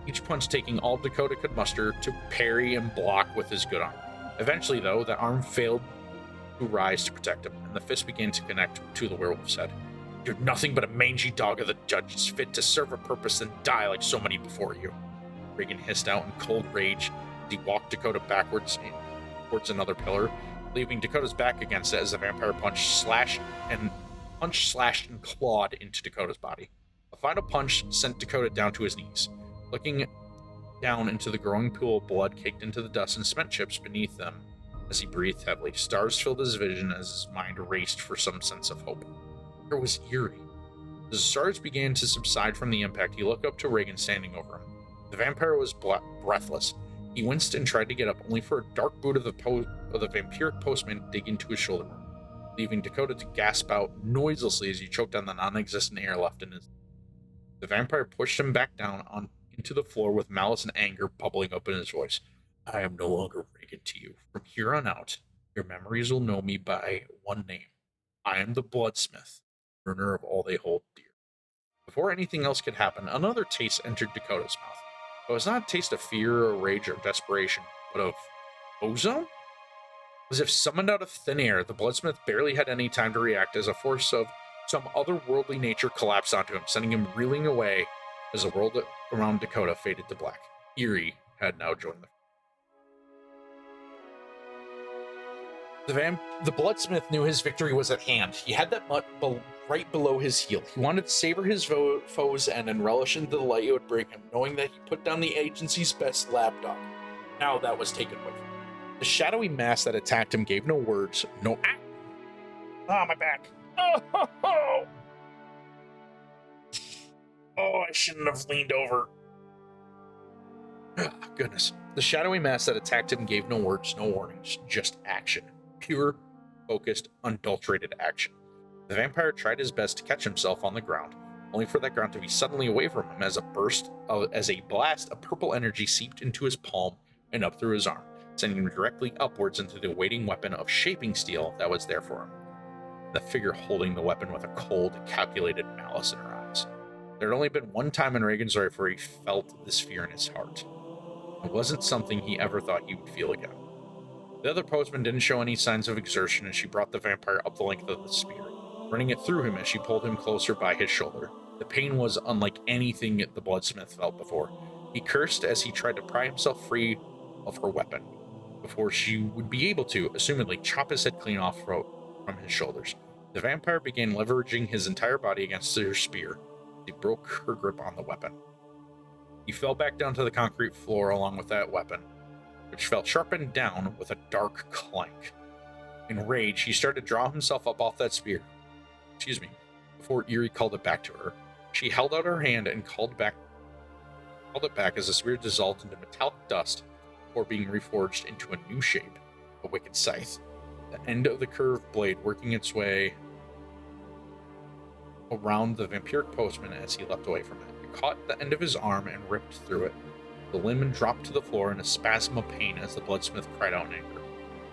[SPEAKER 2] each punch taking all Dakota could muster to parry and block with his good arm. Eventually, though, the arm failed to rise to protect him, and the fist began to connect to the werewolf's head. "You're nothing but a mangy dog of the judges, fit to serve a purpose and die like so many before you," Reagan hissed out in cold rage as he walked Dakota backwards towards another pillar, leaving Dakota's back against it as the vampire punch slashed and clawed into Dakota's body. A final punch sent Dakota down to his knees. Looking down into the growing pool of blood caked into the dust and cement chips beneath them as he breathed heavily, stars filled his vision as his mind raced for some sense of hope. There was Eerie. As the stars began to subside from the impact, he looked up to Reagan standing over him. The vampire was breathless. He winced and tried to get up, only for a dark boot of the vampiric postman to dig into his shoulder, leaving Dakota to gasp out noiselessly as he choked on the non-existent air left in his. The vampire pushed him back down into the floor with malice and anger bubbling up in his voice. "I am no longer Reagan to you. From here on out, your memories will know me by one name. I am the Bloodsmith, burner of all they hold dear." Before anything else could happen, another taste entered Dakota's mouth. It was not a taste of fear or rage or desperation, but of ozone? As if summoned out of thin air, the Bloodsmith barely had any time to react as a force of some otherworldly nature collapsed onto him, sending him reeling away as the world around Dakota faded to black. Eerie had now joined them. The Bloodsmith knew his victory was at hand. He had that mutt right below his heel. He wanted to savor his foe's end and relish into the light it would bring him, knowing that he put down the agency's best lapdog. Now that was taken away from him. The shadowy mass that attacked him gave no words, no my back. Oh, I shouldn't have leaned over. Goodness. The shadowy mass that attacked him gave no words, no warnings, just action. Pure, focused, unadulterated action. The vampire tried his best to catch himself on the ground, only for that ground to be suddenly away from him as a blast of purple energy seeped into his palm and up through his arm, sending him directly upwards into the waiting weapon of shaping steel that was there for him. The figure holding the weapon with a cold, calculated malice in her eyes. There had only been one time in Reagan's life where he felt this fear in his heart. It wasn't something he ever thought he would feel again. The other postman didn't show any signs of exertion as she brought the vampire up the length of the spear, running it through him as she pulled him closer by his shoulder. The pain was unlike anything the Bloodsmith felt before. He cursed as he tried to pry himself free of her weapon, before she would be able to, assumedly, chop his head clean off from his shoulders. The vampire began leveraging his entire body against her spear. He broke her grip on the weapon. He fell back down to the concrete floor along with that weapon, which felt sharpened down with a dark clank. In rage, he started to draw himself up off that spear. Before Eerie called it back to her. She held out her hand and called it back as the spear dissolved into metallic dust before being reforged into a new shape, a wicked scythe. The end of the curved blade working its way around the vampiric postman as he leapt away from it. It caught the end of his arm and ripped through it. The limb dropped to the floor in a spasm of pain as the Bloodsmith cried out in anger.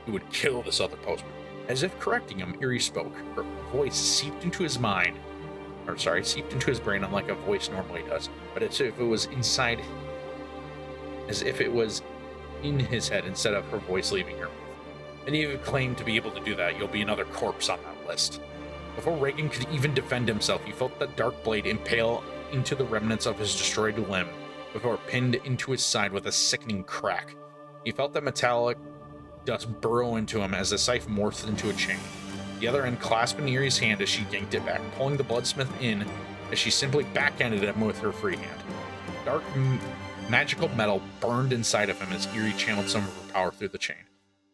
[SPEAKER 2] He would kill this other postman. As if correcting him, Eerie spoke. Her voice seeped into his brain unlike a voice normally does, but as if it was in his head instead of her voice leaving her. Any of you claim to be able to do that, you'll be another corpse on that list. Before Reagan could even defend himself, he felt the dark blade impale into the remnants of his destroyed limb, before it pinned into his side with a sickening crack. He felt the metallic dust burrow into him as the scythe morphed into a chain. The other end clasped in Eerie's hand as she yanked it back, pulling the Bloodsmith in as she simply backhanded him with her free hand. Dark magical metal burned inside of him as Eerie channeled some of her power through the chain.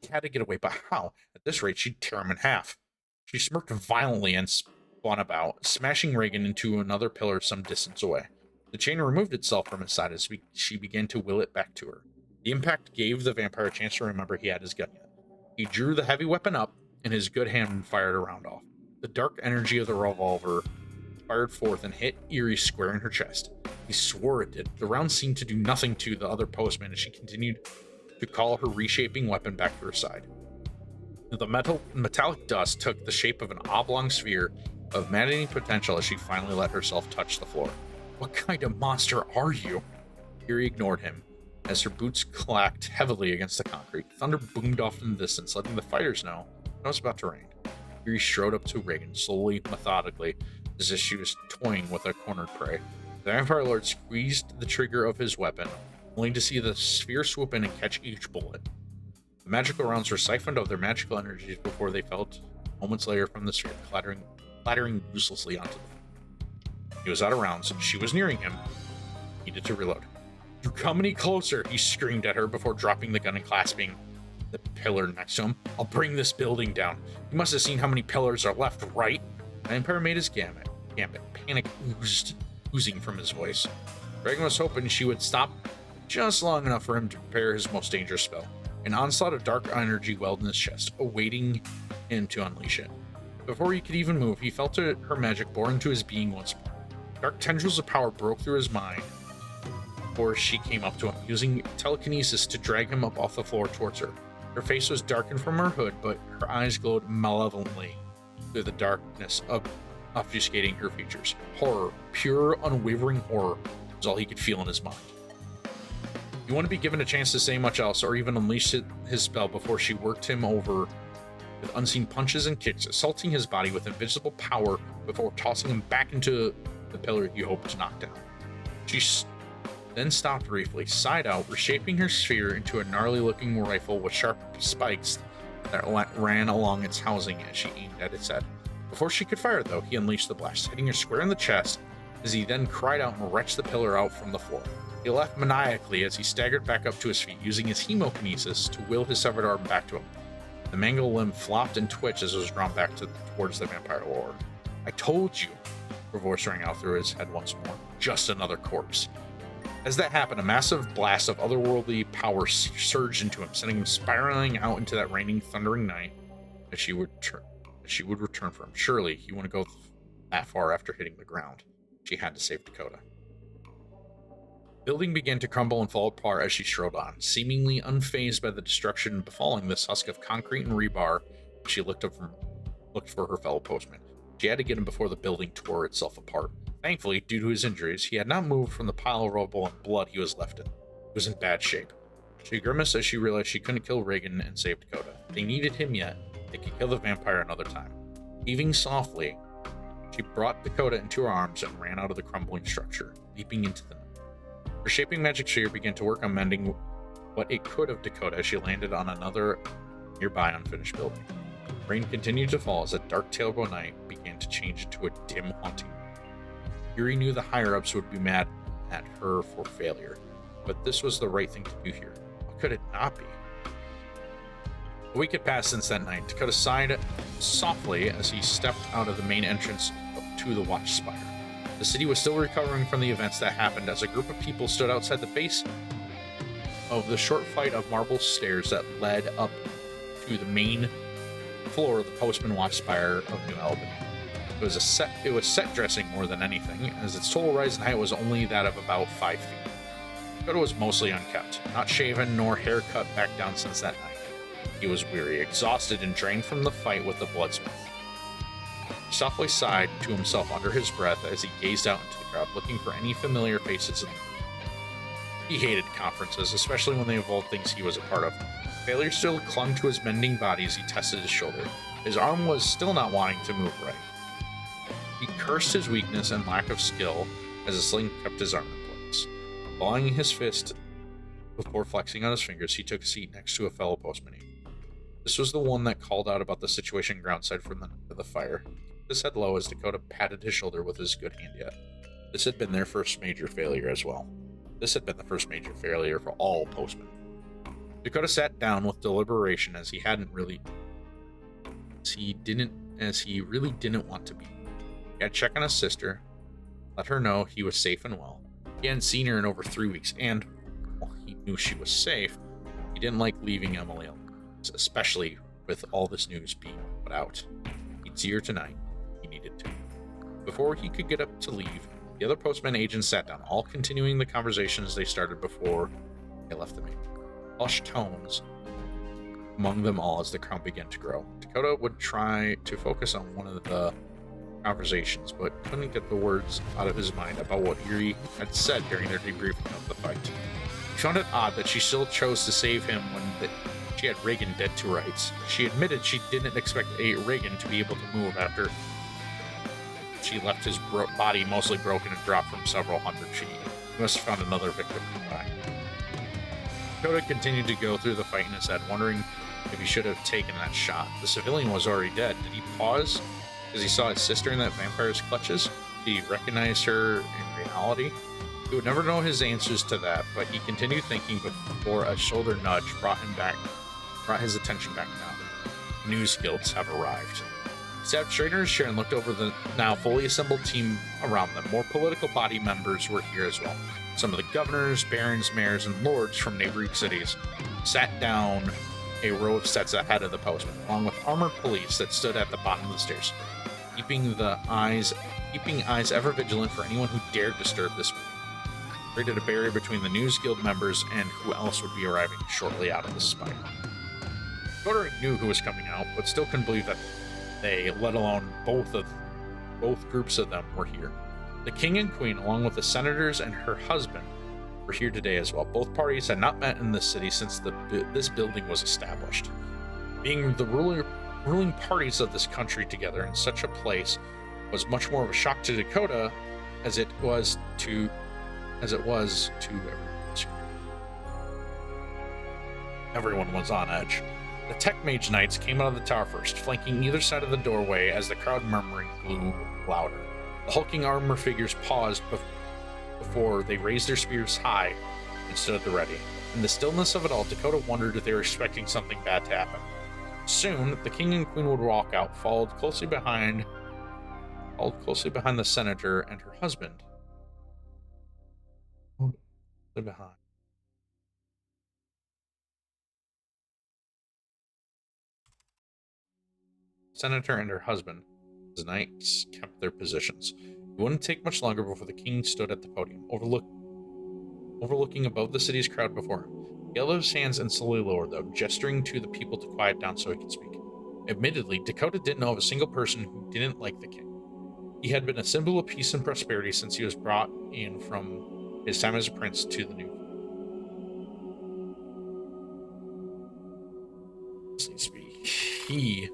[SPEAKER 2] He had to get away, but how? At this rate, she'd tear him in half. She smirked violently and spun about, smashing Reagan into another pillar some distance away. The chain removed itself from his side as she began to will it back to her. The impact gave the vampire a chance to remember he had his gun yet. He drew the heavy weapon up in his good hand and fired a round off. The dark energy of the revolver fired forth and hit Eerie square in her chest. He swore it did. The round seemed to do nothing to the other postman as she continued to call her reshaping weapon back to her side. The metallic dust took the shape of an oblong sphere of maddening potential as she finally let herself touch the floor. What kind of monster are you? Yuri ignored him as her boots clacked heavily against the concrete. Thunder boomed off in the distance, letting the fighters know it was about to rain. Yuri strode up to Reagan, slowly, methodically, as if she was toying with a cornered prey. The Vampire Lord squeezed the trigger of his weapon, only to see the sphere swoop in and catch each bullet. The magical rounds were siphoned of their magical energies before they fell moments later from the sphere, clattering uselessly onto the floor. He was out of rounds. She was nearing him. He needed to reload. You come any closer, he screamed at her before dropping the gun and clasping the pillar next to him. I'll bring this building down. You must have seen how many pillars are left, right? The Vampire made his gambit. Panic oozing from his voice. Reagan was hoping she would stop just long enough for him to prepare his most dangerous spell. An onslaught of dark energy welled in his chest, awaiting him to unleash it. Before he could even move, he felt her magic bore into his being once more. Dark tendrils of power broke through his mind before she came up to him, using telekinesis to drag him up off the floor towards her. Her face was darkened from her hood, but her eyes glowed malevolently through the darkness, obfuscating her features. Horror, pure, unwavering horror, was all he could feel in his mind. He wouldn't be given a chance to say much else or even unleash his spell before she worked him over with unseen punches and kicks, assaulting his body with invisible power before tossing him back into the pillar he hoped to knock down. She then stopped briefly, sighed out, reshaping her sphere into a gnarly-looking rifle with sharp spikes that ran along its housing as she aimed at its head. Before she could fire, though, he unleashed the blast, hitting her square in the chest as he then cried out and wrenched the pillar out from the floor. He laughed maniacally as he staggered back up to his feet, using his hemokinesis to will his severed arm back to him. The mangled limb flopped and twitched as it was drawn back towards the Vampire Lord. I told you, her voice rang out through his head once more. Just another corpse. As that happened, a massive blast of otherworldly power surged into him, sending him spiraling out into that raining, thundering night as she would return for him. Surely he wouldn't go that far after hitting the ground. She had to save Dakota. The building began to crumble and fall apart as she strode on, seemingly unfazed by the destruction befalling this husk of concrete and rebar. She looked for her fellow postman. She had to get him before the building tore itself apart. Thankfully, due to his injuries, he had not moved from the pile of rubble and blood he was left in. He was in bad shape. She grimaced as she realized she couldn't kill Reagan and save Dakota. They needed him yet. They could kill the vampire another time. Heaving softly, she brought Dakota into her arms and ran out of the crumbling structure, leaping into the night. Her shaping magic sphere began to work on mending what it could of Dakota as she landed on another nearby unfinished building. Rain continued to fall as the dark tailbow night began to change into a dim, haunting. Yuri knew the higher-ups would be mad at her for failure, but this was the right thing to do here. What could it not be? A week had passed since that night. Dakota sighed softly as he stepped out of the main entrance to the watch spire. The city was still recovering from the events that happened as a group of people stood outside the base of the short flight of marble stairs that led up to the main floor of the Postman Watch Spire of New Albany. It was set dressing more than anything, as its total rise in height was only that of about 5 feet. Dakota was mostly unkept, not shaven nor hair cut back down since that night. He was weary, exhausted, and drained from the fight with the bloodsmith. He softly sighed to himself under his breath as he gazed out into the crowd, looking for any familiar faces in the room. He hated conferences, especially when they involved things he was a part of. Failure still clung to his bending body as he tested his shoulder. His arm was still not wanting to move right. He cursed his weakness and lack of skill as the sling kept his arm in place. Balling his fist before flexing on his fingers, he took a seat next to a fellow postman. This was the one that called out about the situation groundside from the fire. His head low as Dakota patted his shoulder with his good hand yet. This had been their first major failure as well. This had been the first major failure for all postmen. Dakota sat down with deliberation as he really didn't want to be. He had to check on his sister, let her know he was safe and well. He hadn't seen her in over 3 weeks, and while he knew she was safe, he didn't like leaving Emily alone, especially with all this news being put out. He'd see her tonight. He needed to. Before he could get up to leave, the other postman agents sat down, all continuing the conversations they started before they left the meeting. Hushed tones among them all as the crowd began to grow. Dakota would try to focus on one of the conversations, but couldn't get the words out of his mind about what Yuri had said during their debriefing of the fight. He found it odd that she still chose to save him when she had Reagan dead to rights. She admitted she didn't expect Reagan to be able to move after she left his body mostly broken and dropped from several hundred feet. He must have found another victim nearby. Dakota continued to go through the fight in his head, wondering if he should have taken that shot. The civilian was already dead. Did he pause as he saw his sister in that vampire's clutches? Did he recognize her in reality? He would never know his answers to that, but he continued thinking before a shoulder nudge brought his attention back down. News guilds have arrived. He sat straight in his chair and looked over the now fully assembled team around them. More political body members were here as well. Some of the governors, barons, mayors, and lords from neighboring cities sat down a row of sets ahead of the postman, along with armored police that stood at the bottom of the stairs, keeping eyes ever vigilant for anyone who dared disturb this meeting. Created a barrier between the News Guild members and who else would be arriving shortly out of the spire. Dakota knew who was coming out, but still couldn't believe that they, let alone both groups of them, were here. The king and queen, along with the senators and her husband, were here today as well. Both parties had not met in this city since this building was established. Being the ruling parties of this country together in such a place was much more of a shock to Dakota as it was to everyone else. Everyone was on edge. The Tech Mage Knights came out of the tower first, flanking either side of the doorway as the crowd murmuring grew louder. The hulking armor figures paused before they raised their spears high and stood at the ready. In the stillness of it all, Dakota wondered if they were expecting something bad to happen. Soon, the king and queen would walk out, followed closely behind the senator and her husband. Behind. Senator and her husband, the knights, kept their positions. It wouldn't take much longer before the king stood at the podium, overlooking above the city's crowd before him. He held his hands and slowly lowered them, gesturing to the people to quiet down so he could speak. Admittedly, Dakota didn't know of a single person who didn't like the king. He had been a symbol of peace and prosperity since he was brought in from his time as a prince to the new. He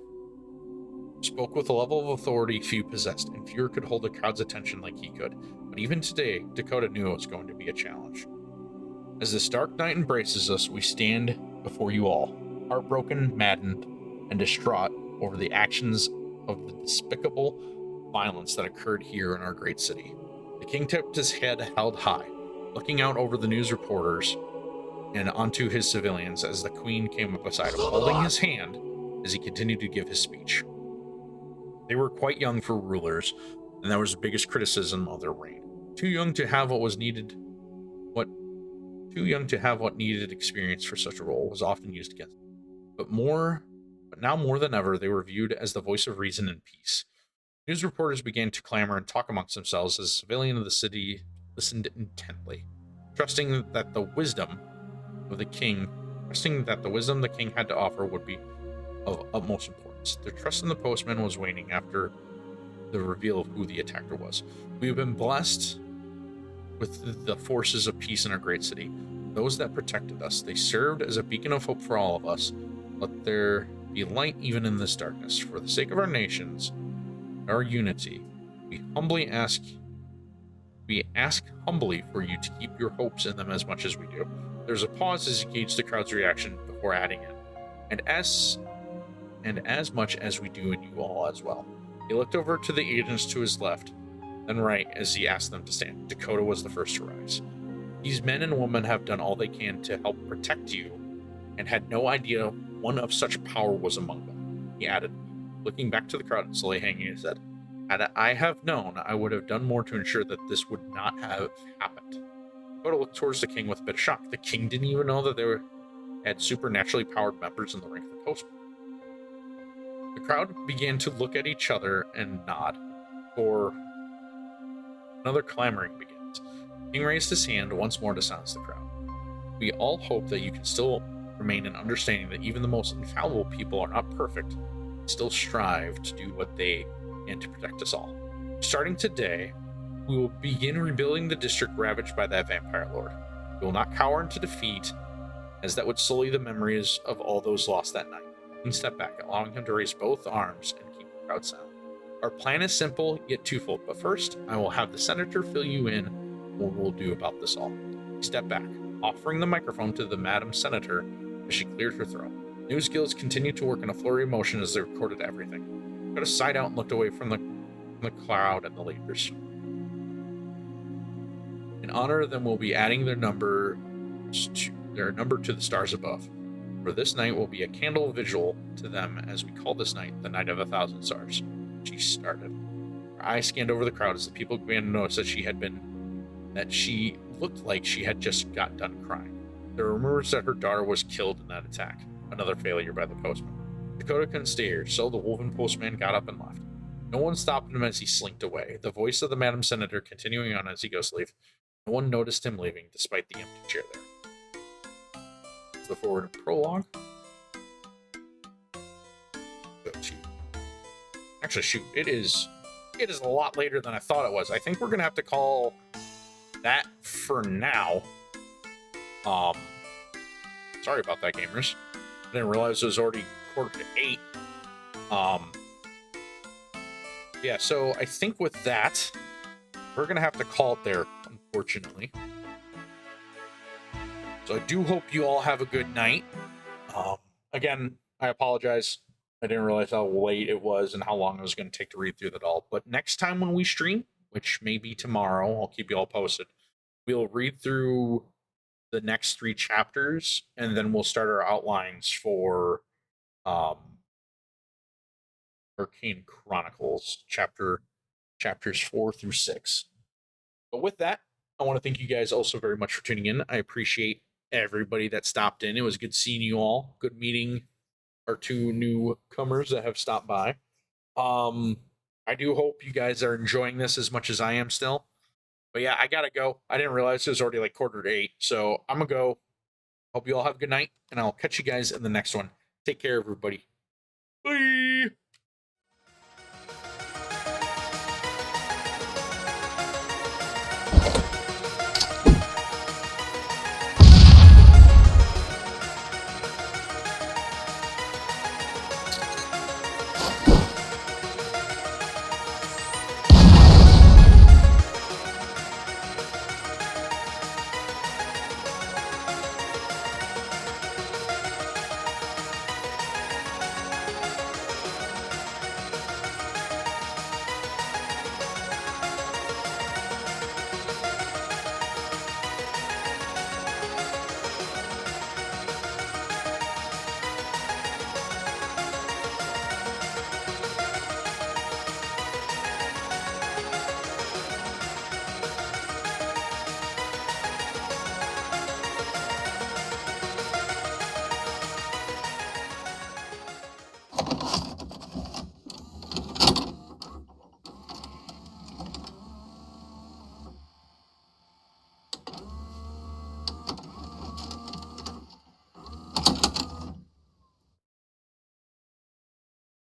[SPEAKER 2] spoke with a level of authority few possessed, and fewer could hold the crowd's attention like he could. But even today, Dakota knew it was going to be a challenge. As this dark night embraces us, we stand before you all, heartbroken, maddened, and distraught over the actions of the despicable violence that occurred here in our great city. The king kept his head held high, looking out over the news reporters and onto his civilians as the queen came up beside him, holding his hand as he continued to give his speech. They were quite young for rulers, and that was the biggest criticism of their reign. Too young to have what needed experience for such a role was often used against them. But now more than ever, they were viewed as the voice of reason and peace. News reporters began to clamor and talk amongst themselves as a civilian of the city listened intently, trusting that the wisdom the king had to offer would be of utmost importance. Their trust in the postman was waning after the reveal of who the attacker was. We have been blessed with the forces of peace in our great city, those that protected us. They served as a beacon of hope for all of us. Let there be light even in this darkness. For the sake of our nations, our unity, we ask humbly for you to keep your hopes in them as much as we do. There's a pause as he gauged the crowd's reaction before adding in, and as much as we do in you all as well. He looked over to the agents to his left, then right as he asked them to stand. Dakota was the first to rise. These men and women have done all they can to help protect you, and had no idea one of such power was among them, he added, looking back to the crowd and slowly hanging his head. Had I have known, I would have done more to ensure that this would not have happened. Dakota looked towards the king with a bit of shock. The king didn't even know that they had supernaturally powered members in the rank of the postman. The crowd began to look at each other and nod, for another clamoring begins. The king raised his hand once more to silence the crowd. We all hope that you can still remain in understanding that even the most infallible people are not perfect, and still strive to do what they and to protect us all. Starting today, we will begin rebuilding the district ravaged by that vampire lord. We will not cower into defeat, as that would sully the memories of all those lost that night. And step back, allowing him to raise both arms and keep the crowd silent. Our plan is simple, yet twofold, but first, I will have the senator fill you in on what we'll do about this all. Step back, offering the microphone to the Madam Senator as she cleared her throat. News guilds continued to work in a flurry of motion as they recorded everything. Got a side out and looked away from the crowd and the leaders. In honor of them, we'll be adding their number to the stars above. For this night will be a candle vigil to them as we call this night the Night of 1,000 Stars. She started. Her eyes scanned over the crowd as the people began to notice that she looked like she had just got done crying. There were rumors that her daughter was killed in that attack. Another failure by the postman. Dakota couldn't stay here, so the woven postman got up and left. No one stopped him as he slinked away, the voice of the Madam Senator continuing on as he goes to leave. No one noticed him leaving, despite the empty chair there. The forward prologue. Actually, shoot, it is a lot later than I thought it was. I think we're gonna have to call that for now. Sorry about that, gamers. I didn't realize it was already 7:45. Yeah, so I think with that, we're gonna have to call it there, unfortunately. So I do hope you all have a good night. Again, I apologize. I didn't realize how late it was and how long it was going to take to read through that all. But next time when we stream, which may be tomorrow, I'll keep you all posted. We'll read through the next 3 chapters, and then we'll start our outlines for Arcane Chronicles chapters 4 through 6. But with that, I want to thank you guys also very much for tuning in. I appreciate everybody that stopped in. It was good seeing you all. Good meeting our 2 newcomers that have stopped by. I do hope you guys are enjoying this as much as I am still. But yeah, I gotta go. I didn't realize it was already like 7:45, so I'm gonna go. Hope you all have a good night, and I'll catch you guys in the next one. Take care, everybody. Bye.